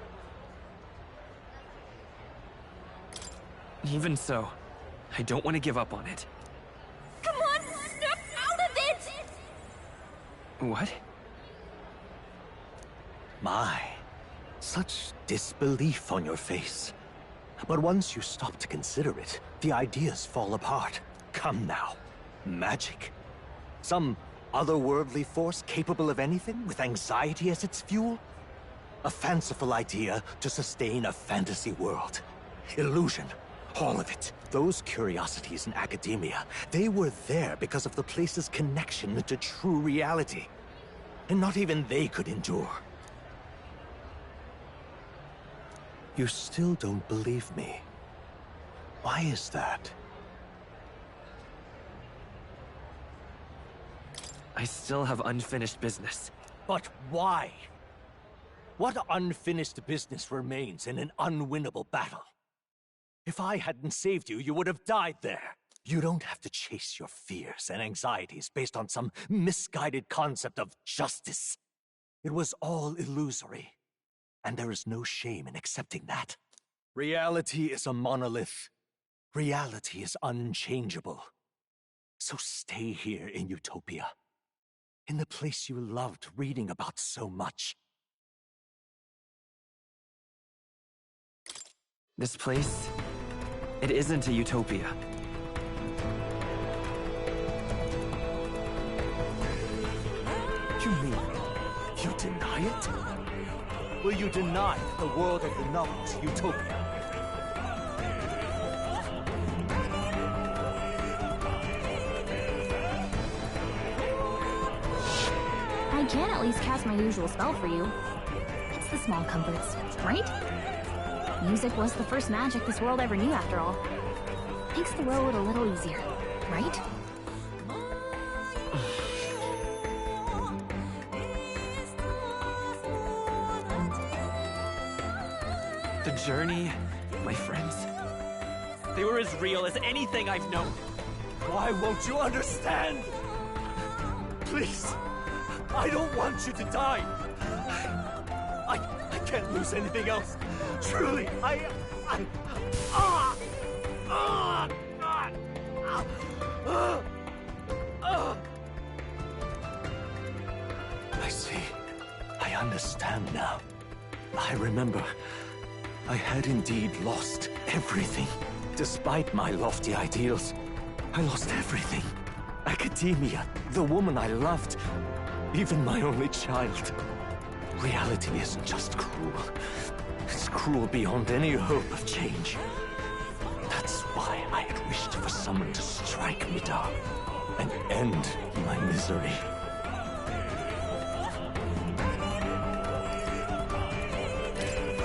Even so, I don't want to give up on it. Come on, snap out of it! What? My, such disbelief on your face. But once you stop to consider it, the ideas fall apart. Come now. Magic? Some otherworldly force capable of anything, with anxiety as its fuel? A fanciful idea to sustain a fantasy world. Illusion. All of it. Those curiosities in Akademia, they were there because of the place's connection to true reality. And not even they could endure. You still don't believe me. Why is that? I still have unfinished business. But why? What unfinished business remains in an unwinnable battle? If I hadn't saved you, you would have died there. You don't have to chase your fears and anxieties based on some misguided concept of justice. It was all illusory, and there is no shame in accepting that. Reality is a monolith. Reality is unchangeable. So stay here in Utopia, in the place you loved reading about so much. This place, it isn't a utopia. You mean, you deny it? Will you deny the world of the novels Utopia? I can at least cast my usual spell for you. It's the small comforts, right? Music was the first magic this world ever knew, after all. Makes the road a little easier, right? The journey, my friends, they were as real as anything I've known. Why won't you understand? Please, I don't want you to die. I can't lose anything else. Truly, I see. I understand now. I remember. I had indeed lost everything. Despite my lofty ideals, I lost everything. Akademia, the woman I loved, even my only child. Reality isn't just cruel. It's cruel beyond any hope of change. That's why I had wished for someone to strike me down and end my misery.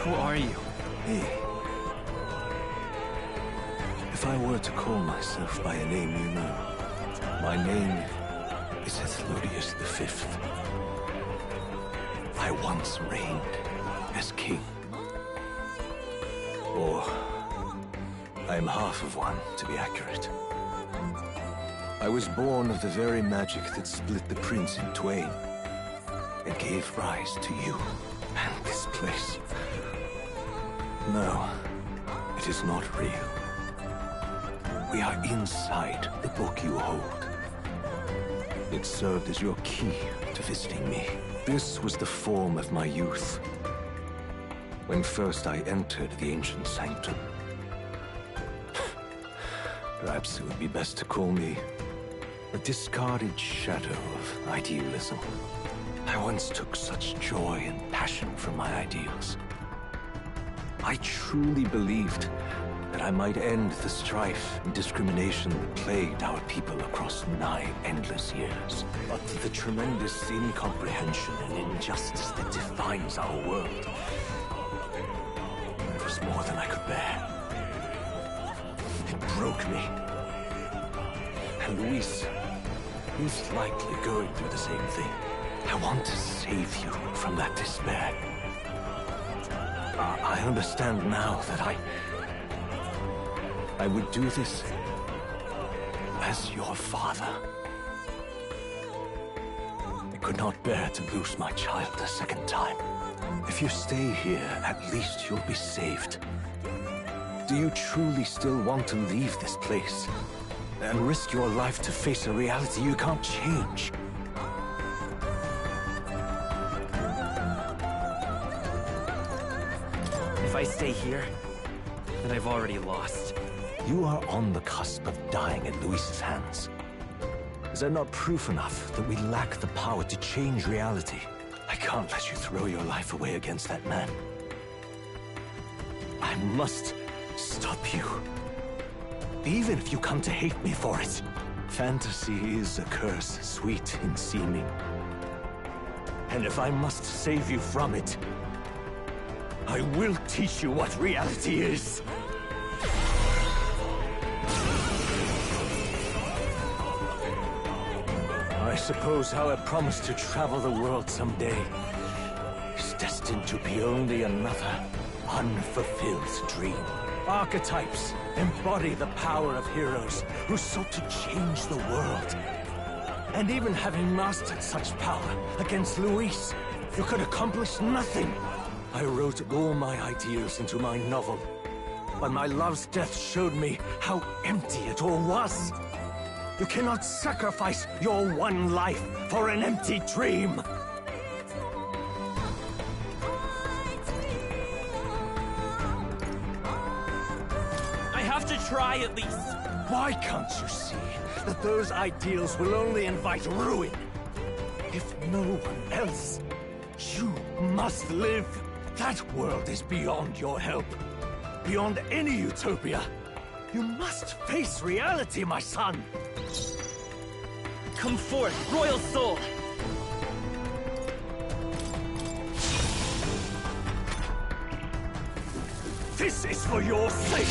Who are you? Me. If I were to call myself by a name you know, my name is Ethodius V. I once reigned as king. Or, I am half of one, to be accurate. I was born of the very magic that split the prince in twain, and gave rise to you and this place. No, it is not real. We are inside the book you hold. It served as your key to visiting me. This was the form of my youth, when first I entered the ancient sanctum. Perhaps it would be best to call me a discarded shadow of idealism. I once took such joy and passion from my ideals. I truly believed that I might end the strife and discrimination that plagued our people across 9 endless years. But the tremendous incomprehension and injustice that defines our world, it was more than I could bear. It broke me. And Luis is likely going through the same thing. I want to save you from that despair. I understand now that I would do this as your father. I could not bear to lose my child a second time. If you stay here, at least you'll be saved. Do you truly still want to leave this place and risk your life to face a reality you can't change? If I stay here, then I've already lost. You are on the cusp of dying at Luis's hands. Is that not proof enough that we lack the power to change reality? I can't let you throw your life away against that man. I must stop you. Even if you come to hate me for it. Fantasy is a curse, sweet in seeming. And if I must save you from it, I will teach you what reality is. I suppose our promise to travel the world someday is destined to be only another unfulfilled dream. Archetypes embody the power of heroes who sought to change the world. And even having mastered such power against Luis, you could accomplish nothing. I wrote all my ideals into my novel, but my love's death showed me how empty it all was. You cannot sacrifice your one life for an empty dream. I have to try at least. Why can't you see that those ideals will only invite ruin? If no one else, you must live. That world is beyond your help. Beyond any utopia. You must face reality, my son. Come forth, royal soul. This is for your sake.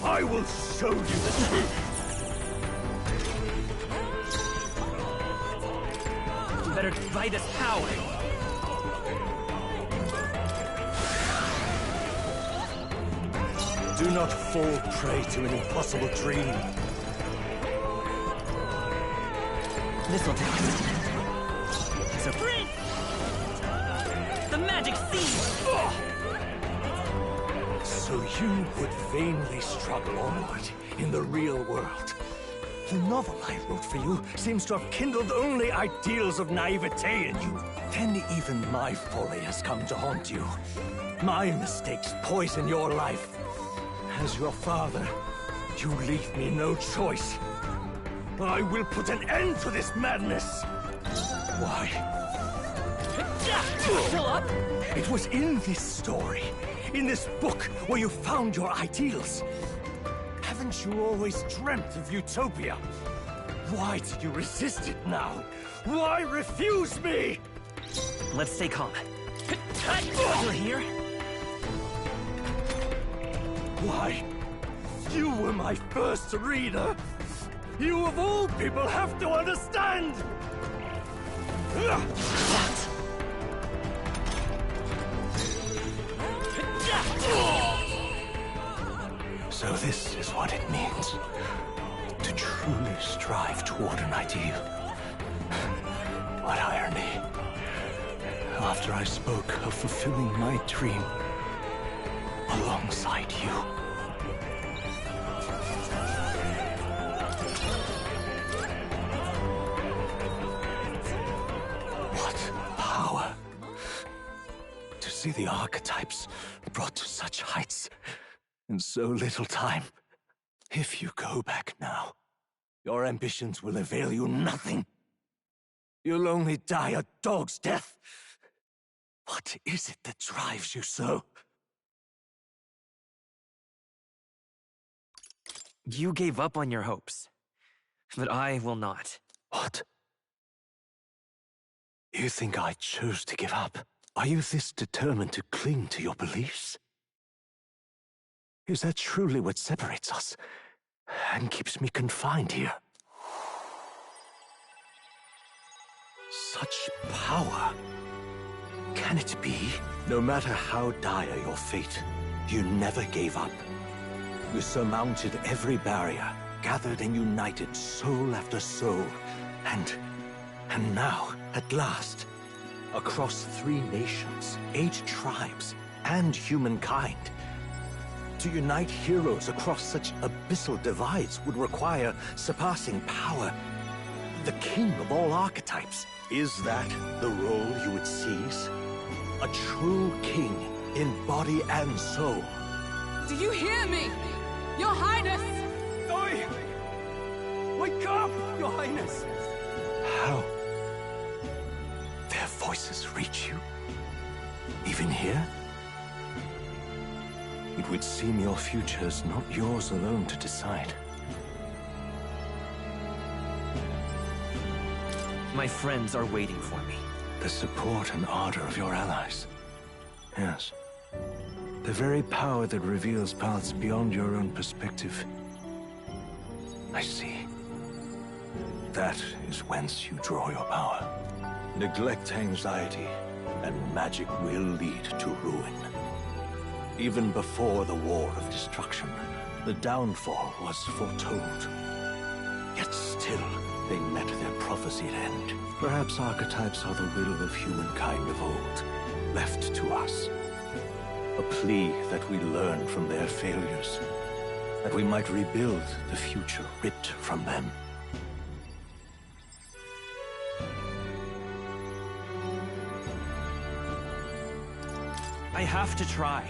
I will show you the truth. Better divide this power. Do not fall prey to an impossible dream. This'll do. So, Prince! The magic seed! So you would vainly struggle onward in the real world. The novel I wrote for you seems to have kindled only ideals of naivete in you. Then even my folly has come to haunt you. My mistakes poison your life. As your father, you leave me no choice. I will put an end to this madness. Why? Fill up! It was in this story, in this book, where you found your ideals. Haven't you always dreamt of utopia? Why did you resist it now? Why refuse me? Let's stay calm. You're here? Why? You were my first reader. You of all people have to understand! What? So this is what it means to truly strive toward an ideal. What irony. After I spoke of fulfilling my dream alongside you. What power. To see the archetypes brought to such heights in so little time. If you go back now, your ambitions will avail you nothing. You'll only die a dog's death. What is it that drives you so? You gave up on your hopes, but I will not. What? You think I chose to give up? Are you this determined to cling to your beliefs? Is that truly what separates us and keeps me confined here? Such power. Can it be? No matter how dire your fate, you never gave up. You surmounted every barrier, gathered and united soul after soul, and now, at last, across 3 nations, 8 tribes, and humankind. To unite heroes across such abyssal divides would require surpassing power. The king of all archetypes. Is that the role you would seize? A true king in body and soul. Do you hear me? Your Highness! Oi! Wake up, Your Highness! How? Their voices reach you? Even here? It would seem your future is not yours alone to decide. My friends are waiting for me. The support and ardor of your allies. Yes. The very power that reveals paths beyond your own perspective. I see. That is whence you draw your power. Neglect anxiety, and magic will lead to ruin. Even before the War of Destruction, the downfall was foretold. Yet still, they met their prophesied end. Perhaps archetypes are the will of humankind of old, left to us. A plea that we learn from their failures, that we might rebuild the future ripped from them. I have to try.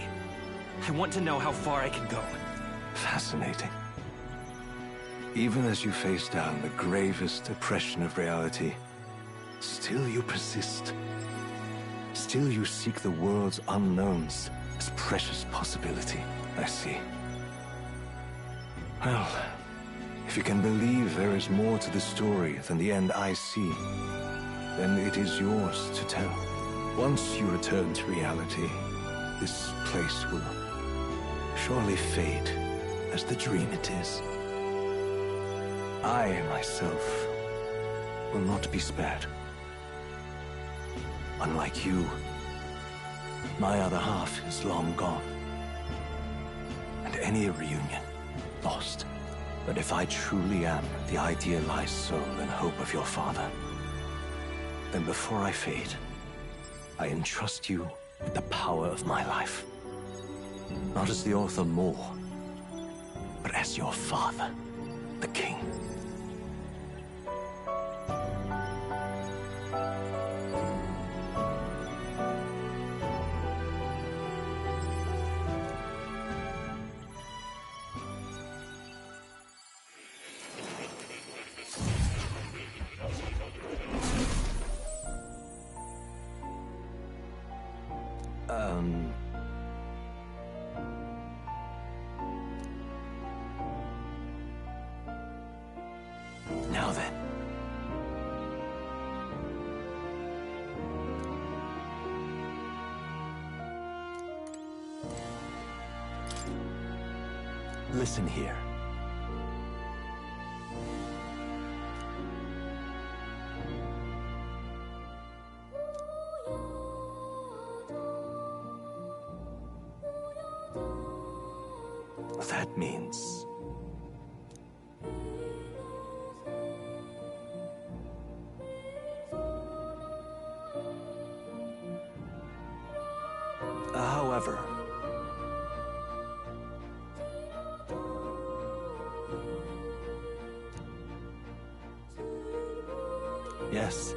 I want to know how far I can go. Fascinating. Even as you face down the gravest oppression of reality, still you persist. Still you seek the world's unknowns as precious possibility. I see. Well, if you can believe there is more to the story than the end I see, then it is yours to tell. Once you return to reality, this place will surely fade as the dream it is. I, myself, will not be spared. Unlike you, my other half is long gone. And any reunion, lost. But if I truly am the idealized soul and hope of your father, then before I fade, I entrust you with the power of my life. Not as the author more, but as your father, the king. Now then. Listen here. That means... However... Yes.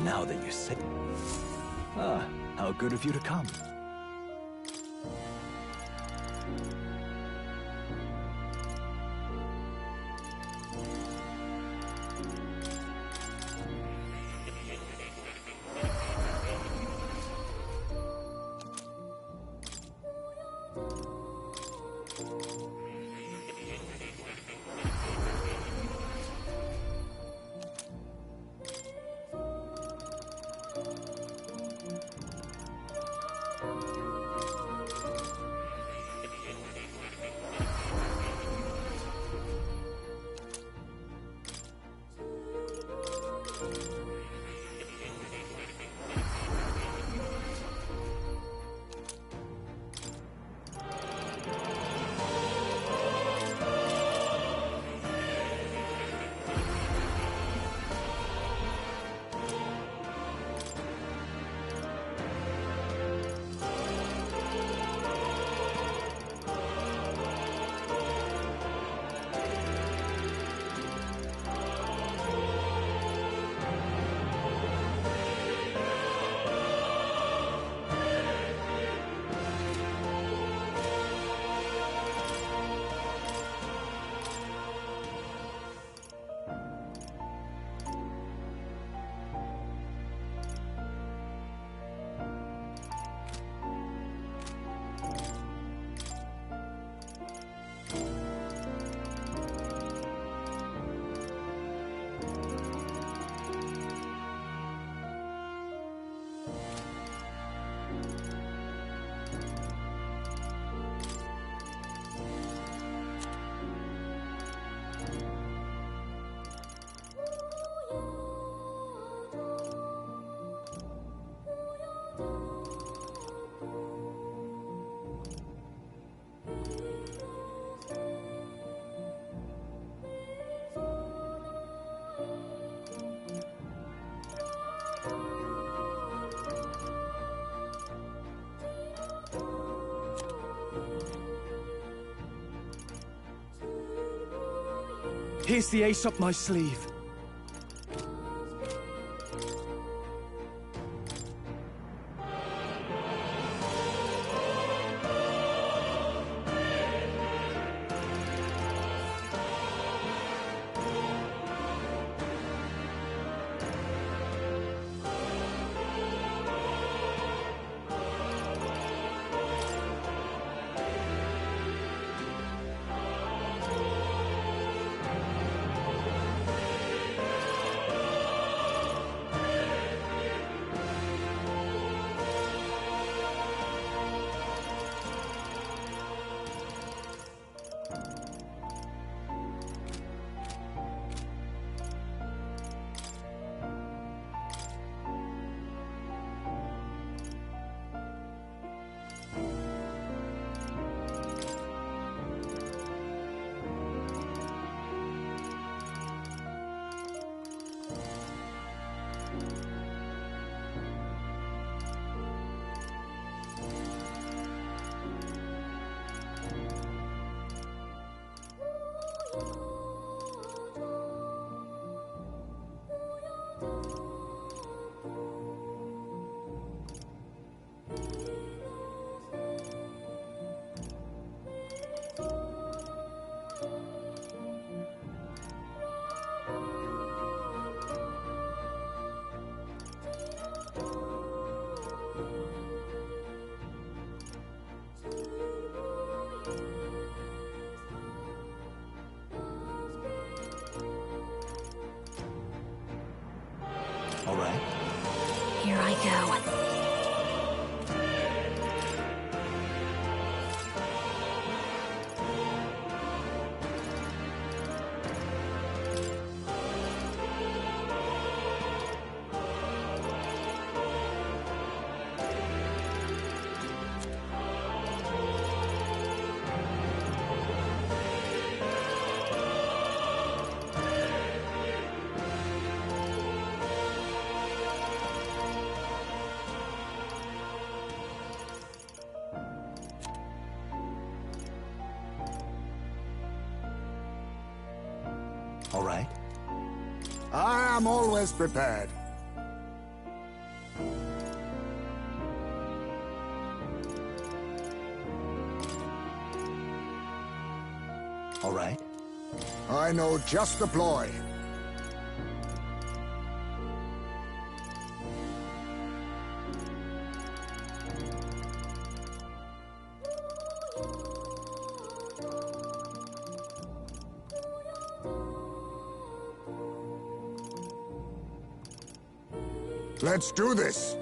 Now that you say... Ah, how good of you to come. Here's the ace up my sleeve. right. Here I go. All right. I am always prepared. All right. I know just the ploy. Let's do this!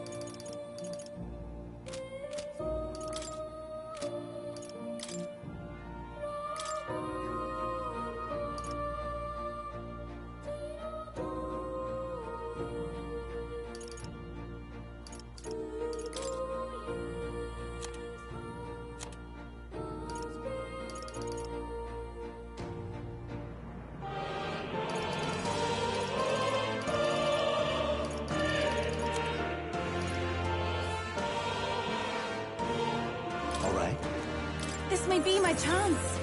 This may be my chance.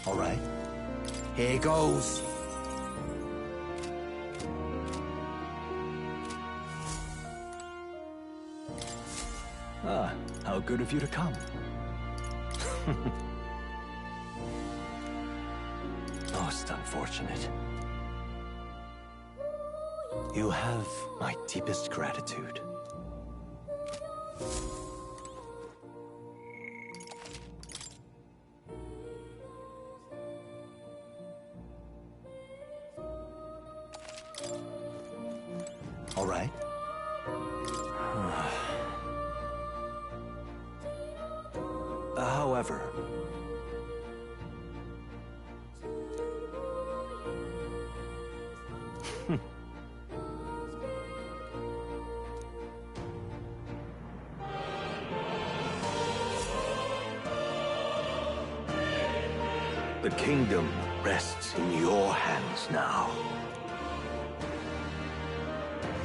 All right. Here goes. Ah, how good of you to come. Most unfortunate. You have my deepest gratitude. All right. However... The kingdom rests in your hands now.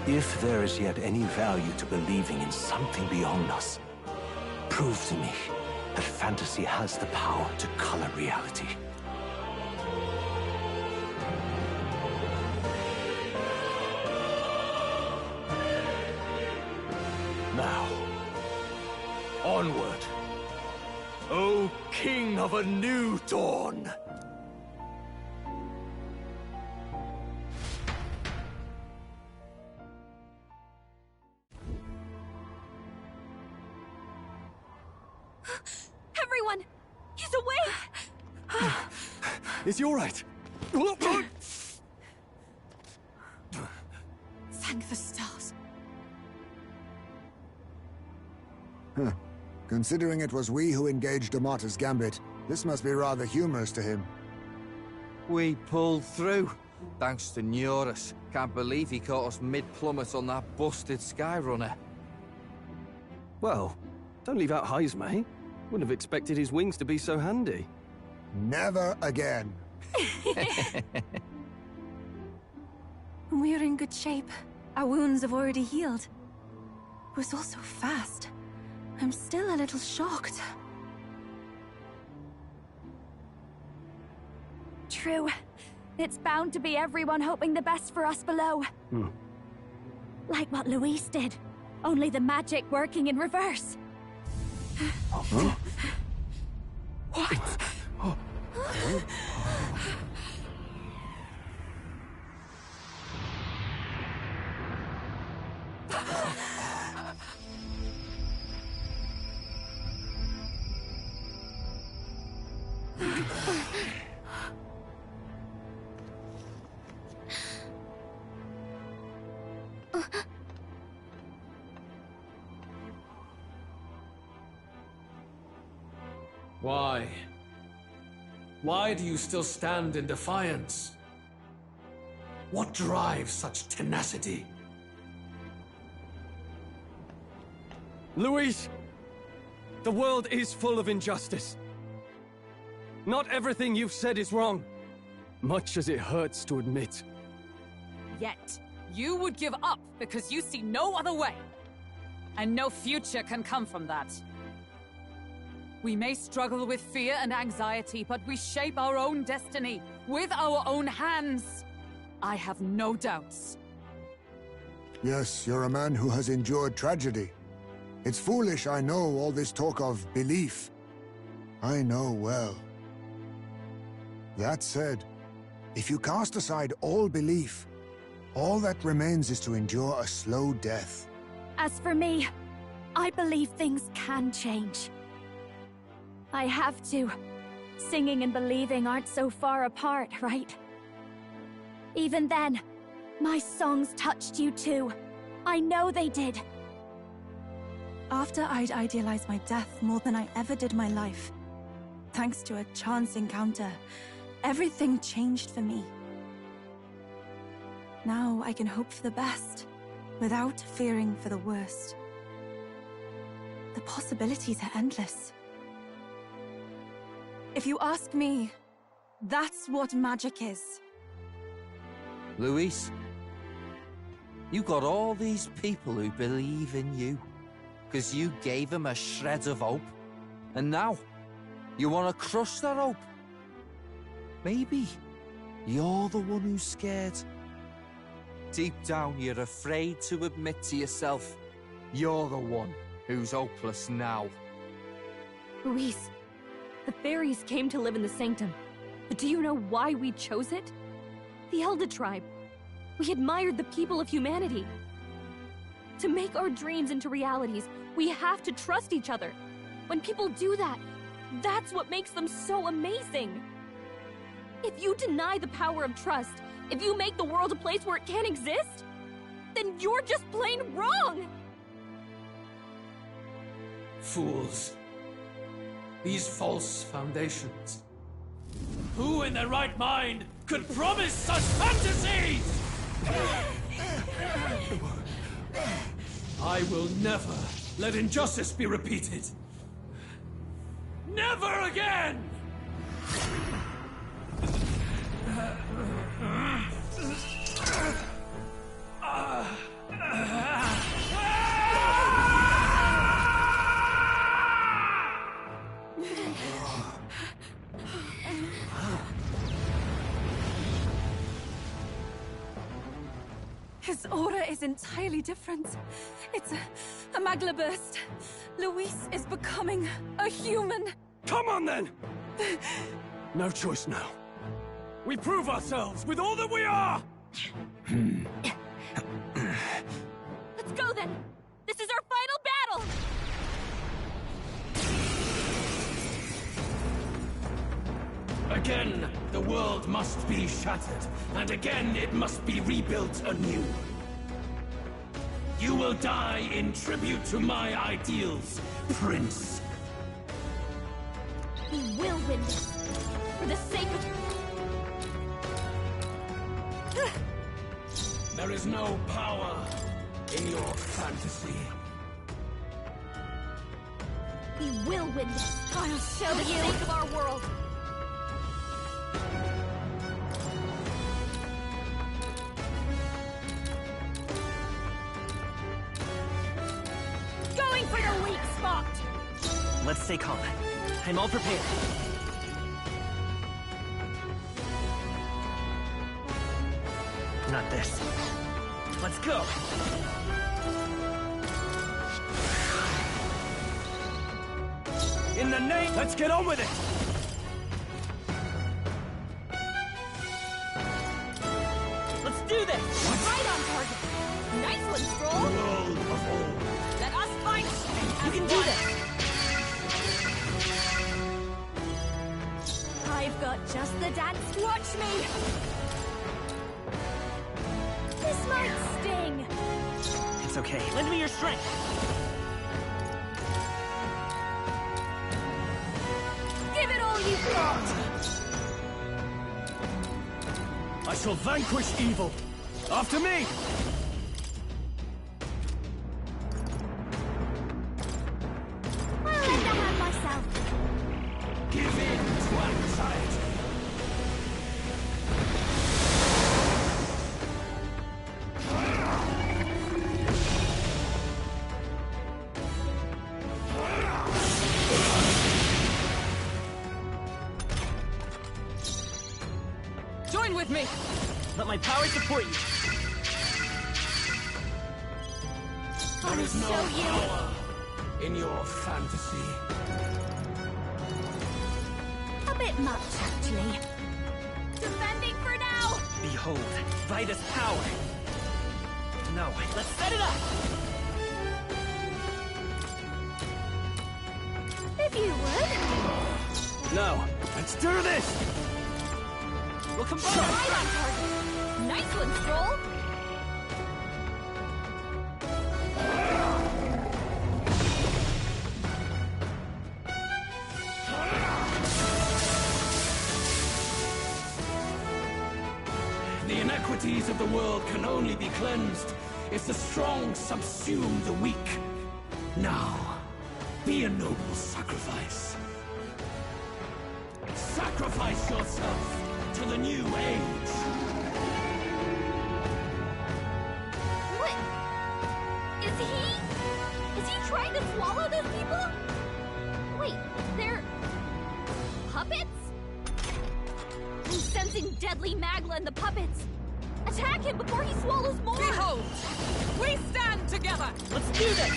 If there is yet any value to believing in something beyond us, prove to me that fantasy has the power to color reality. Now, onward, O King of a new dawn! Everyone! He's awake! Is he all right? Thank the stars. Huh. Considering it was we who engaged Amata's gambit, this must be rather humorous to him. We pulled through, thanks to Neurus. Can't believe he caught us mid-plummet on that busted Skyrunner. Well, don't leave out Highs, mate. Wouldn't have expected his wings to be so handy. Never again. We're in good shape. Our wounds have already healed. It was all so fast. I'm still a little shocked. True. It's bound to be everyone hoping the best for us below. Like what Luis did. Only the magic working in reverse. Huh? What? Why? Why do you still stand in defiance? What drives such tenacity? Luis! The world is full of injustice. Not everything you've said is wrong, much as it hurts to admit. Yet, you would give up because you see no other way. And no future can come from that. We may struggle with fear and anxiety, but we shape our own destiny with our own hands. I have no doubts. Yes, you're a man who has endured tragedy. It's foolish, I know, all this talk of belief. I know well. That said, if you cast aside all belief, all that remains is to endure a slow death. As for me, I believe things can change. I have to. Singing and believing aren't so far apart, right? Even then, my songs touched you too. I know they did. After I'd idealized my death more than I ever did my life, thanks to a chance encounter, everything changed for me. Now I can hope for the best, without fearing for the worst. The possibilities are endless. If you ask me, that's what magic is. Luis, you got all these people who believe in you, because you gave them a shred of hope. And now, you want to crush that hope. Maybe you're the one who's scared. Deep down, you're afraid to admit to yourself, you're the one who's hopeless now. Luis, the fairies came to live in the Sanctum. But do you know why we chose it? The Elder Tribe. We admired the people of humanity. To make our dreams into realities, we have to trust each other. When people do that, that's what makes them so amazing. If you deny the power of trust, if you make the world a place where it can't exist, then you're just plain wrong! Fools. These false foundations. Who in their right mind could promise such fantasies? I will never let injustice be repeated. Never again! His aura is entirely different. It's a magla burst. Luis is becoming a human. Come on then! No choice now. We prove ourselves with all that we are! Let's go then! This is our final battle! Again, the world must be shattered, and again it must be rebuilt anew. You will die in tribute to my ideals, Prince. We will win this, for the sake of... There is no power in your fantasy. We will win this. I'll show you. For the sake of our world. Going for your weak spot. Let's stay calm. I'm all prepared. Not this. Let's go! In the name... Let's get on with it! Let's do this! Right on target! Nice one, Stroll! World of old. Let us fight! You can do this! I've got just the dance to watch me! This might sting! It's okay. Lend me your strength. Give it all you've got! I shall vanquish evil. After me! I'll lend a hand myself. Give in to anxiety. Join with me! Let my power support you. I'll show you! In your fantasy. A bit much, actually. Defending for now! Behold, Vida's power. No, let's set it up! If you would. No, let's do this! We'll combine! Right on target! Nice one, Stroll! The inequities of the world can only be cleansed if the strong subsume the weak. Now, be a noble sacrifice. Sacrifice yourself to the new age. What? Is he trying to swallow those people? Wait, they're... puppets? I'm sensing deadly Magla in the puppets. Attack him before he swallows more! Behold! We stand together! Let's do this!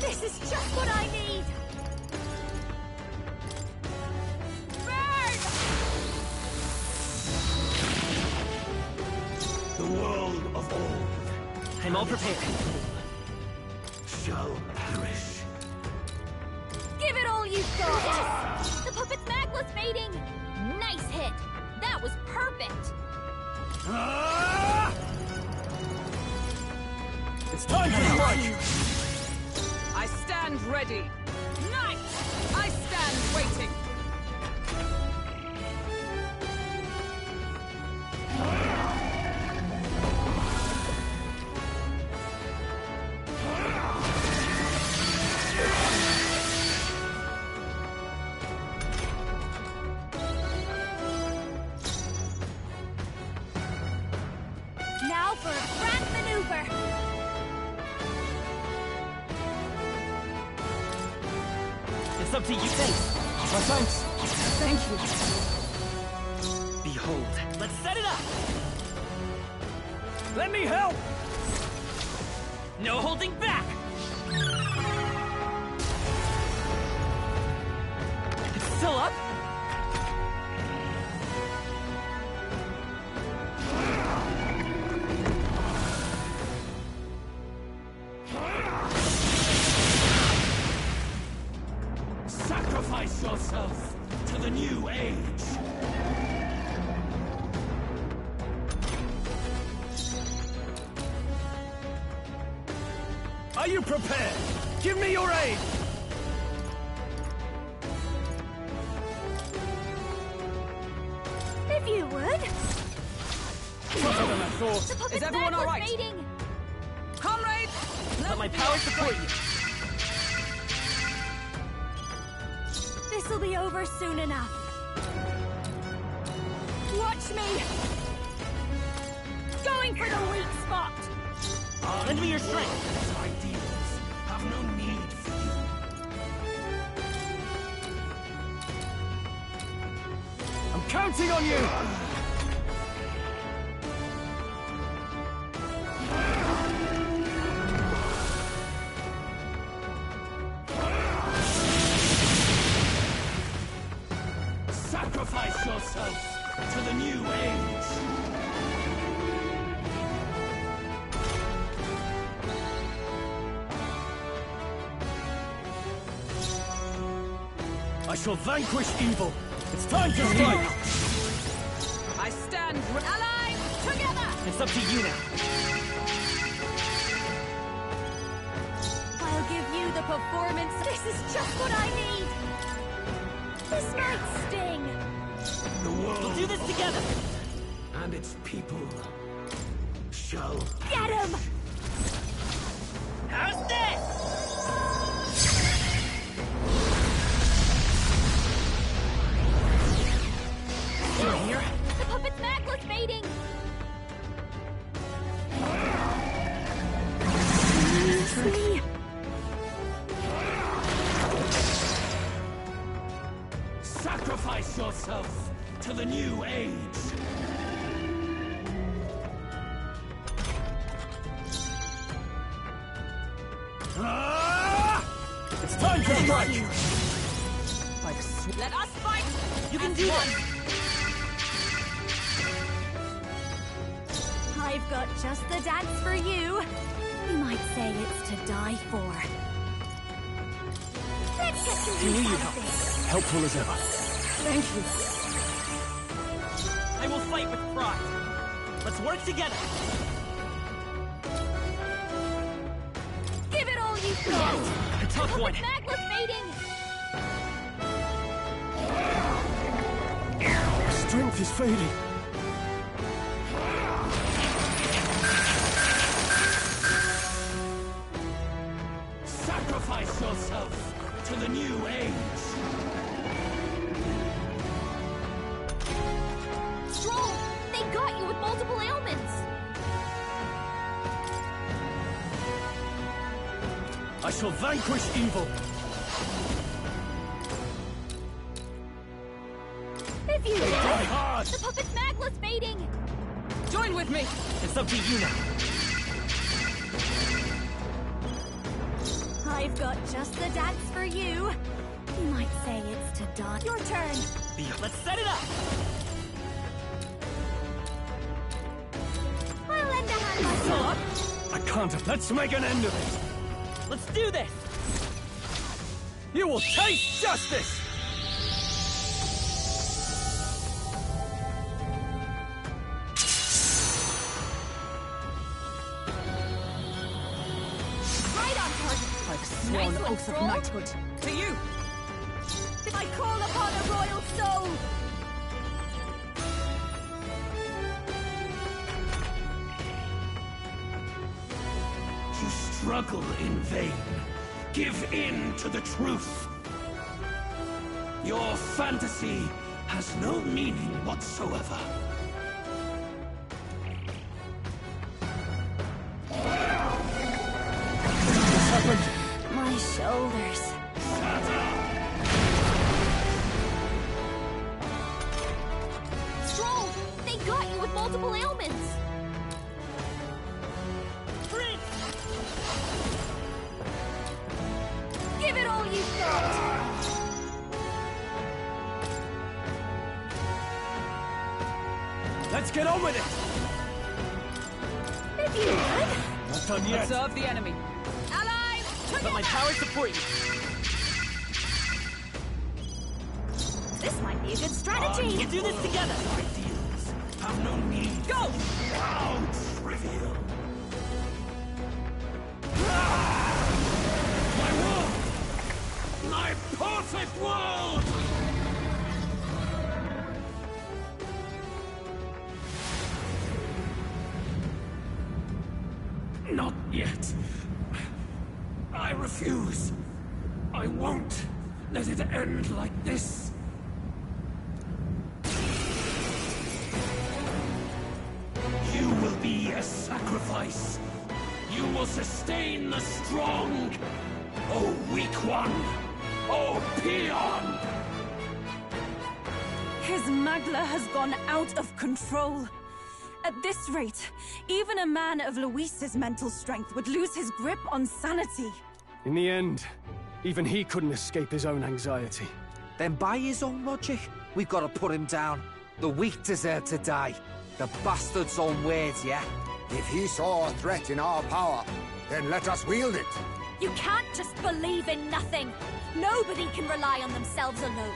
This is just what I need! The world of old I'm all prepared. shall perish. Give it all you've got! The puppet's Magla's fading! Nice hit! That was perfect! Ah! It's time to strike! I stand ready! Knight! I stand waiting! Now for a grand maneuver! It's up to you. Thanks. Thanks. Thank you. Behold, let's set it up! Let me help! No holding back! It's still up? Sacrifice yourself to the new age. Are you prepared? Give me your aid! If you would. Tougher than I thought. The puppet's Is everyone Magla's all right? fading! Comrades! Let my power support you. This'll be over soon enough. Watch me! Going for the weak spot! Lend me your strength. These ideals have no need for you. I'm counting on you! Sacrifice yourself to the new age! I shall vanquish evil! It's time to strike! I stand allied together! It's up to you now. I'll give you the performance. This is just what I need. This might sting. The world We'll do this together. and its people shall Get him! How's this? You're here? The puppet's necklace fading! Me. sacrifice yourself to the new age. It's time to strike! Let us fight! You can do this! I've got just the dance for you. You might say it's to die for. Let's get some You need use out help. of this. Helpful as ever. Thank you. I will fight with pride. Let's work together. Give it all you've got! A tough one. Puppet's necklace fading! Strength is fading. Sacrifice yourself to the new age. Stroll! They got you with multiple ailments! I shall vanquish evil. If you Die hard! The puppet's necklace fading! Join with me! It's up to you now. I've got just the dance for you. You might say it's to die. Your turn. Let's set it up. I'll lend a hand myself. I can't. Let's make an end of it. Let's do this. You will taste justice! Right on target! I've sworn Nice one, oath of Stroll. knighthood. To you! I call upon a royal soul! You struggle in vain. Give in to the truth. Your fantasy has no meaning whatsoever. What's happened? My shoulders. Stroll! They got you with multiple ailments! Prince! Give it all you've got! Let's get on with it! If you would. Not done yet. Observe the enemy. Allies! Let my power support you. This might be a good We'll strategy. do this together. Ideals have no need. Go! How trivial. My world! My perfect world! Not yet. I refuse. I won't let it end like this. You will be a sacrifice. You will sustain the strong. Oh, weak one. Oh, peon. His Magla has gone out of control. At this rate, even a man of Luis's mental strength would lose his grip on sanity. In the end, even he couldn't escape his own anxiety. Then by his own logic, we've got to put him down. The weak deserve to die. The bastard's own words, yeah? If he saw a threat in our power, then let us wield it. You can't just believe in nothing. Nobody can rely on themselves alone.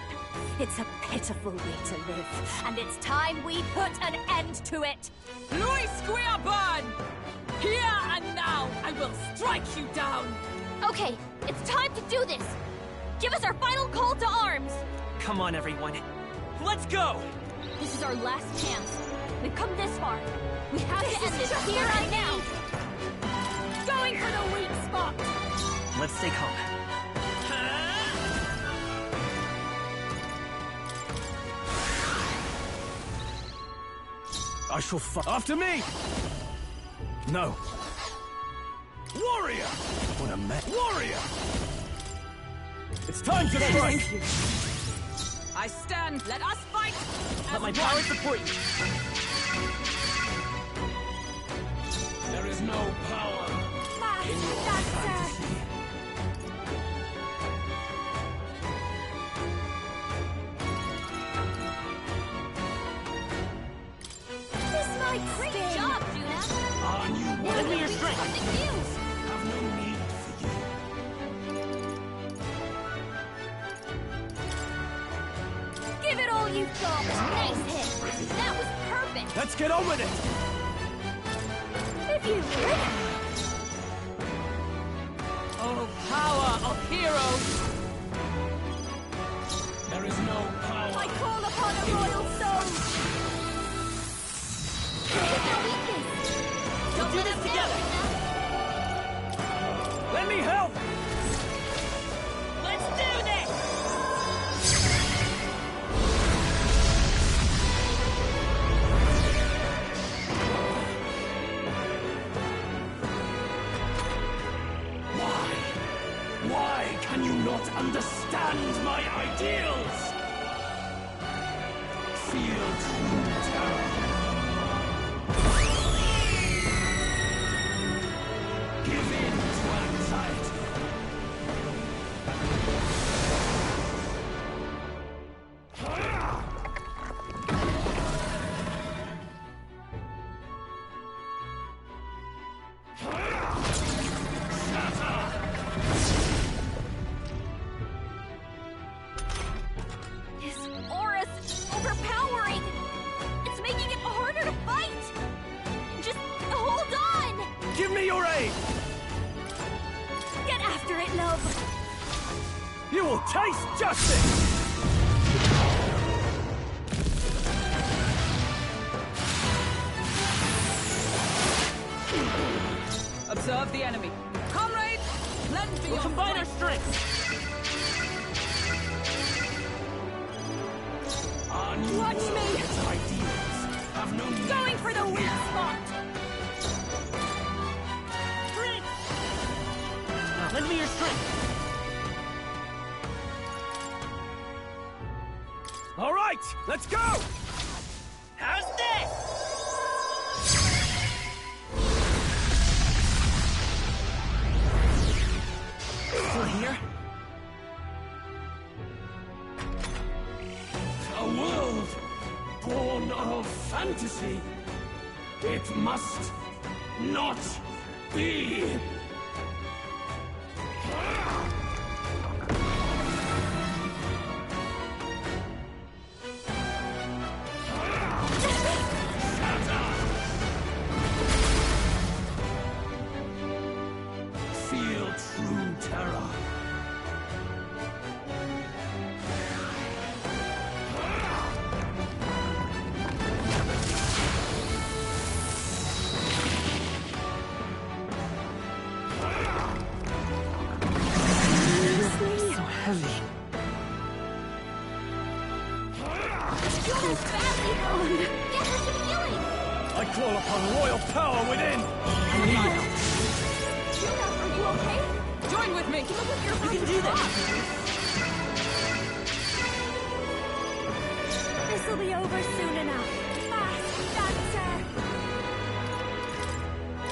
It's a pitiful way to live, and it's time we put an end to it. Louis Squarebird! Here and now, I will strike you down! Okay, it's time to do this! Give us our final call to arms! Come on, everyone. Let's go! This is our last chance. We've come this far. We have to end this here and now! Going for the weak spot! Let's take home. I shall fight. After me! No. Warrior! What a mess. Warrior! It's time to strike! I stand. Let us fight! Let my power support you. There is no power in your fantasy. Great job, Juna! Our new Lend me warrior your strength. Something new! have no need for you. Give it all you've got! Nice hit! That was perfect! Let's get on with it! If you would! Oh, power of heroes! There is no power. I call upon a royal soul! We'll do this together. Let me help! Let's do this! Why can you not understand my ideals? Feel true terror. Give in to anxiety. His aura's overpowering! It's making it harder to fight! Just hold on! Give me your aid! Get after it, love. You will taste justice! Observe the enemy. Comrades, lend me We'll your combine our strength. strengths. Our new Watch me. world's ideals have no need. Going for the weak spot. Now lend me your strength. All right, let's go! How's this? Still here? A world born of fantasy. It must not be. Feel true terror. So heavy. You're badly burned! Get her some healing! I call upon royal power within! Juna, are you okay? Join with me. Look at your You can do this. This This'll be over soon enough. Fast, dancer!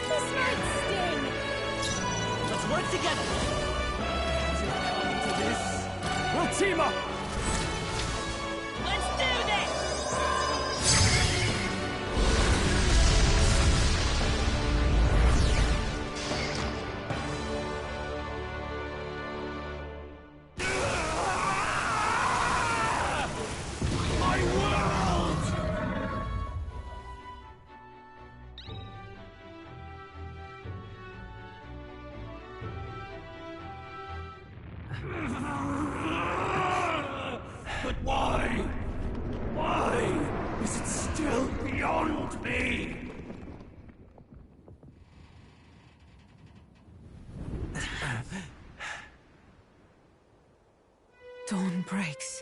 This might sting. Let's work together! To this, We'll team up! Let's do this! my world! But why? Why is it still beyond me? Dawn breaks.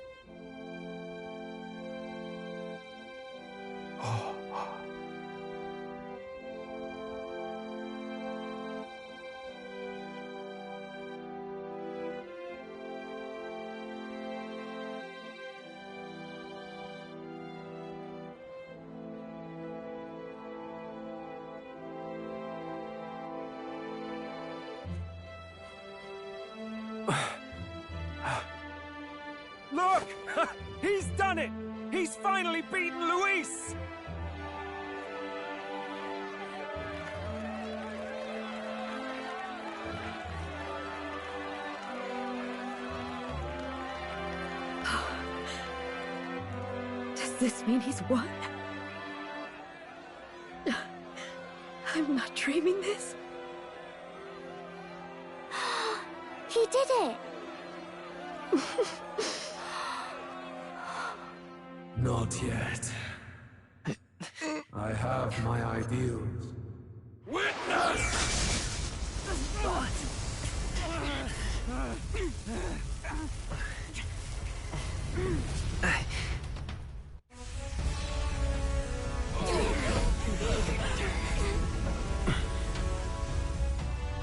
Look! He's done it! He's finally beaten Luis! Does this mean he's won? I'm not dreaming this. He did it! Not yet. I have my ideals. Witness!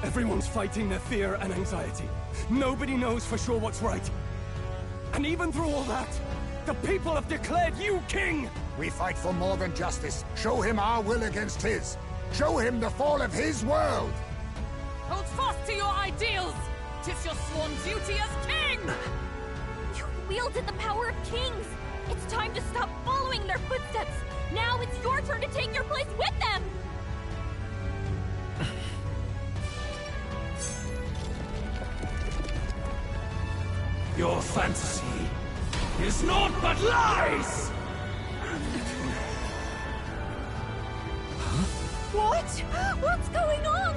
Everyone's fighting their fear and anxiety. Nobody knows for sure what's right. And even through all that, the people have declared you king! We fight for more than justice. Show him our will against his. Show him the fall of his world! Hold fast to your ideals! 'Tis your sworn duty as king! You wielded the power of kings! It's time to stop following their footsteps! Now it's your turn to take your place with them! Your fantasy is naught but lies! What? What's going on?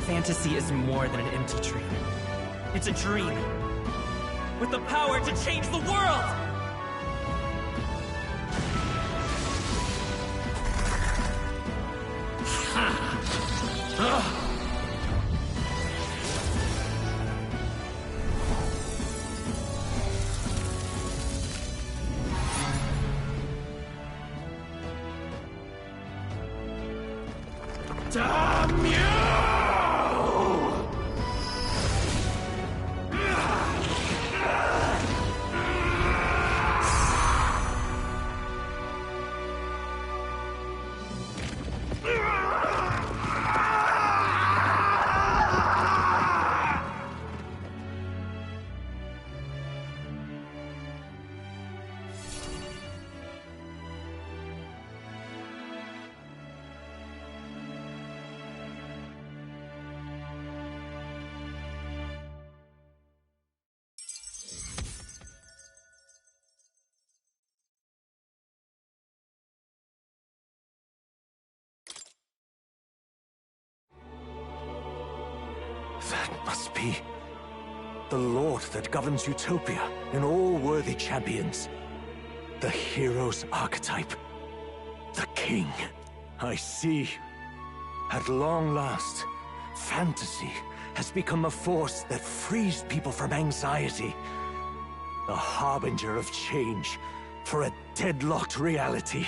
Fantasy is more than an empty dream. It's a dream with the power to change the world! Damn you! be. The Lord that governs Utopia and all worthy champions. The hero's archetype. The king. I see. At long last, fantasy has become a force that frees people from anxiety. A harbinger of change for a deadlocked reality.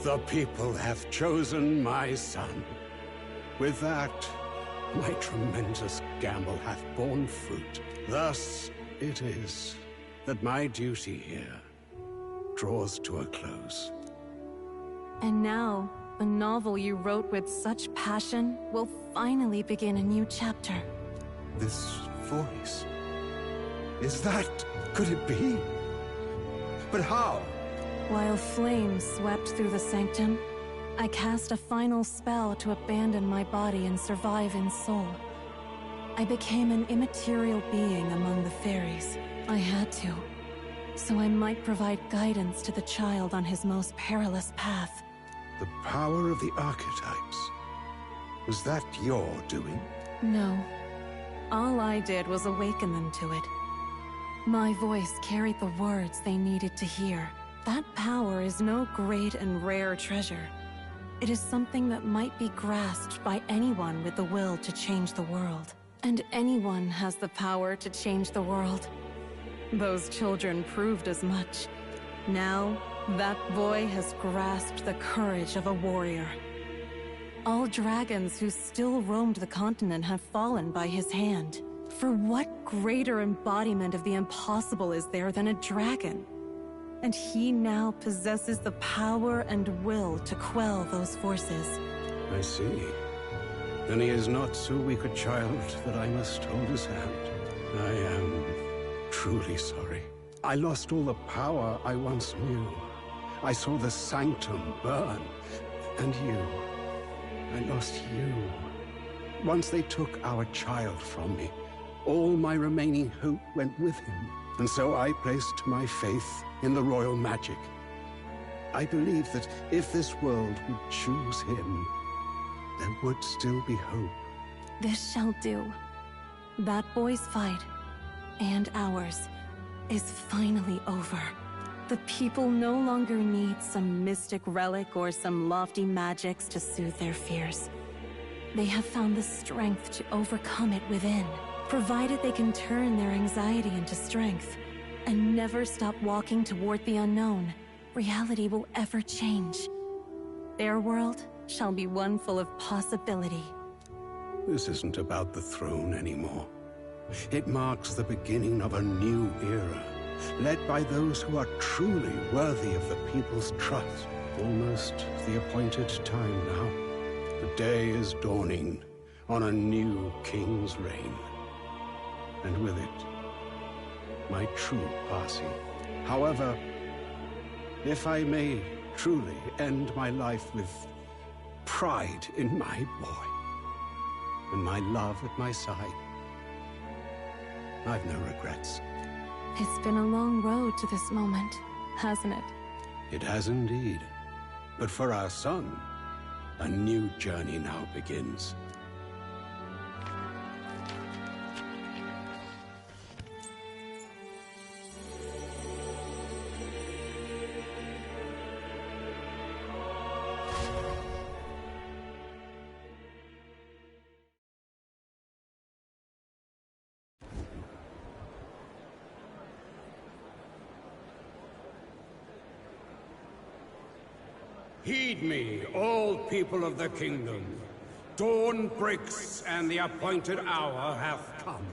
The people have chosen my son. With that, my tremendous gamble hath borne fruit. Thus it is that my duty here draws to a close. And now, the novel you wrote with such passion will finally begin a new chapter. This voice... could it be? But how? While flames swept through the sanctum, I cast a final spell to abandon my body and survive in soul. I became an immaterial being among the fairies. I had to, so I might provide guidance to the child on his most perilous path. The power of the archetypes. Was that your doing? No. All I did was awaken them to it. My voice carried the words they needed to hear. That power is no great and rare treasure. It is something that might be grasped by anyone with the will to change the world. And anyone has the power to change the world. Those children proved as much. Now, that boy has grasped the courage of a warrior. All dragons who still roamed the continent have fallen by his hand. For what greater embodiment of the impossible is there than a dragon? And he now possesses the power and will to quell those forces. I see. Then he is not so weak a child that I must hold his hand. I am truly sorry. I lost all the power I once knew. I saw the sanctum burn. And you. I lost you. Once they took our child from me, all my remaining hope went with him. And so I placed my faith in the royal magic. I believe that if this world would choose him, there would still be hope. This shall do. That boy's fight, and ours, is finally over. The people no longer need some mystic relic or some lofty magics to soothe their fears. They have found the strength to overcome it within, provided they can turn their anxiety into strength and never stop walking toward the unknown. Reality will ever change. Their world shall be one full of possibility. This isn't about the throne anymore. It marks the beginning of a new era, led by those who are truly worthy of the people's trust. Almost the appointed time now. The day is dawning on a new king's reign. And with it, my true passing. However, if I may truly end my life with pride in my boy, and my love at my side, I've no regrets. It's been a long road to this moment, hasn't it? It has indeed. But for our son, a new journey now begins. Heed me, all people of the kingdom. Dawn breaks, and the appointed hour hath come.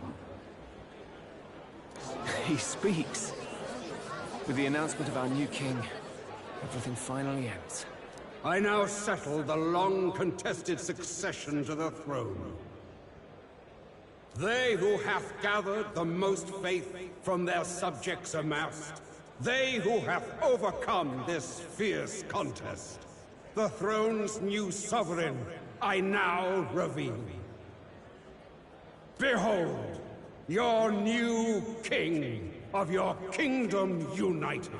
He speaks. With the announcement of our new king, everything finally ends. I now settle the long-contested succession to the throne. They who hath gathered the most faith from their subjects amassed, they who have overcome this fierce contest, the throne's new sovereign, I now reveal. Behold, your new king, of your kingdom united.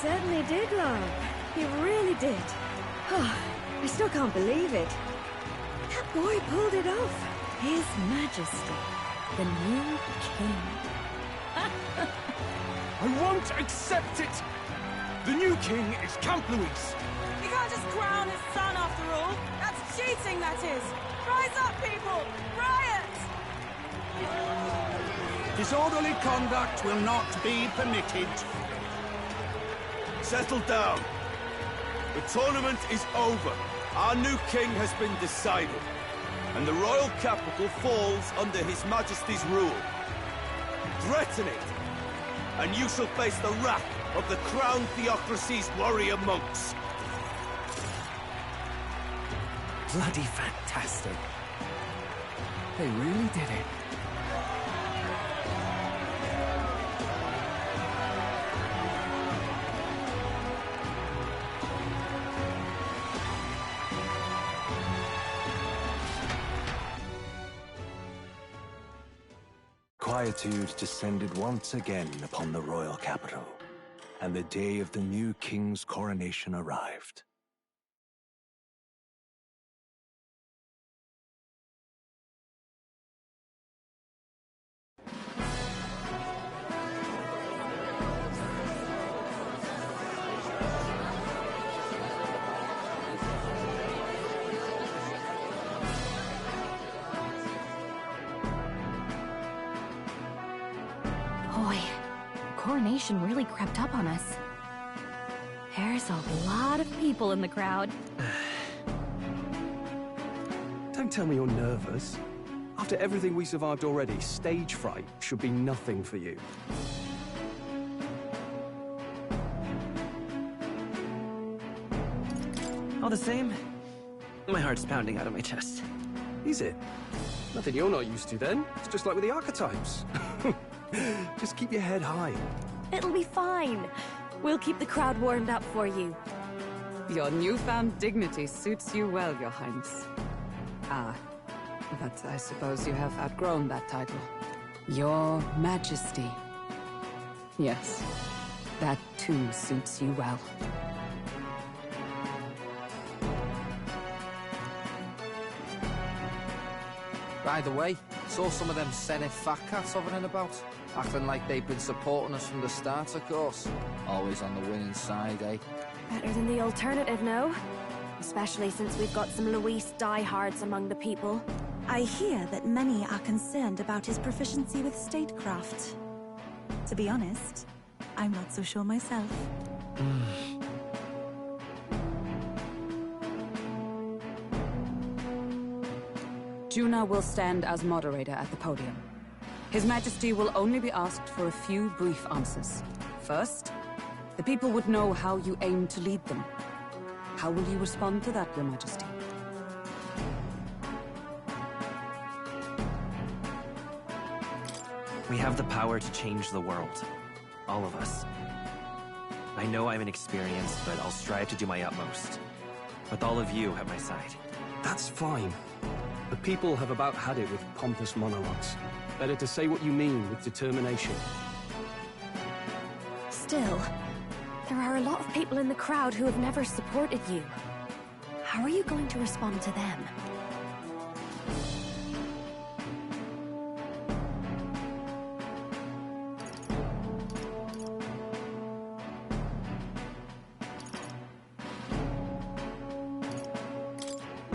Certainly did, love. He really did. Oh, I still can't believe it. That boy pulled it off. His Majesty, the new king. I won't accept it! The new king is Camp Louis. You can't just crown his son after all. That's cheating, that is. Rise up, people! Riot! Disorderly conduct will not be permitted. Settle down. The tournament is over. Our new king has been decided, and the royal capital falls under His Majesty's rule. Threaten it, and you shall face the wrath of the crown theocracy's warrior monks. Bloody fantastic. They really did it. Quietude descended once again upon the royal capital, and the day of the new king's coronation arrived. Boy, coronation really crept up on us. There's a lot of people in the crowd. Don't tell me you're nervous. After everything we survived already, stage fright should be nothing for you. All the same, my heart's pounding out of my chest. Is it? Nothing you're not used to then. It's just like with the archetypes. Just keep your head high. It'll be fine. We'll keep the crowd warmed up for you. Your newfound dignity suits you well, Your Highness. Ah, but I suppose you have outgrown that title. Your Majesty. Yes, that too suits you well. By the way, saw some of them Senate fat cats hovering about, acting like they've been supporting us from the start, of course. Always on the winning side, eh? Better than the alternative, no? Especially since we've got some Luis diehards among the people. I hear that many are concerned about his proficiency with statecraft. To be honest, I'm not so sure myself. Juna will stand as moderator at the podium. His Majesty will only be asked for a few brief answers. First, the people would know how you aim to lead them. How will you respond to that, Your Majesty? We have the power to change the world. All of us. I know I'm inexperienced, but I'll strive to do my utmost. With all of you at my side. That's fine. The people have about had it with pompous monologues. Better to say what you mean with determination. Still, there are a lot of people in the crowd who have never supported you. How are you going to respond to them?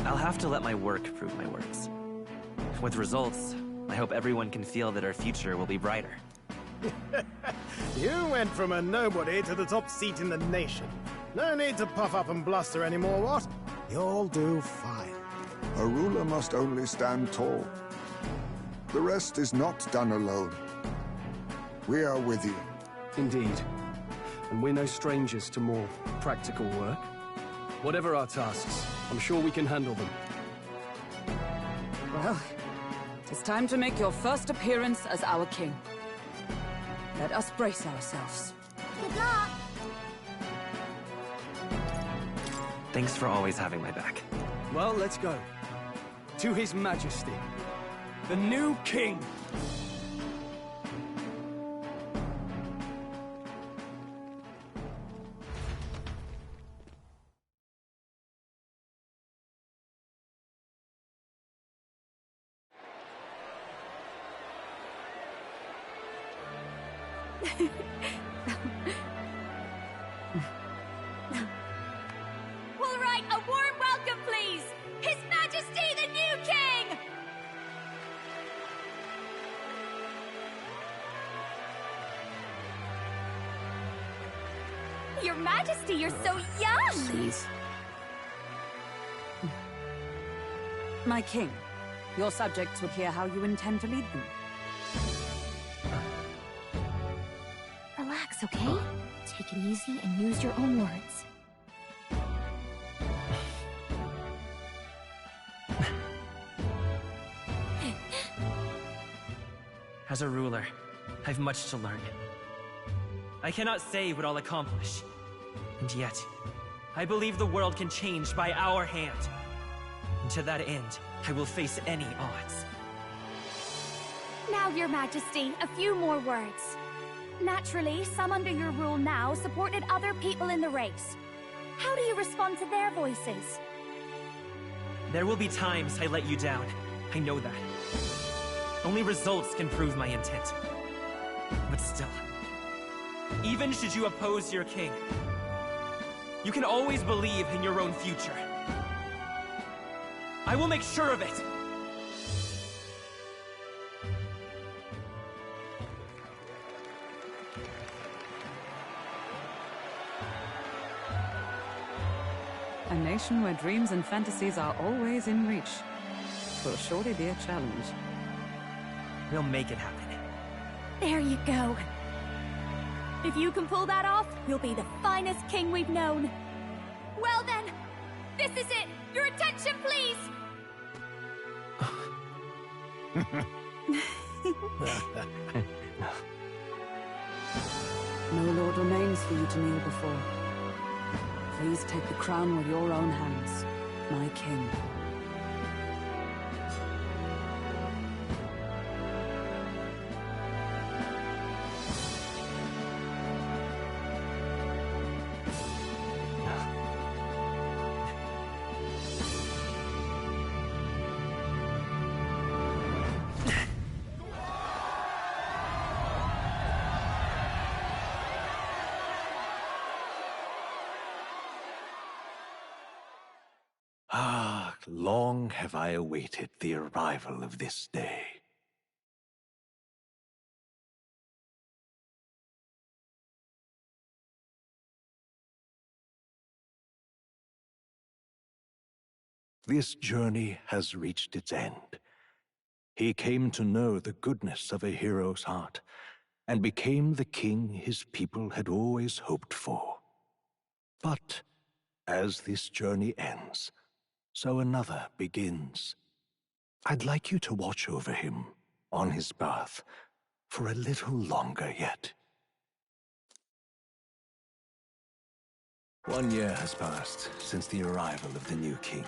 I'll have to let my work prove my words. With results, I hope everyone can feel that our future will be brighter. You went from a nobody to the top seat in the nation. No need to puff up and bluster anymore, what? You'll do fine. A ruler must only stand tall. The rest is not done alone. We are with you. Indeed. And we're no strangers to more practical work. Whatever our tasks, I'm sure we can handle them. Well, it's time to make your first appearance as our king. Let us brace ourselves. Good luck! Thanks for always having my back. Well, let's go. To His Majesty, the new king! All right, a warm welcome, please! His Majesty, the new king! Your Majesty, you're so young! Please. My king, your subjects would hear how you intend to lead them. Relax, okay? Take it easy and use your own words. As a ruler, I've much to learn. I cannot say what I'll accomplish. And yet, I believe the world can change by our hand. And to that end, I will face any odds. Now, Your Majesty, a few more words. Naturally, some under your rule now supported other people in the race. How do you respond to their voices? There will be times I let you down. I know that. Only results can prove my intent. But still, even should you oppose your king, you can always believe in your own future. I will make sure of it! A nation where dreams and fantasies are always in reach. Will surely be a challenge. We'll make it happen. There you go. If you can pull that off, you'll be the finest king we've known. Well then, this is it! Your attention, please! No lord remains for you to kneel before. Please take the crown with your own hands, my king. Ah, long have I awaited the arrival of this day. This journey has reached its end. He came to know the goodness of a hero's heart, and became the king his people had always hoped for. But as this journey ends, so another begins. I'd like you to watch over him on his path for a little longer yet. 1 year has passed since the arrival of the new king.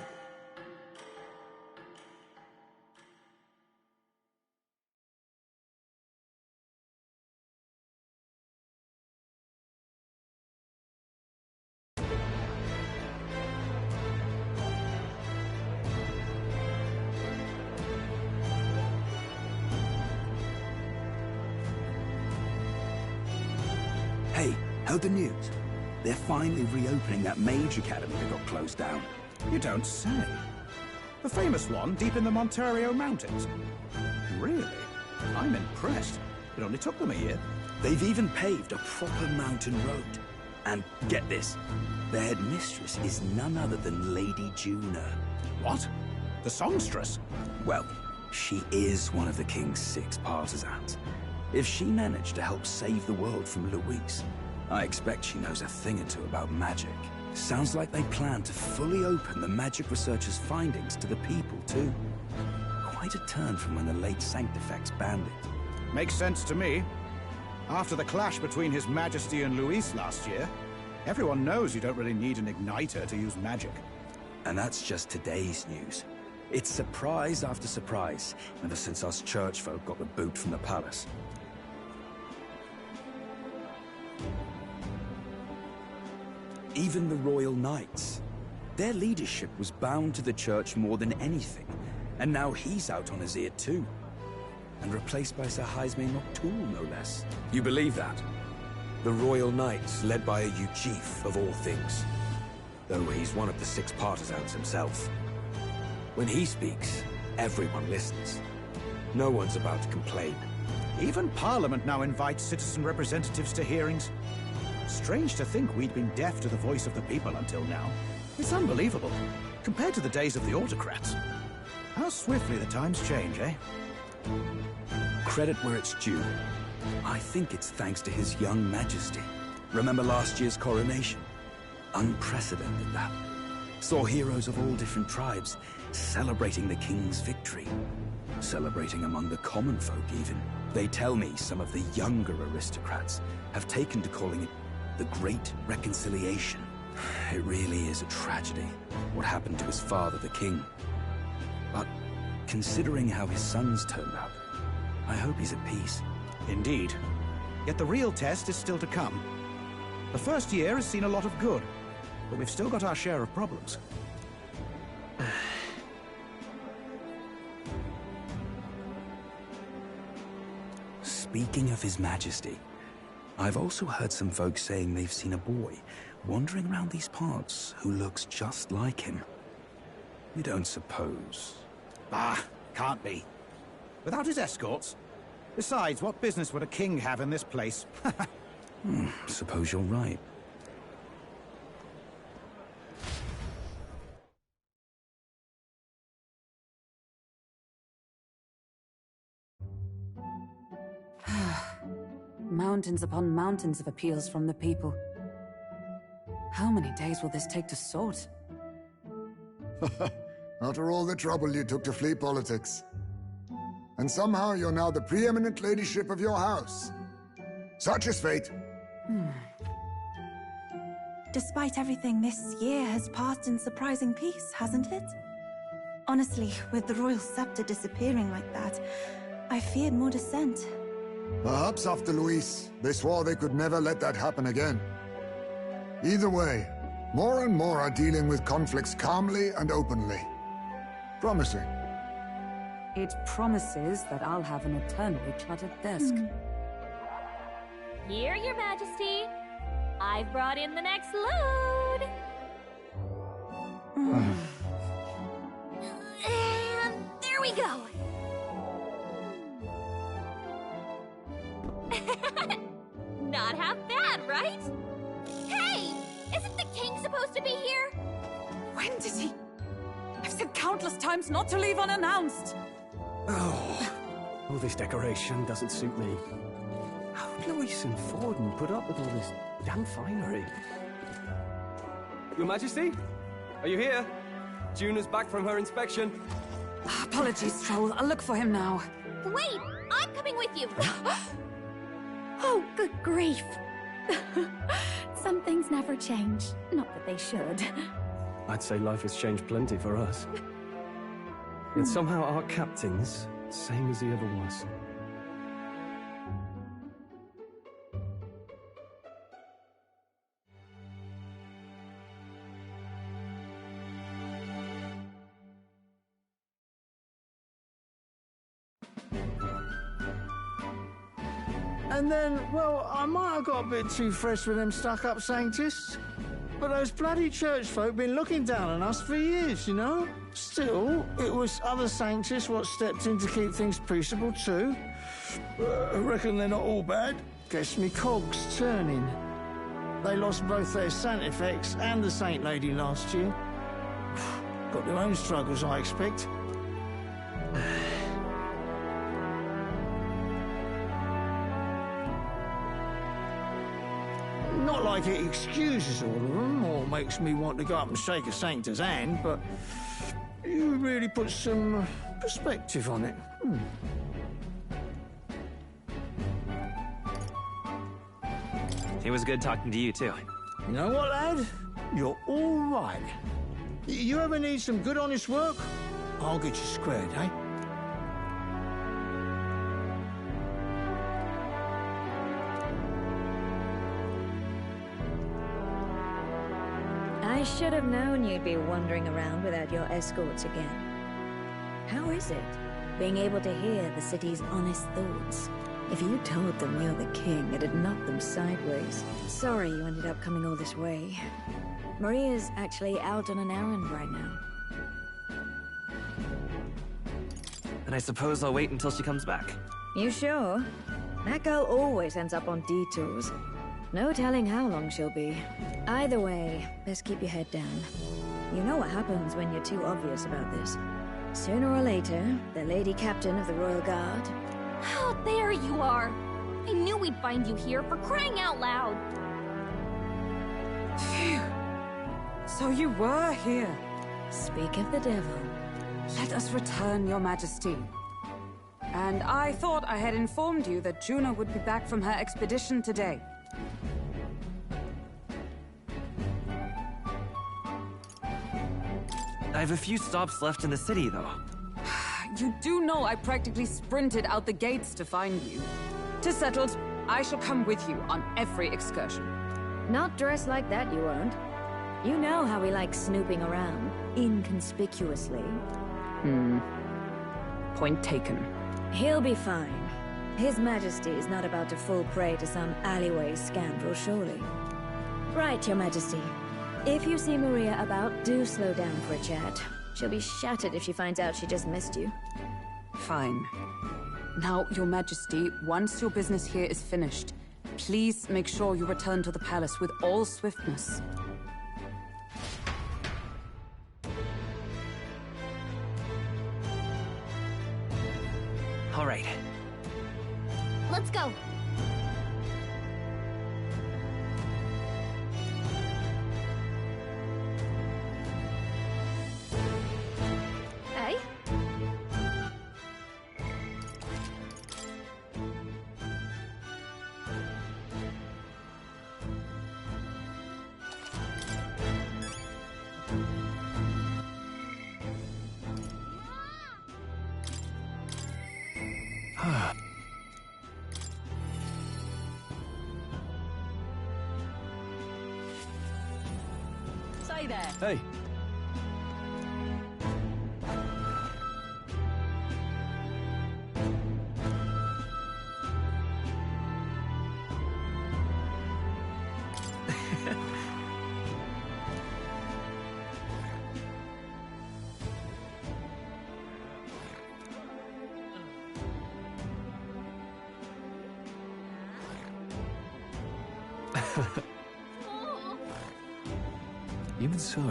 Hey, heard the news? They're finally reopening that mage academy that got closed down. You don't say. The famous one deep in the Montario Mountains. Really? I'm impressed. It only took them a year. They've even paved a proper mountain road. And get this, their headmistress is none other than Lady Juno. What? The songstress? Well, she is one of the king's 6 partisans. If she managed to help save the world from Louis, I expect she knows a thing or two about magic. Sounds like they plan to fully open the magic researchers' findings to the people, too. Quite a turn from when the late Sanctifex banned it. Makes sense to me. After the clash between His Majesty and Luis last year, everyone knows you don't really need an igniter to use magic. And that's just today's news. It's surprise after surprise, ever since us church folk got the boot from the palace. Even the Royal Knights. Their leadership was bound to the church more than anything, and now he's out on his ear too. And replaced by Sir Jaime Noctul, no less. You believe that? The Royal Knights, led by a Uchief, of all things. Though he's one of the 6 partisans himself. When he speaks, everyone listens. No one's about to complain. Even Parliament now invites citizen representatives to hearings. Strange to think we'd been deaf to the voice of the people until now. It's unbelievable, compared to the days of the autocrats. How swiftly the times change, eh? Credit where it's due. I think it's thanks to His young majesty. Remember last year's coronation? Unprecedented, that. Saw heroes of all different tribes celebrating the king's victory. Celebrating among the common folk, even. They tell me some of the younger aristocrats have taken to calling it the Great Reconciliation. It really is a tragedy, what happened to his father, the king. But considering how his sons turned out, I hope he's at peace. Indeed. Yet the real test is still to come. The first year has seen a lot of good, but we've still got our share of problems. Speaking of His Majesty, I've also heard some folks saying they've seen a boy wandering around these parts who looks just like him. You don't suppose? Ah, can't be. Without his escorts? Besides, what business would a king have in this place? Suppose you're right. Mountains upon mountains of appeals from the people. How many days will this take to sort? After all the trouble you took to flee politics. And somehow you're now the preeminent ladyship of your house. Such is fate. Despite everything, this year has passed in surprising peace, hasn't it? Honestly, with the royal scepter disappearing like that, I feared more dissent. Perhaps after Luis, they swore they could never let that happen again. Either way, more and more are dealing with conflicts calmly and openly. Promising. It promises that I'll have an eternally cluttered desk. Here, Your Majesty. I've brought in the next load. And there we go. Not half bad, right? Hey! Isn't the king supposed to be here? When did he? I've said countless times not to leave unannounced. All this decoration doesn't suit me. How would Luis and Forden put up with all this damn finery? Your Majesty? Are you here? June is back from her inspection. Apologies, Troll. I'll look for him now. Wait! I'm coming with you! Oh, good grief. Some things never change. Not that they should. I'd say life has changed plenty for us. Yet somehow our captain's same as he ever was. And then, well, I might have got a bit too fresh with them stuck-up Sanctists. But those bloody church folk been looking down on us for years, you know? Still, it was other Sanctists what stepped in to keep things peaceable too. I reckon they're not all bad. Guess me cogs turning. They lost both their Sanctifex and the Saint Lady last year. Got their own struggles, I expect. Not not like it excuses all of them or makes me want to go up and shake a sanctor's hand, but you really put some perspective on it. It was good talking to you, too. You know what, lad? You're all right. You ever need some good, honest work? I'll get you squared, eh? I should have known you'd be wandering around without your escorts again. How is it, being able to hear the city's honest thoughts? If you told them you're the king, it'd knock them sideways. Sorry you ended up coming all this way. Maria's actually out on an errand right now. And I suppose I'll wait until she comes back. You sure? That girl always ends up on detours. No telling how long she'll be. Either way, best keep your head down. You know what happens when you're too obvious about this. Sooner or later, the Lady Captain of the Royal Guard... Oh, there you are! I knew we'd find you here, for crying out loud! Phew. So you were here. Speak of the devil. Let us return, Your Majesty. And I thought I had informed you that Juno would be back from her expedition today. I have a few stops left in the city, though. You do know I practically sprinted out the gates to find you. 'Tis settled. I shall come with you on every excursion. Not dressed like that, you won't. You know how we like snooping around, inconspicuously. Point taken. He'll be fine. His Majesty is not about to fall prey to some alleyway scoundrel, surely. Right, Your Majesty. If you see Maria about, do slow down for a chat. She'll be shattered if she finds out she just missed you. Fine. Now, Your Majesty, once your business here is finished, please make sure you return to the palace with all swiftness. All right. Let's go! Hey? Say there! Hey. Even so.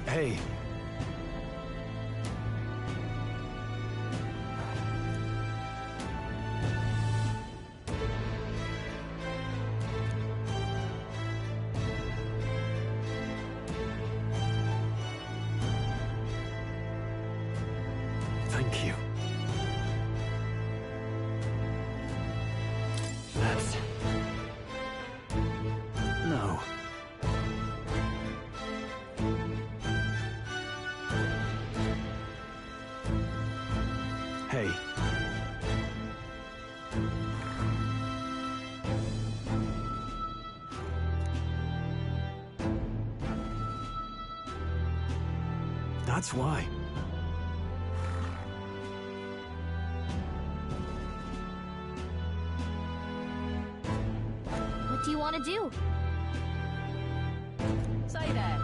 Hey. Thank you. That's... No. Hey. That's why. What do you want to do? Say there!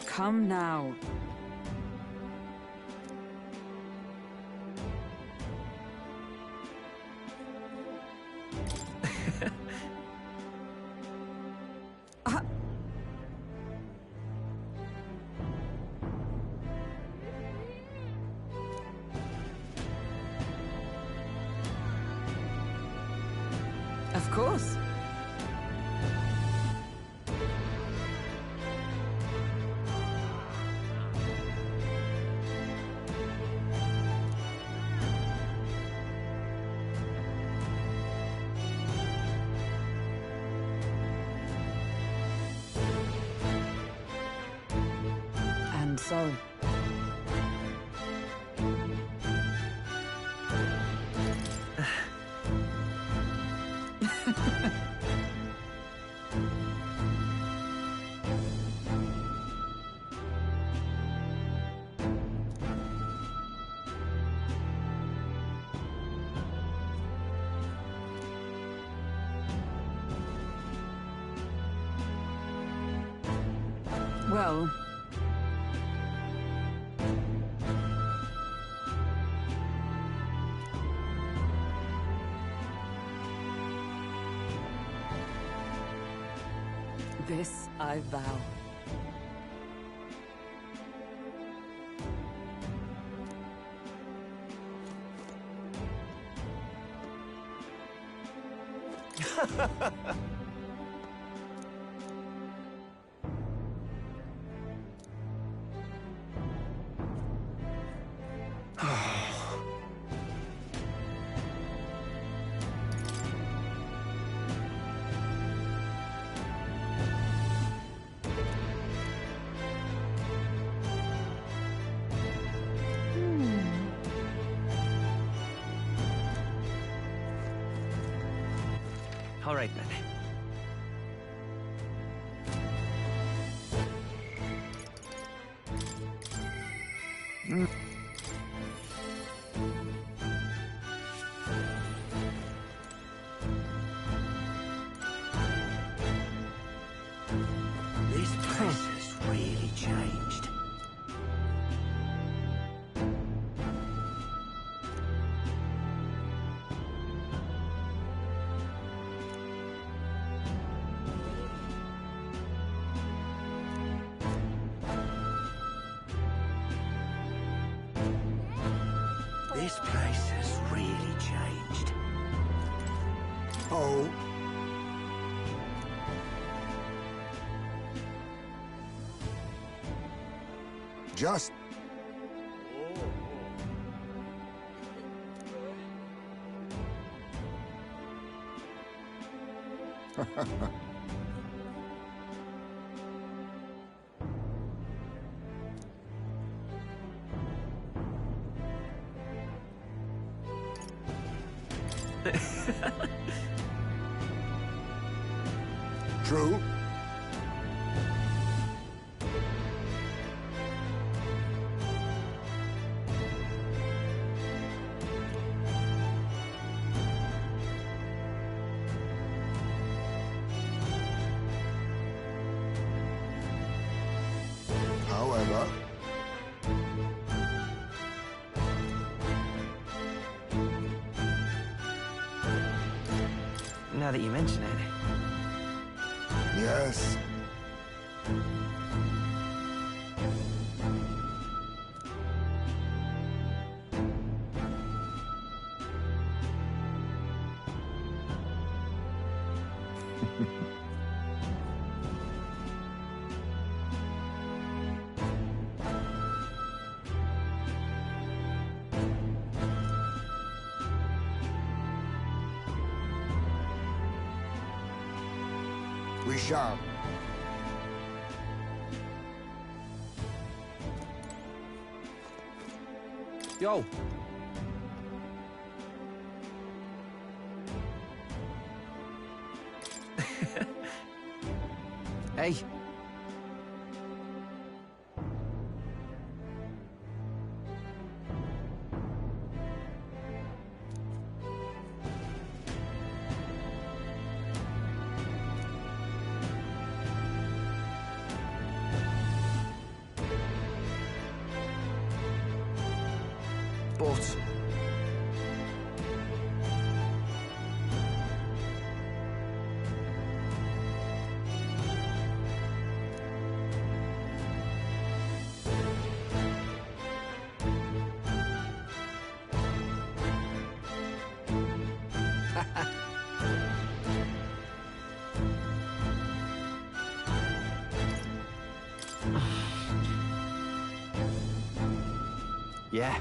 Come now. Of course. And so... Well... This I vow. All right, then. This place has really changed. This place has really changed. Oh. Just... True. However... Now that you mention it. Yes. We shall. Yo. Hey. But Yeah.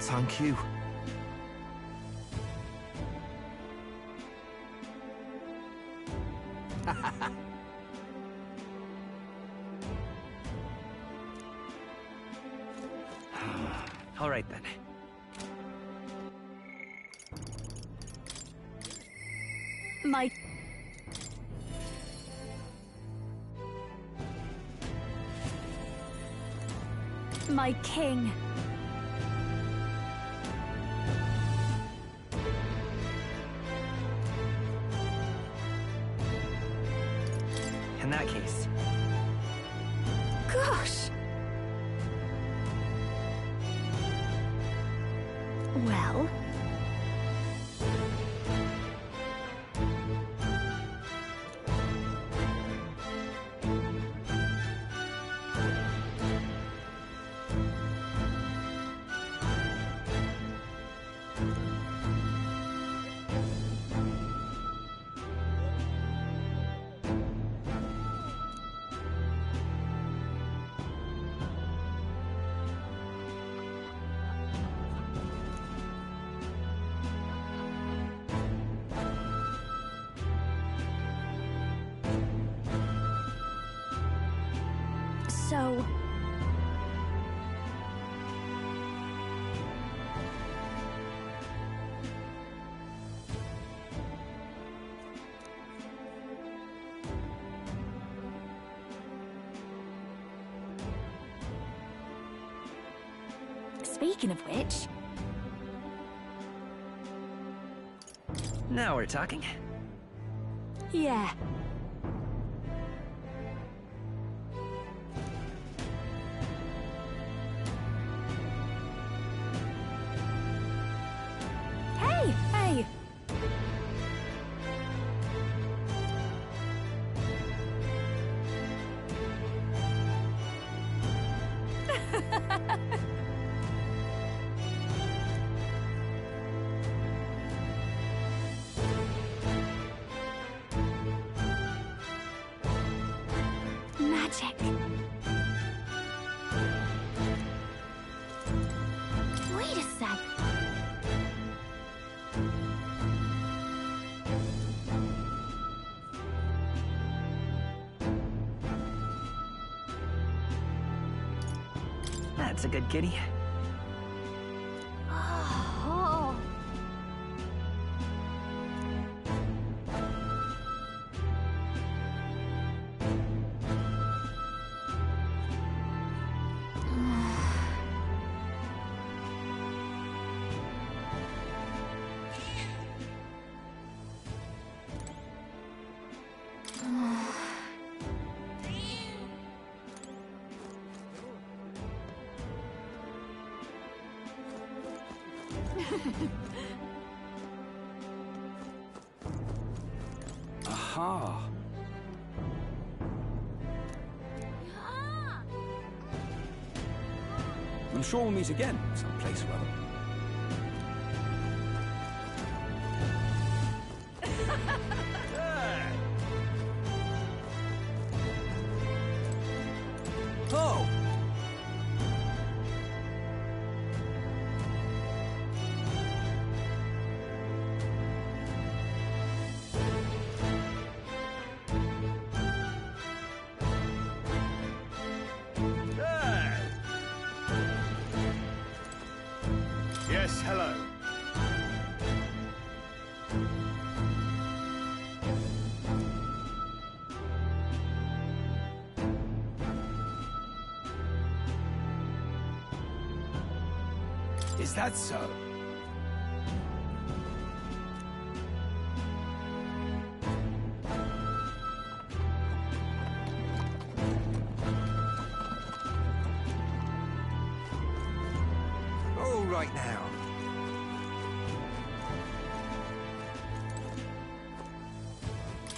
Thank you. All right then. My king. In that case. Gosh. Well. So... Speaking of which... Now we're talking. Yeah. Hey! Magic. Wait a sec. That's a good kitty. Oh. Aha! I'm sure we'll meet again, someplace or other. Oh! Yes, hello. Is that so? right now.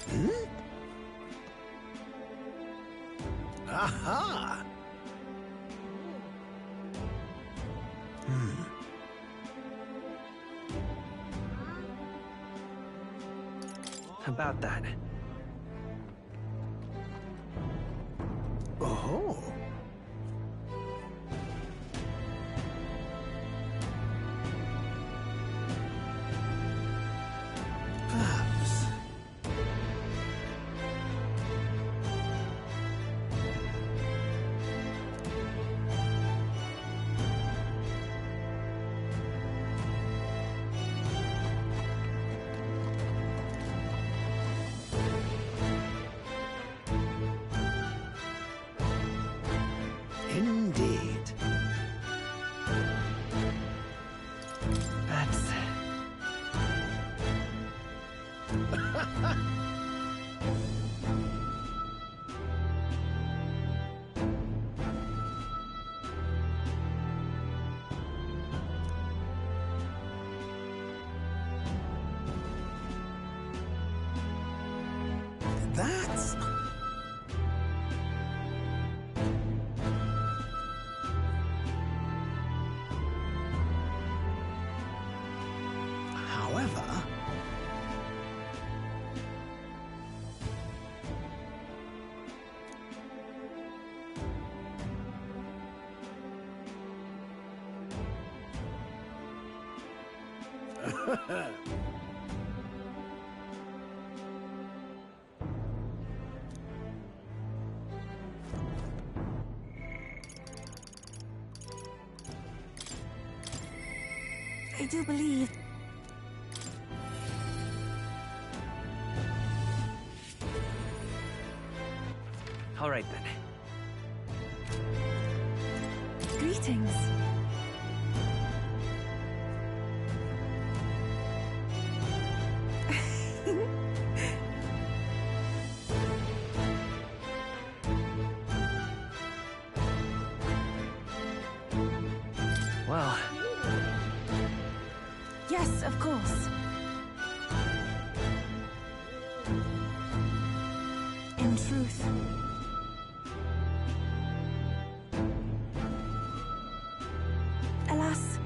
Hmm? Aha! About that. Oh. Perhaps. Indeed. That's... That's... However... I do believe... All right, then. Greetings. Well, Yes, of course. In truth... Alas...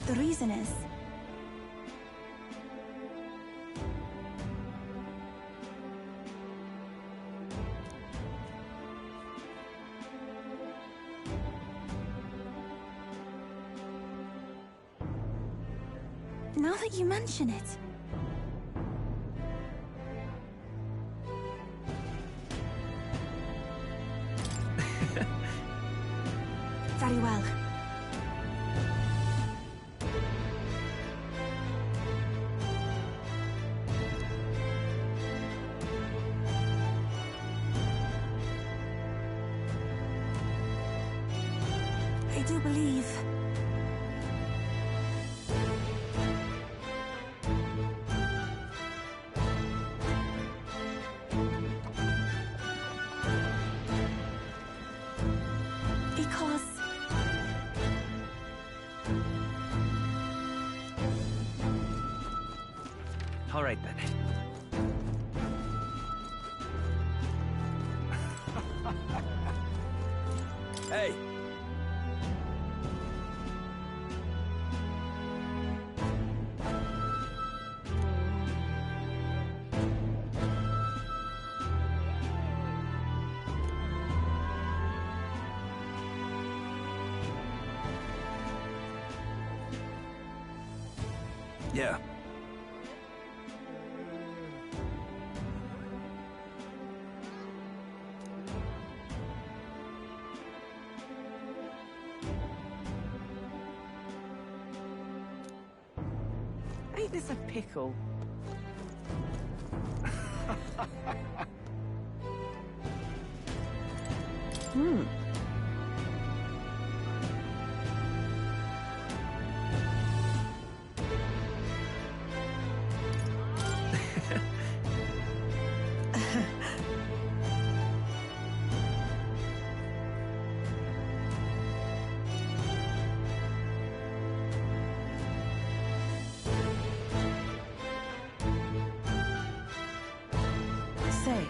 The reason is... Now that you mention it... Very well. I do believe... Because... all right, then. Hey! Yeah. Ain't this a pickle? Say.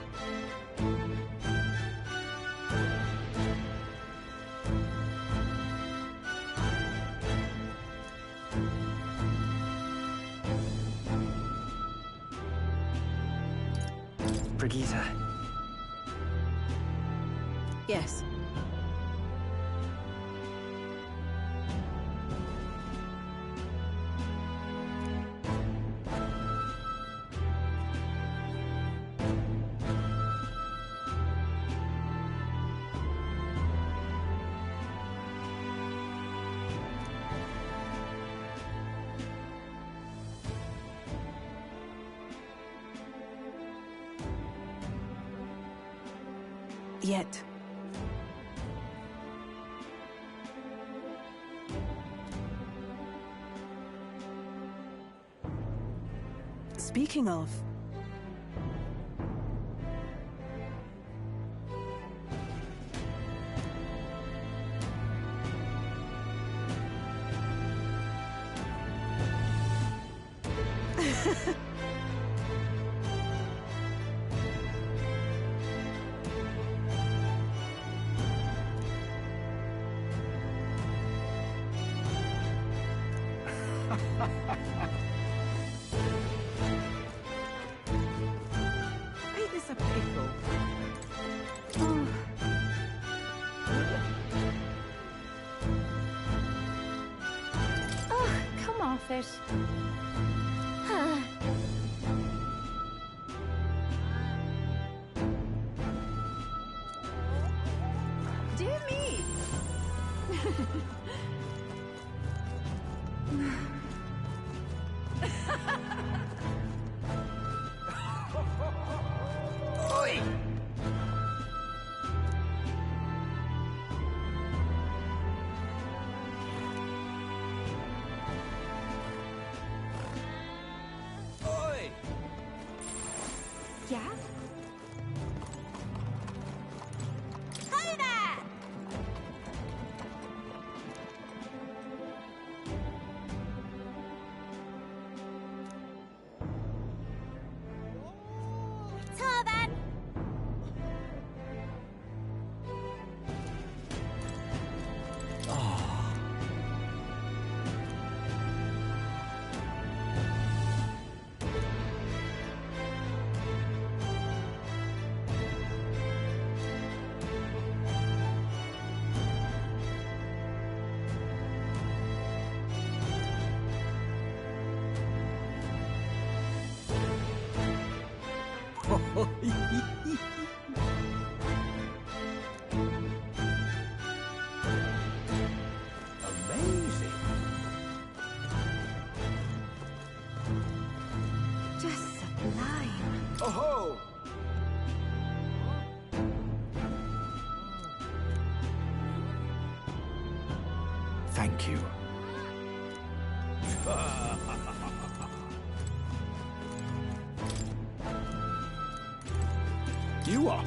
Brigitte. Yes. Yet. Speaking of... Ain't this a pickle? Oh. Oh, come off it. Dear me! Oi! Oi! Yeah? Hey there! Turban! Amazing. Just sublime. Oh ho! Thank you. You are.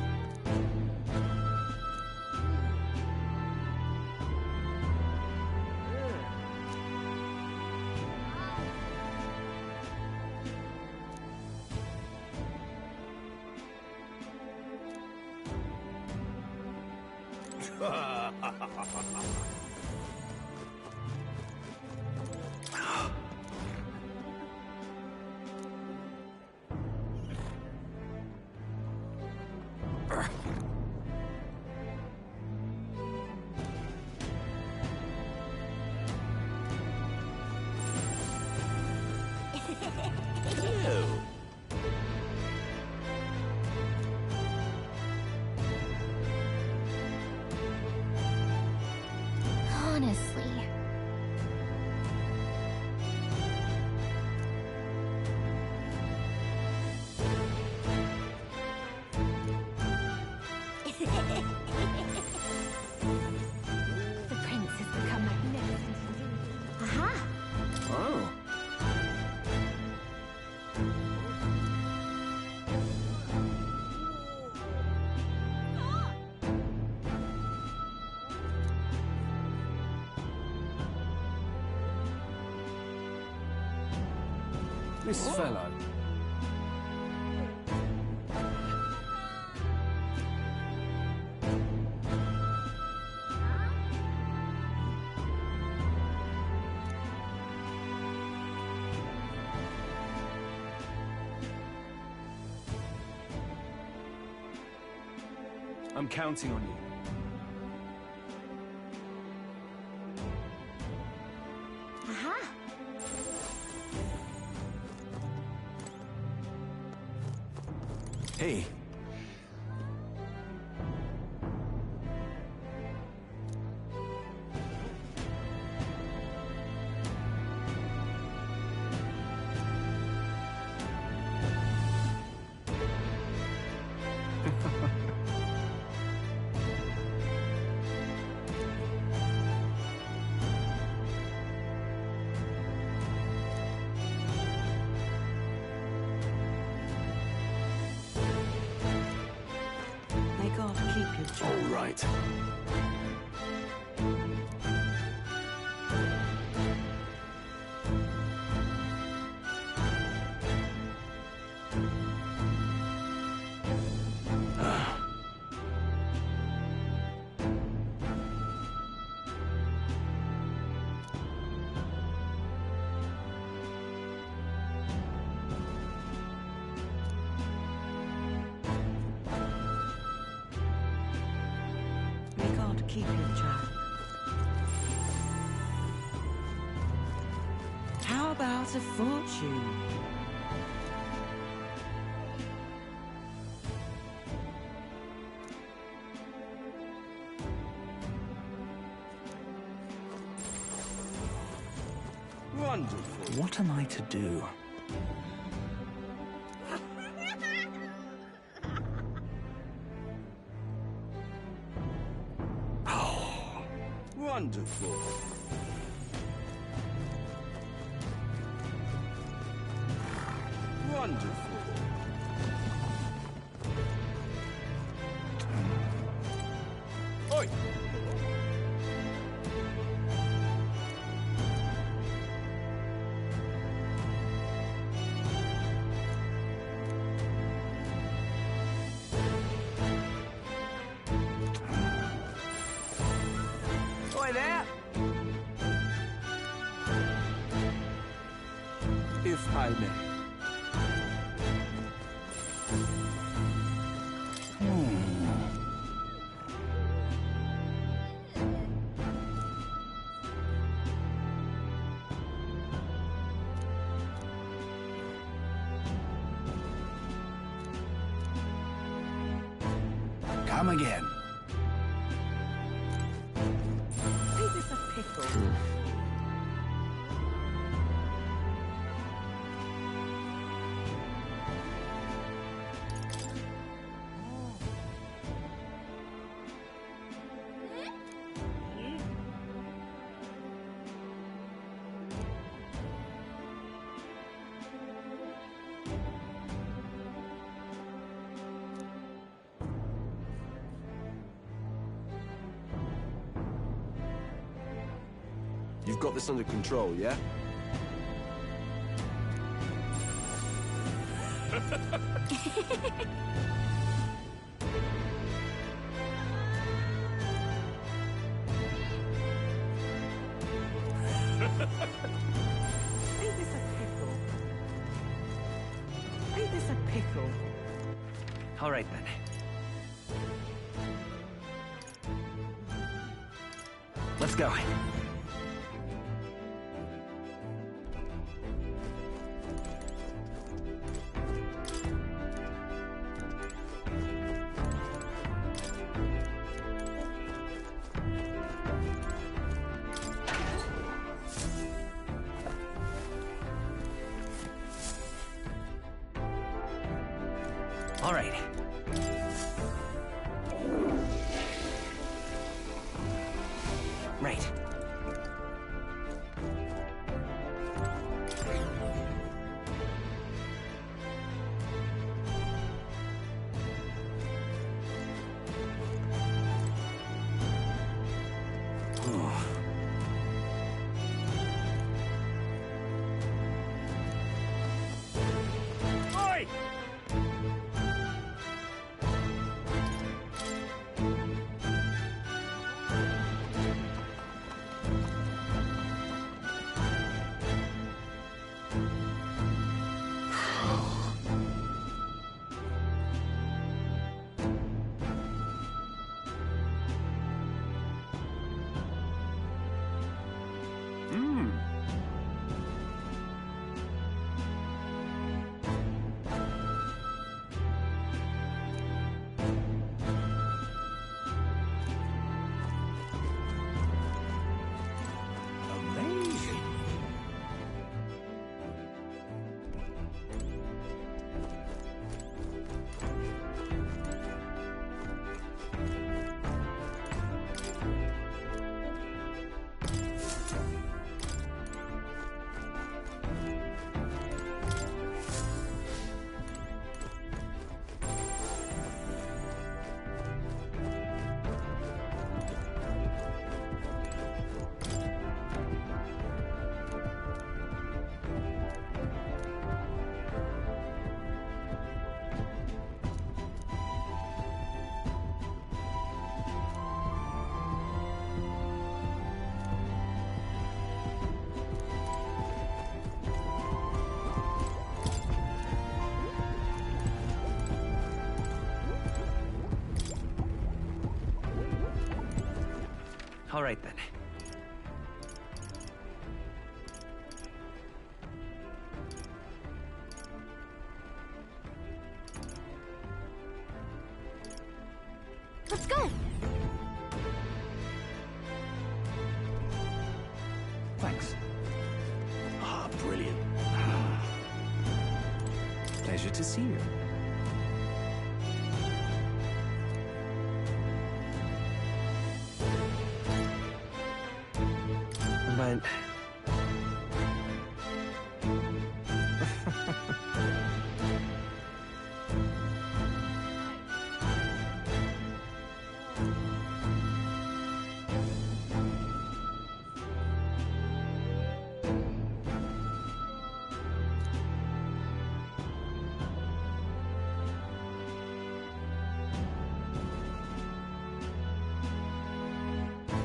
This fellow. I'm counting on you. Aha! Hey. May God keep you, John. All right. May God keep you, child. How about a fortune? Wonderful. What am I to do? Oh, wonderful. Wonderful. Oi! Oi there! If I may. Come again. Is this a pickle? You've got this under control, yeah? Ain't this a pickle? Ain't this a pickle? All right then. Let's go. All right. Right. All right then. Let's go! Thanks. Ah, brilliant. Pleasure to see you. Man.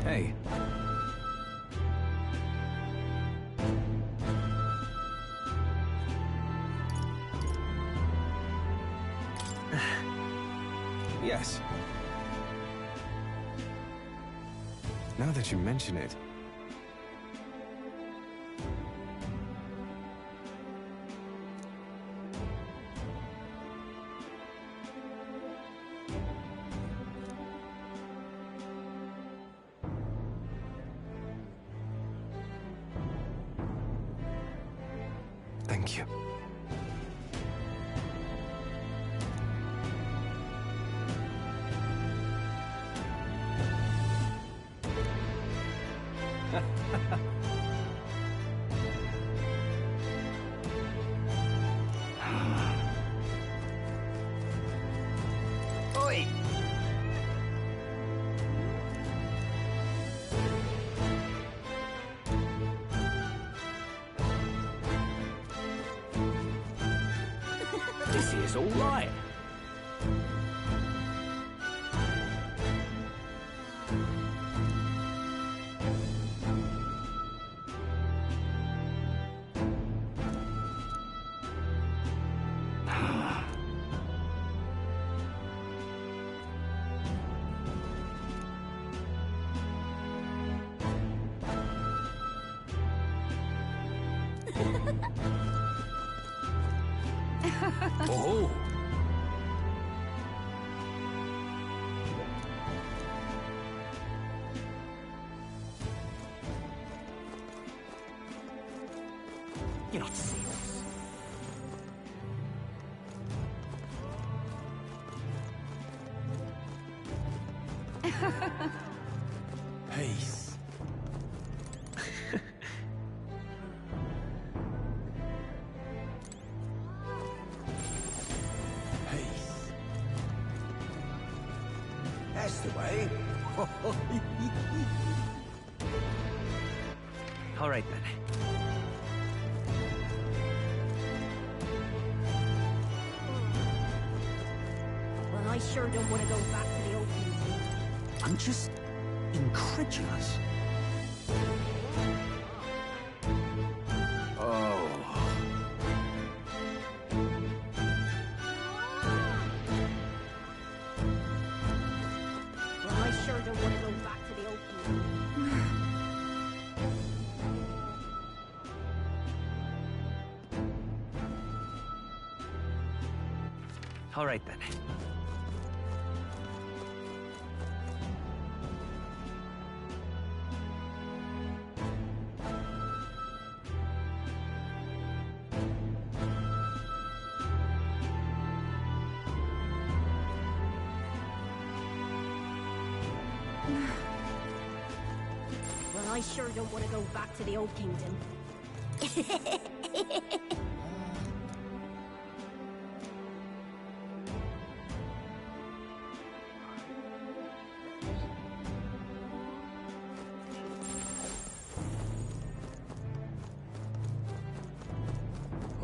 Hey. Yes. Now that you mention it. Thank you. Oi! This is all right. Oh. You're not serious. Peace. That's the way. All right then. Well, I sure don't want to go back to the old kingdom. I'm just incredulous. Oh. Well, I sure don't want to go back to the old kingdom. All right then. Well, I sure don't want to go back to the old kingdom.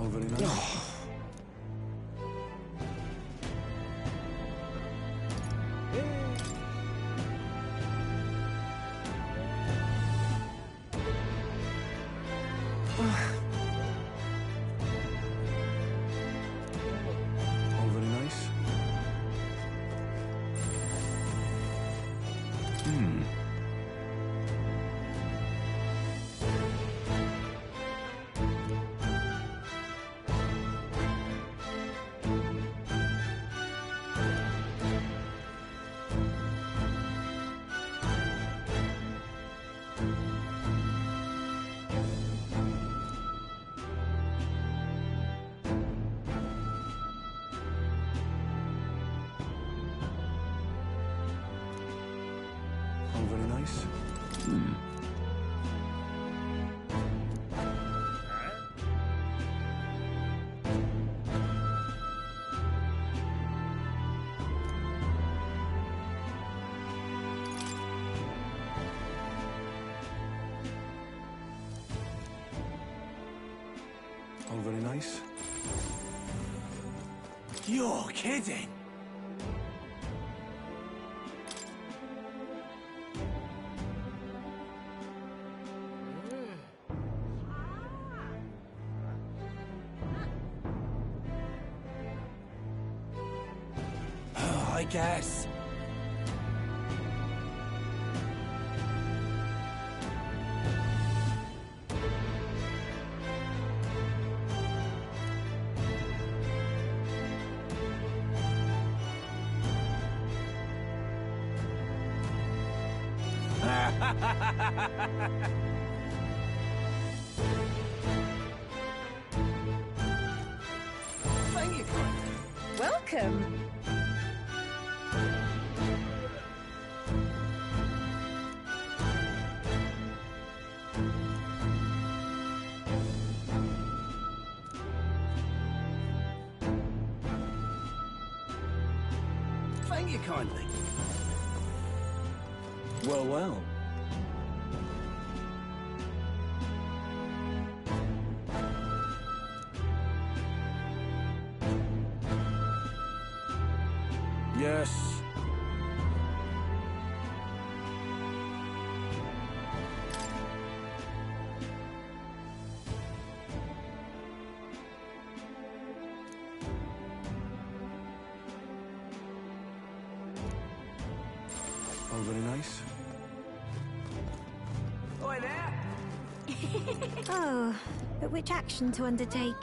Oh, very nice. All very nice. very nice. All very nice. You're kidding. I guess. Thank you, kindly. Welcome. Thank you kindly. Well, well. Yes. All very nice. Oi there! Oh, but which action to undertake?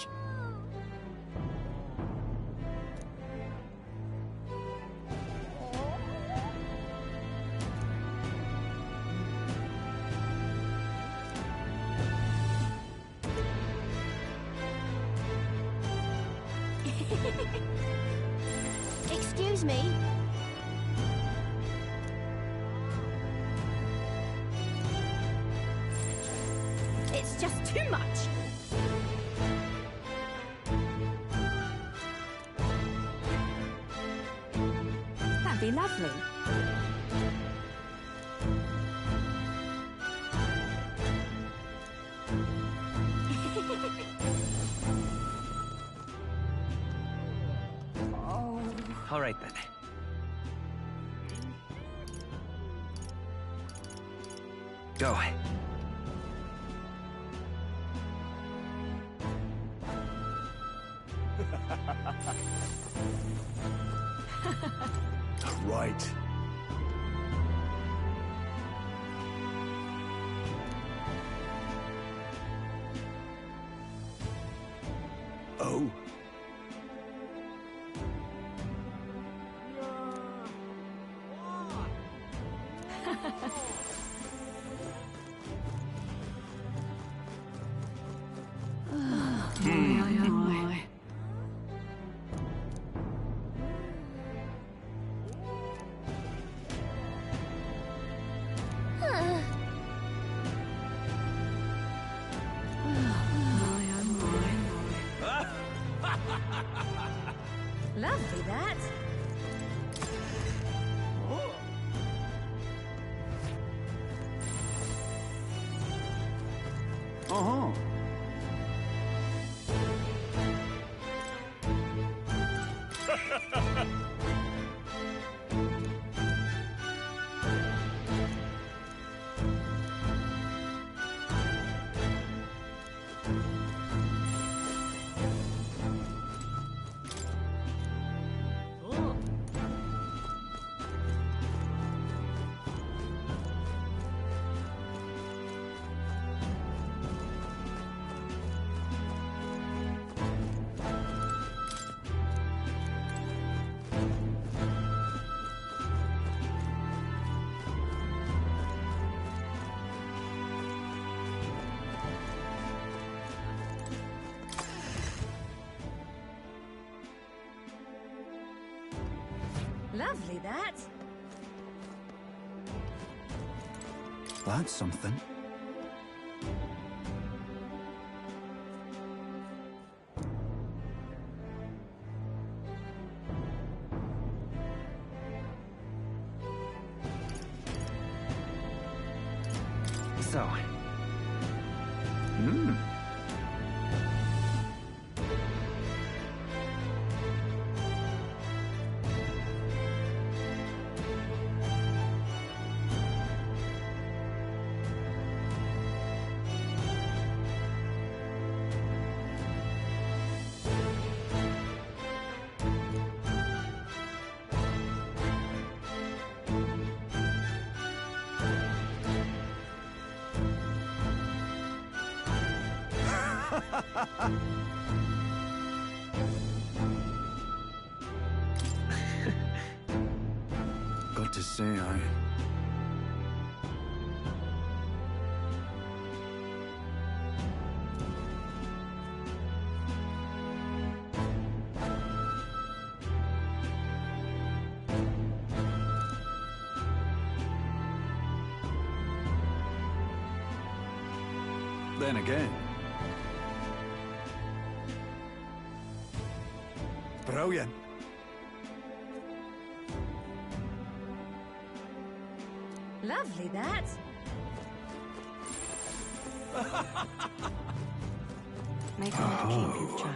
Excuse me. It's just too much. That'd be lovely. All right then. Go. Right. Oh. Lovely, that. Uh-huh. Lovely, that. That's something. So... Got to say, Then again... Brilliant. Lovely, that. May God keep you, child.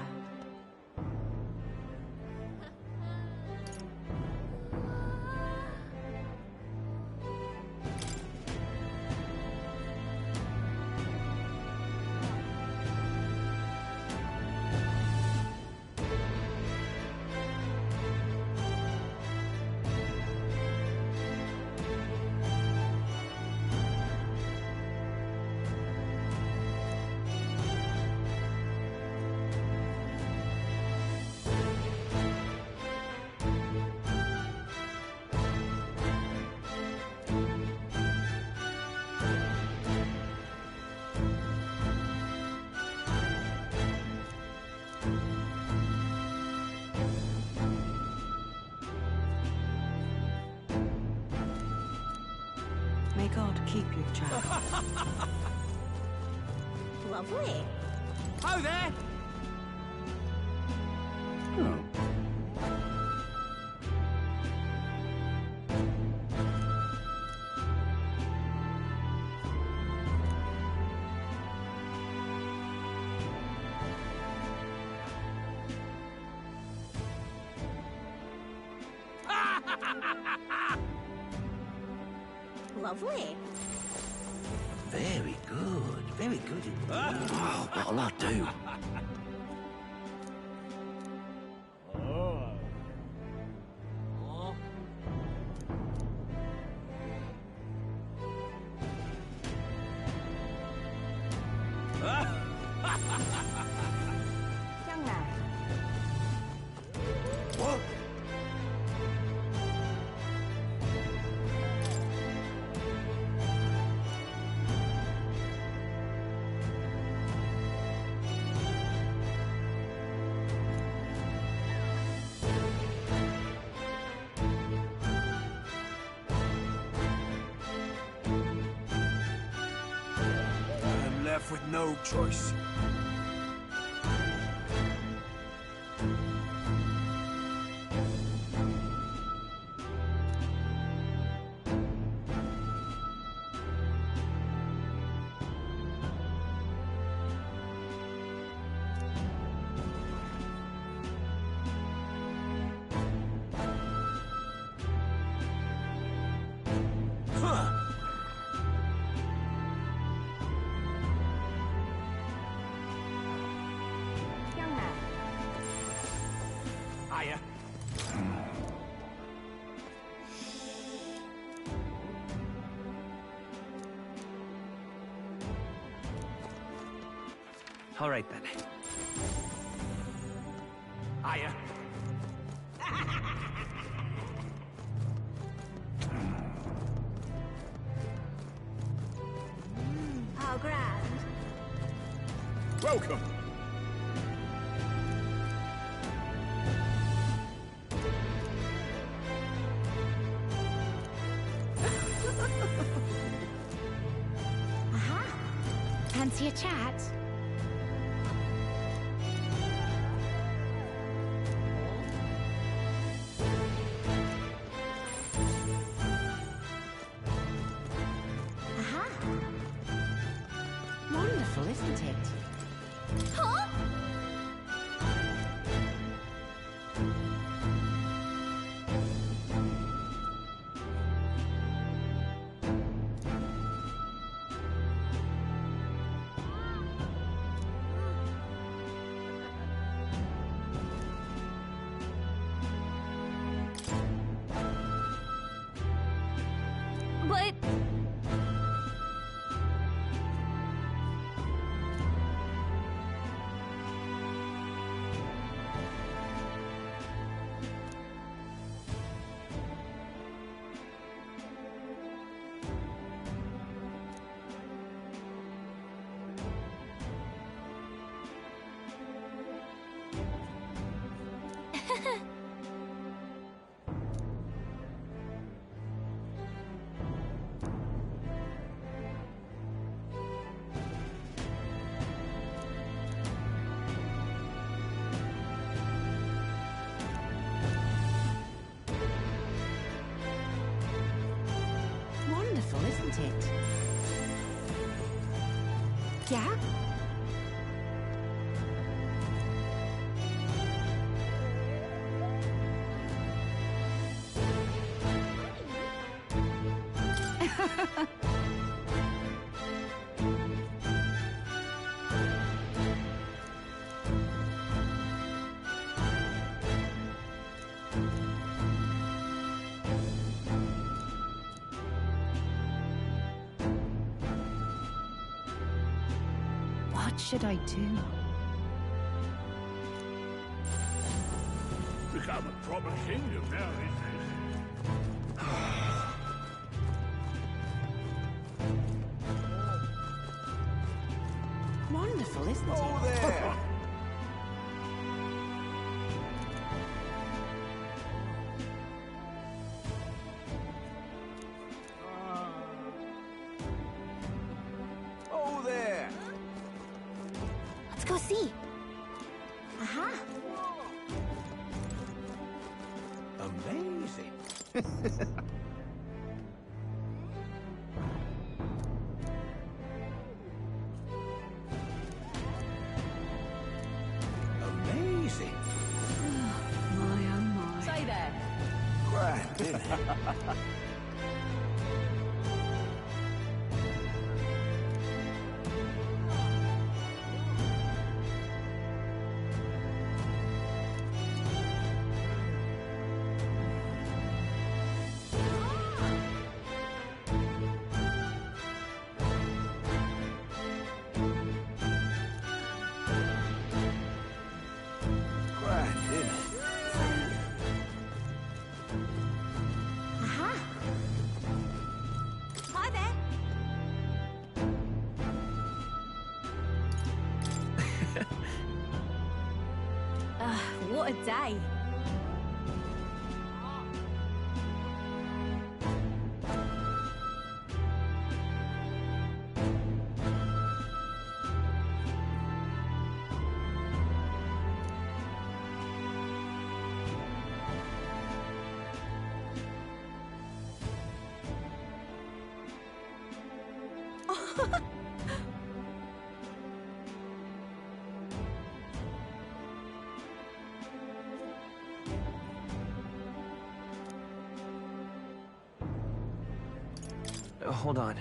May God keep you, child. Lovely. Ho there! Lovely. Very good. Very good indeed. Oh, what'll I do? Young man. What? I'm left with no choice. Young man. Hiya. All right, then. Hiya. How grand. Welcome. to your chat. Aha! Wonderful, isn't it? Huh? But... Wonderful, isn't it? Yeah? What should I do? Become a proper kingdom now, Wonderful, isn't it? Oh, there! Oh, there! Let's go see. Aha! Amazing! Amazing! My oh my. Say there. Grand, isn't it? Grand, isn't it? Aha! Hi there. What a day. Hold on.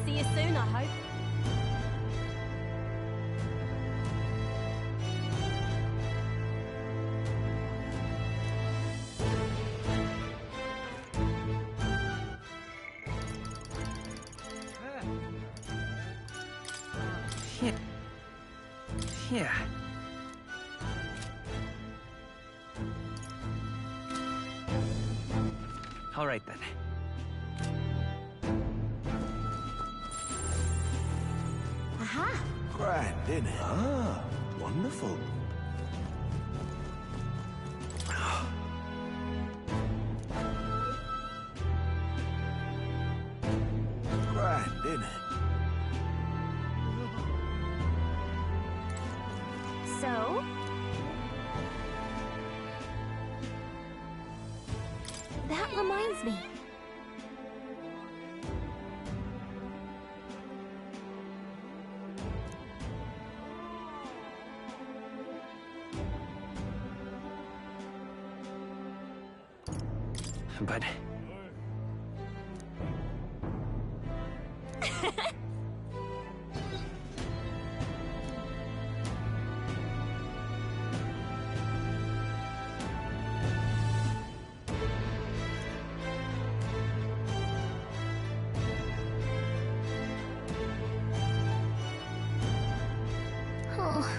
See you soon, I hope. Yeah. All right then. Grand, isn't it? Ah, wonderful. Grand, isn't it? So? That reminds me. But... Oh.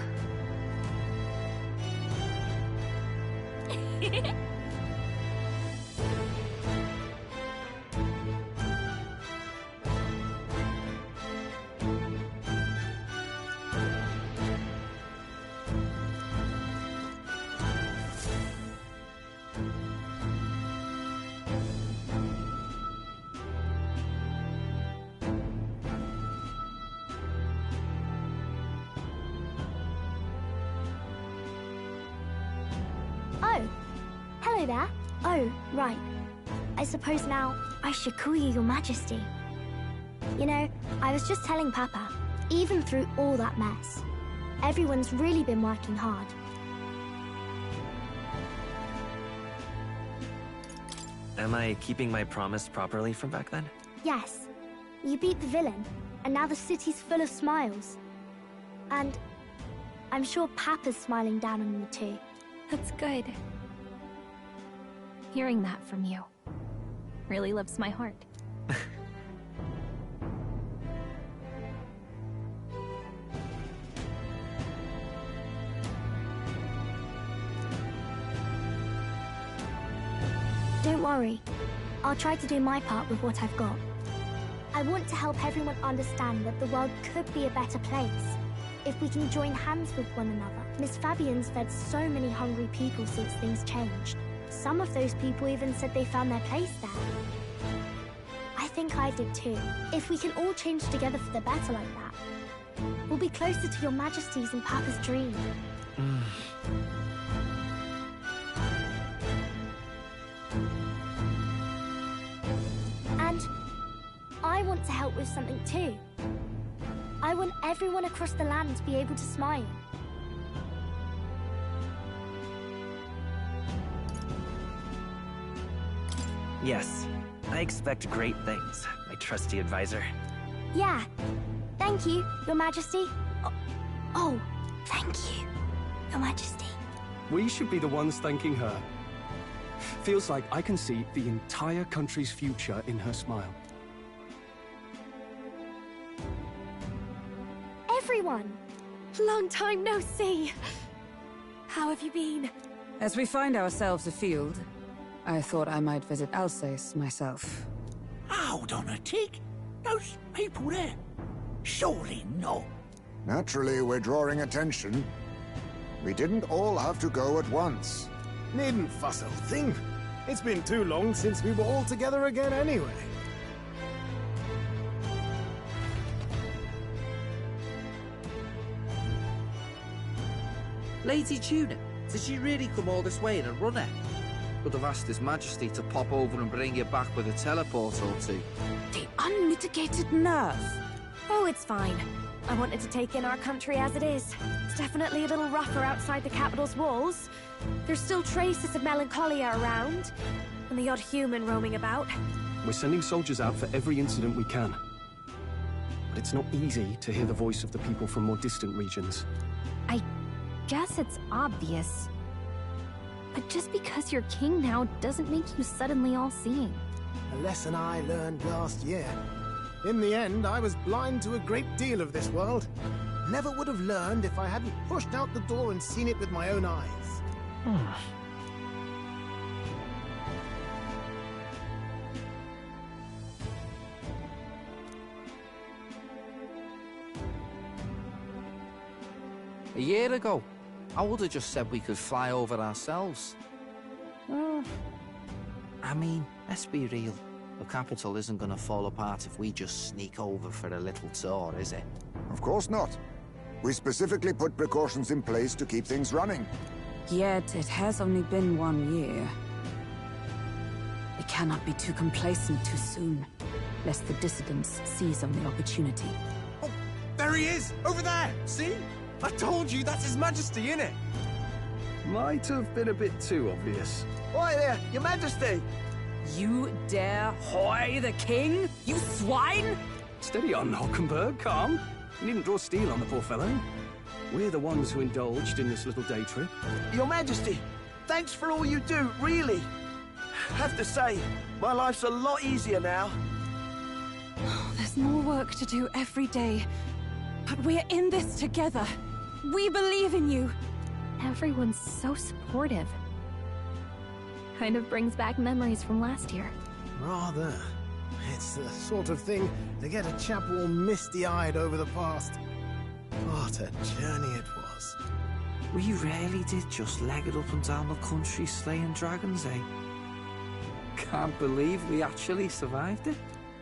Oh, hello there. Oh, right. I suppose now I should call you Your Majesty. You know, I was just telling Papa, even through all that mess, everyone's really been working hard. Am I keeping my promise properly from back then? Yes, you beat the villain, and now the city's full of smiles. And I'm sure Papa's smiling down on you too. That's good. Hearing that from you really lifts my heart. Don't worry. I'll try to do my part with what I've got. I want to help everyone understand that the world could be a better place if we can join hands with one another. Miss Fabian's fed so many hungry people since things changed. Some of those people even said they found their place there. I think I did too. If we can all change together for the better like that, we'll be closer to Your Majesty's and Papa's dream. And I want to help with something too. I want everyone across the land to be able to smile. Yes, I expect great things, my trusty advisor. Yeah. Thank you, Your Majesty. Oh, thank you, Your Majesty. We should be the ones thanking her. Feels like I can see the entire country's future in her smile. Everyone! Long time no see. How have you been? As we find ourselves afield, I thought I might visit Alsace myself. Hold on a tick. Those people there. Surely not. Naturally, we're drawing attention. We didn't all have to go at once. Needn't fuss, old thing. It's been too long since we were all together again anyway. Lady Tuna, did she really come all this way in a runner? Could have asked His Majesty to pop over and bring you back with a teleport or two. The unmitigated nerve. Oh, it's fine. I wanted to take in our country as it is. It's definitely a little rougher outside the capital's walls. There's still traces of melancholia around, and the odd human roaming about. We're sending soldiers out for every incident we can. But it's not easy to hear the voice of the people from more distant regions. I guess it's obvious. But just because you're king now doesn't make you suddenly all-seeing. A lesson I learned last year. In the end, I was blind to a great deal of this world. Never would have learned if I hadn't pushed out the door and seen it with my own eyes. A year ago, I would have just said we could fly over ourselves. I mean, let's be real. The capital isn't gonna fall apart if we just sneak over for a little tour, is it? Of course not. We specifically put precautions in place to keep things running. Yet it has only been 1 year. We cannot be too complacent too soon, lest the dissidents seize on the opportunity. Oh, there he is! Over there! See? I told you, that's His Majesty, innit? Might have been a bit too obvious. Oi there, Your Majesty! You dare hoy the king? You swine! Steady on, Oktober, calm. You needn't draw steel on the poor fellow. We're the ones who indulged in this little day trip. Your Majesty, thanks for all you do, really. Have to say, my life's a lot easier now. There's more work to do every day, but we're in this together. We believe in you. Everyone's so supportive. Kind of brings back memories from last year. Rather. It's the sort of thing to get a chap all misty-eyed over the past. What a journey it was. We really did just leg it up and down the country slaying dragons, eh? Can't believe we actually survived it.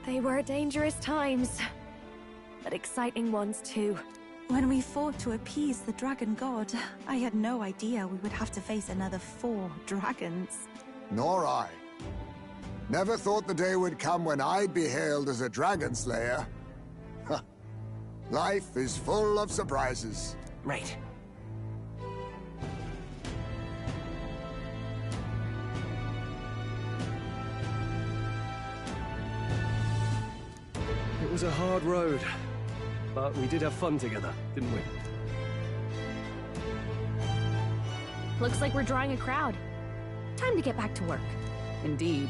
They were dangerous times, but exciting ones too. When we fought to appease the dragon god, I had no idea we would have to face another 4 dragons. Nor I. Never thought the day would come when I'd be hailed as a dragon slayer. Life is full of surprises. Right. It was a hard road, but we did have fun together, didn't we? Looks like we're drawing a crowd. Time to get back to work. Indeed.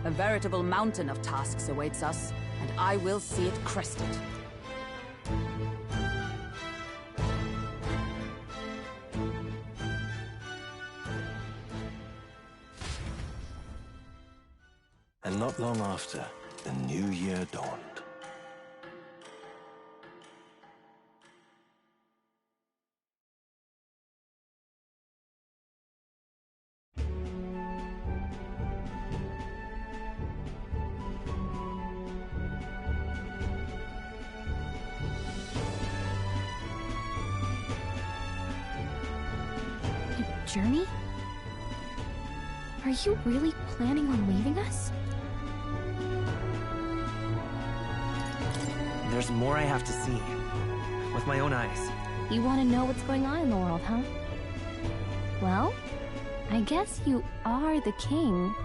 A veritable mountain of tasks awaits us, and I will see it crested. And not long after, the new year dawned. Journey? Are you really planning on leaving us? There's more I have to see. With my own eyes. You want to know what's going on in the world, huh? Well, I guess you are the king.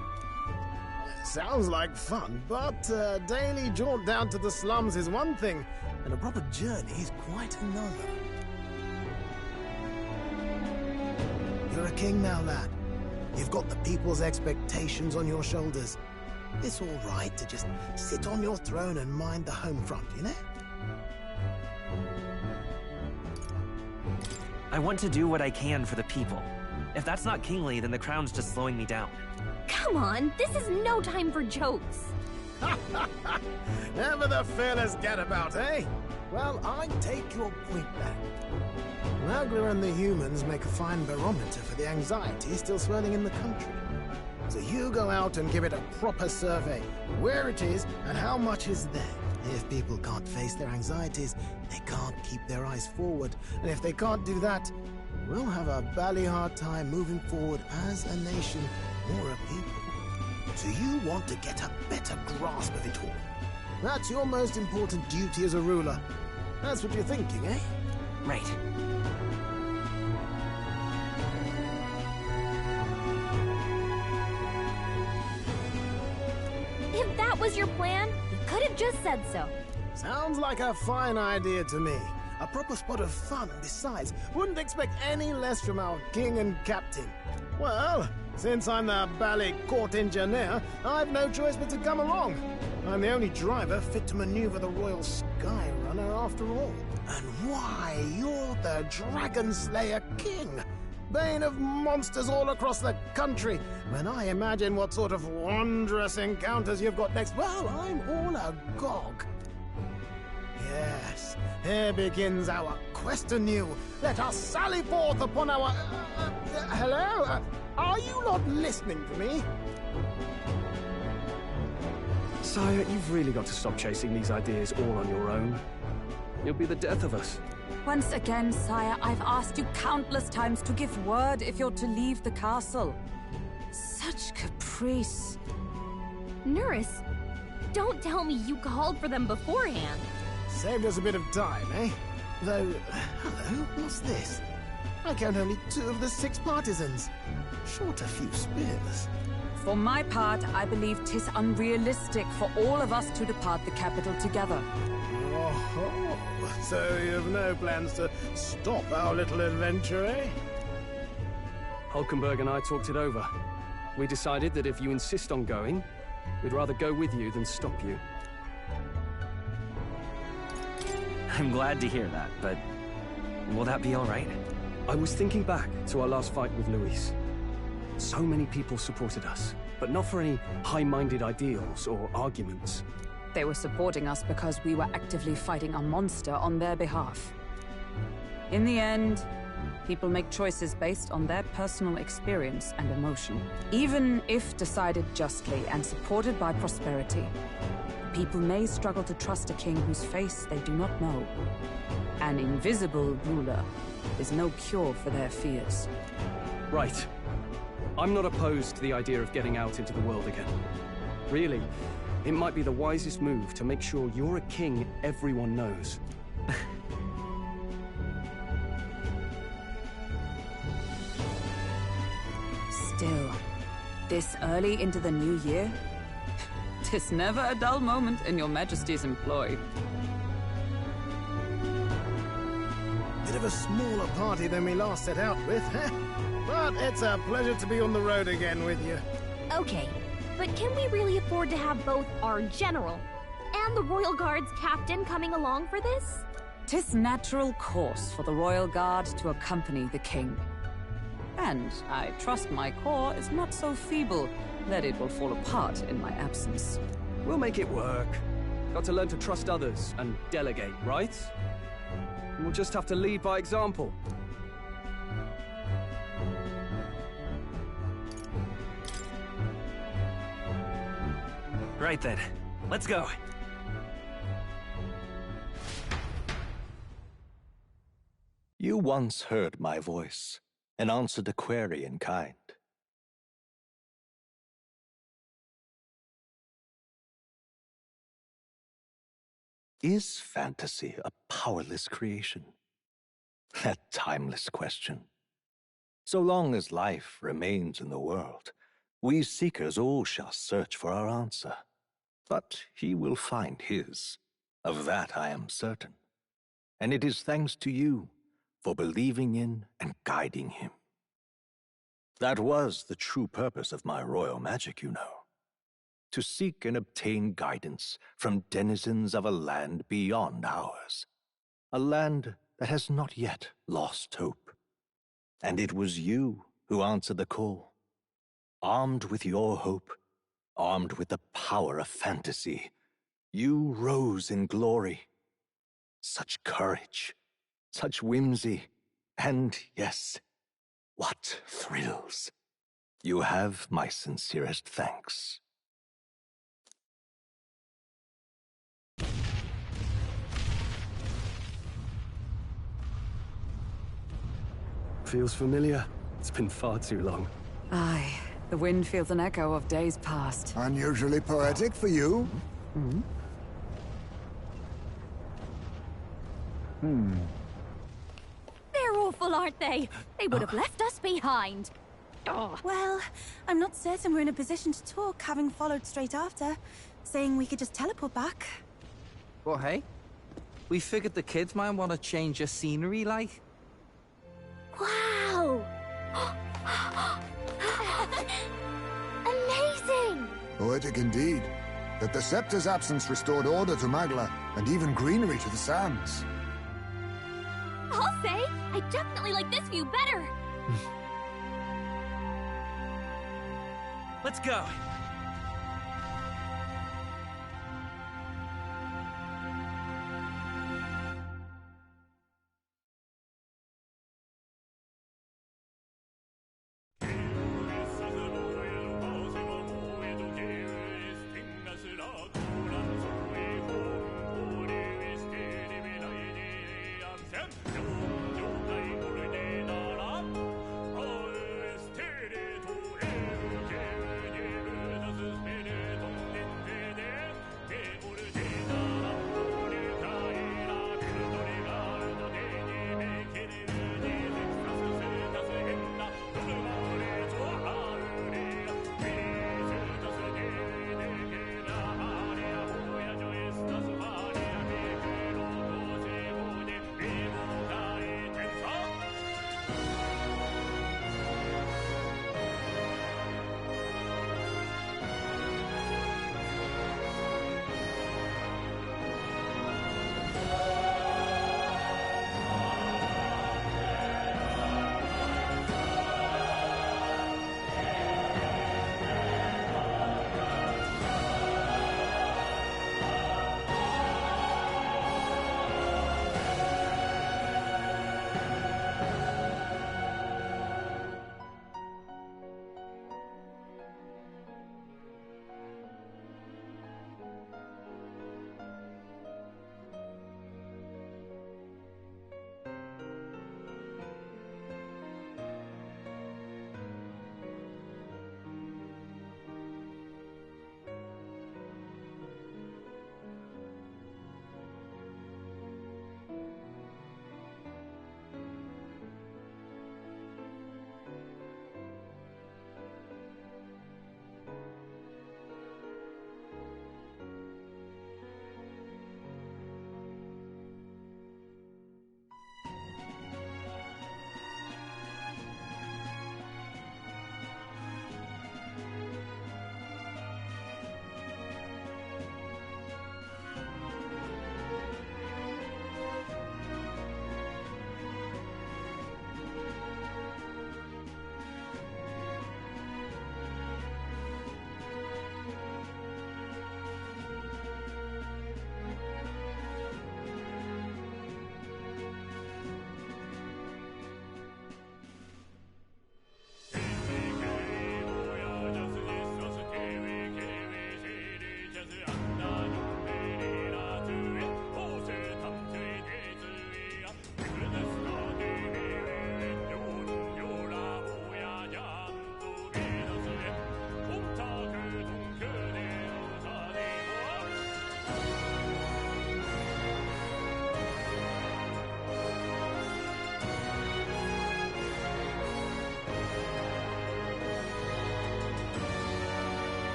Sounds like fun, but a daily jaunt down to the slums is one thing, and a proper journey is quite another. You're a king now, lad. You've got the people's expectations on your shoulders. It's all right to just sit on your throne and mind the home front, you know? I want to do what I can for the people. If that's not kingly, then the crown's just slowing me down. Come on, this is no time for jokes. Never the fearless gadabout, eh? Well, I take your point back. Magla and the humans make a fine barometer for the anxiety still swirling in the country. So you go out and give it a proper survey, where it is and how much is there. If people can't face their anxieties, they can't keep their eyes forward. And if they can't do that, we'll have a bally hard time moving forward as a nation or a people. So you want to get a better grasp of it all. That's your most important duty as a ruler. That's what you're thinking, eh? Right. If that was your plan, you could have just said so. Sounds like a fine idea to me. A proper spot of fun, besides. Wouldn't expect any less from our king and captain. Well, since I'm the bally court engineer, I've no choice but to come along. I'm the only driver fit to maneuver the Royal Skyrunner after all. And why, you're the Dragon Slayer King. Bane of monsters all across the country. When I imagine what sort of wondrous encounters you've got next, well, I'm all agog. Yes, Here begins our quest anew. Let us sally forth upon our... hello? Are you not listening to me? Sire, you've really got to stop chasing these ideas all on your own. You'll be the death of us. Once again, sire, I've asked you countless times to give word if you're to leave the castle. Such caprice. Nurse, don't tell me you called for them beforehand. Saved us a bit of time, eh? Though, hello, what's this? I count only 2 of the 6 partisans. Short a few spears. For my part, I believe 'tis unrealistic for all of us to depart the capital together. Oh, so you have no plans to stop our little adventure, eh? Hulkenberg and I talked it over. We decided that if you insist on going, we'd rather go with you than stop you. I'm glad to hear that, but will that be all right? I was thinking back to our last fight with Louis. So many people supported us, but not for any high-minded ideals or arguments. They were supporting us because we were actively fighting a monster on their behalf. In the end, people make choices based on their personal experience and emotion. Even if decided justly and supported by prosperity, people may struggle to trust a king whose face they do not know. An invisible ruler is no cure for their fears. Right. I'm not opposed to the idea of getting out into the world again. Really, it might be the wisest move to make sure you're a king everyone knows. Still, this early into the new year? 'Tis never a dull moment in your Majesty's employ. Bit of a smaller party than we last set out with, huh? But it's a pleasure to be on the road again with you. Okay, but can we really afford to have both our general and the Royal Guard's captain coming along for this? 'Tis natural course for the Royal Guard to accompany the king. And I trust my corps is not so feeble that it will fall apart in my absence. We'll make it work. Got to learn to trust others and delegate, right? We'll just have to lead by example. Right then, let's go. You once heard my voice and answered a query in kind. Is fantasy a powerless creation? That timeless question. So long as life remains in the world, we seekers all shall search for our answer. But he will find his. Of that I am certain. And it is thanks to you for believing in and guiding him. That was the true purpose of my royal magic, you know. To seek and obtain guidance from denizens of a land beyond ours. A land that has not yet lost hope. And it was you who answered the call. Armed with your hope, armed with the power of fantasy, you rose in glory. Such courage, such whimsy, and yes, what thrills. You have my sincerest thanks. Feels familiar. It's been far too long. Aye, the wind feels an echo of days past. Unusually poetic for you. They're awful, aren't they? They would have left us behind. Oh. Well, I'm not certain we're in a position to talk, having followed straight after, saying we could just teleport back. Well, hey, we figured the kids might want to change your scenery, like. Wow! Amazing! Poetic indeed. That the scepter's absence restored order to Magla, and even greenery to the sands. I'll say, I definitely like this view better. Let's go.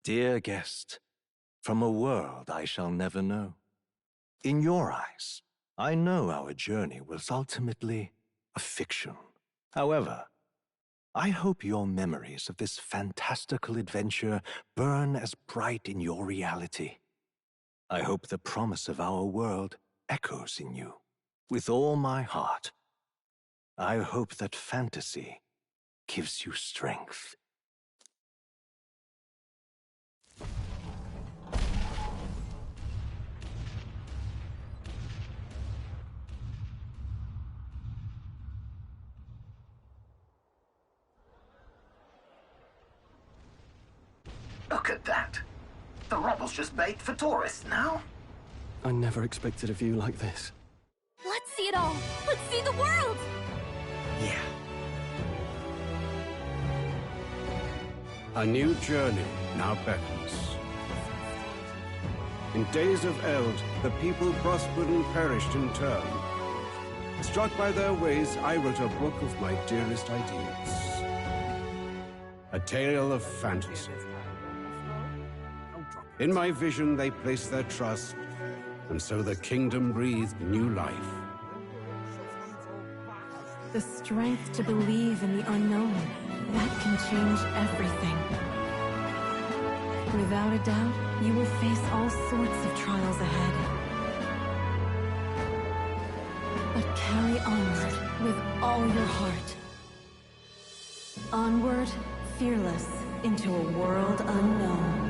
Dear guest, from a world I shall never know. In your eyes, I know our journey was ultimately a fiction. However, I hope your memories of this fantastical adventure burn as bright in your reality. I hope the promise of our world echoes in you. With all my heart, I hope that fantasy gives you strength. Look at that. The rubble's just bait for tourists now. I never expected a view like this. Let's see it all! Let's see the world! Yeah. A new journey now beckons. In days of eld, the people prospered and perished in turn. Struck by their ways, I wrote a book of my dearest ideas. A tale of fantasy. In my vision, they placed their trust, and so the kingdom breathed new life. The strength to believe in the unknown, that can change everything. Without a doubt, you will face all sorts of trials ahead. But carry onward with all your heart. Onward, fearless, into a world unknown.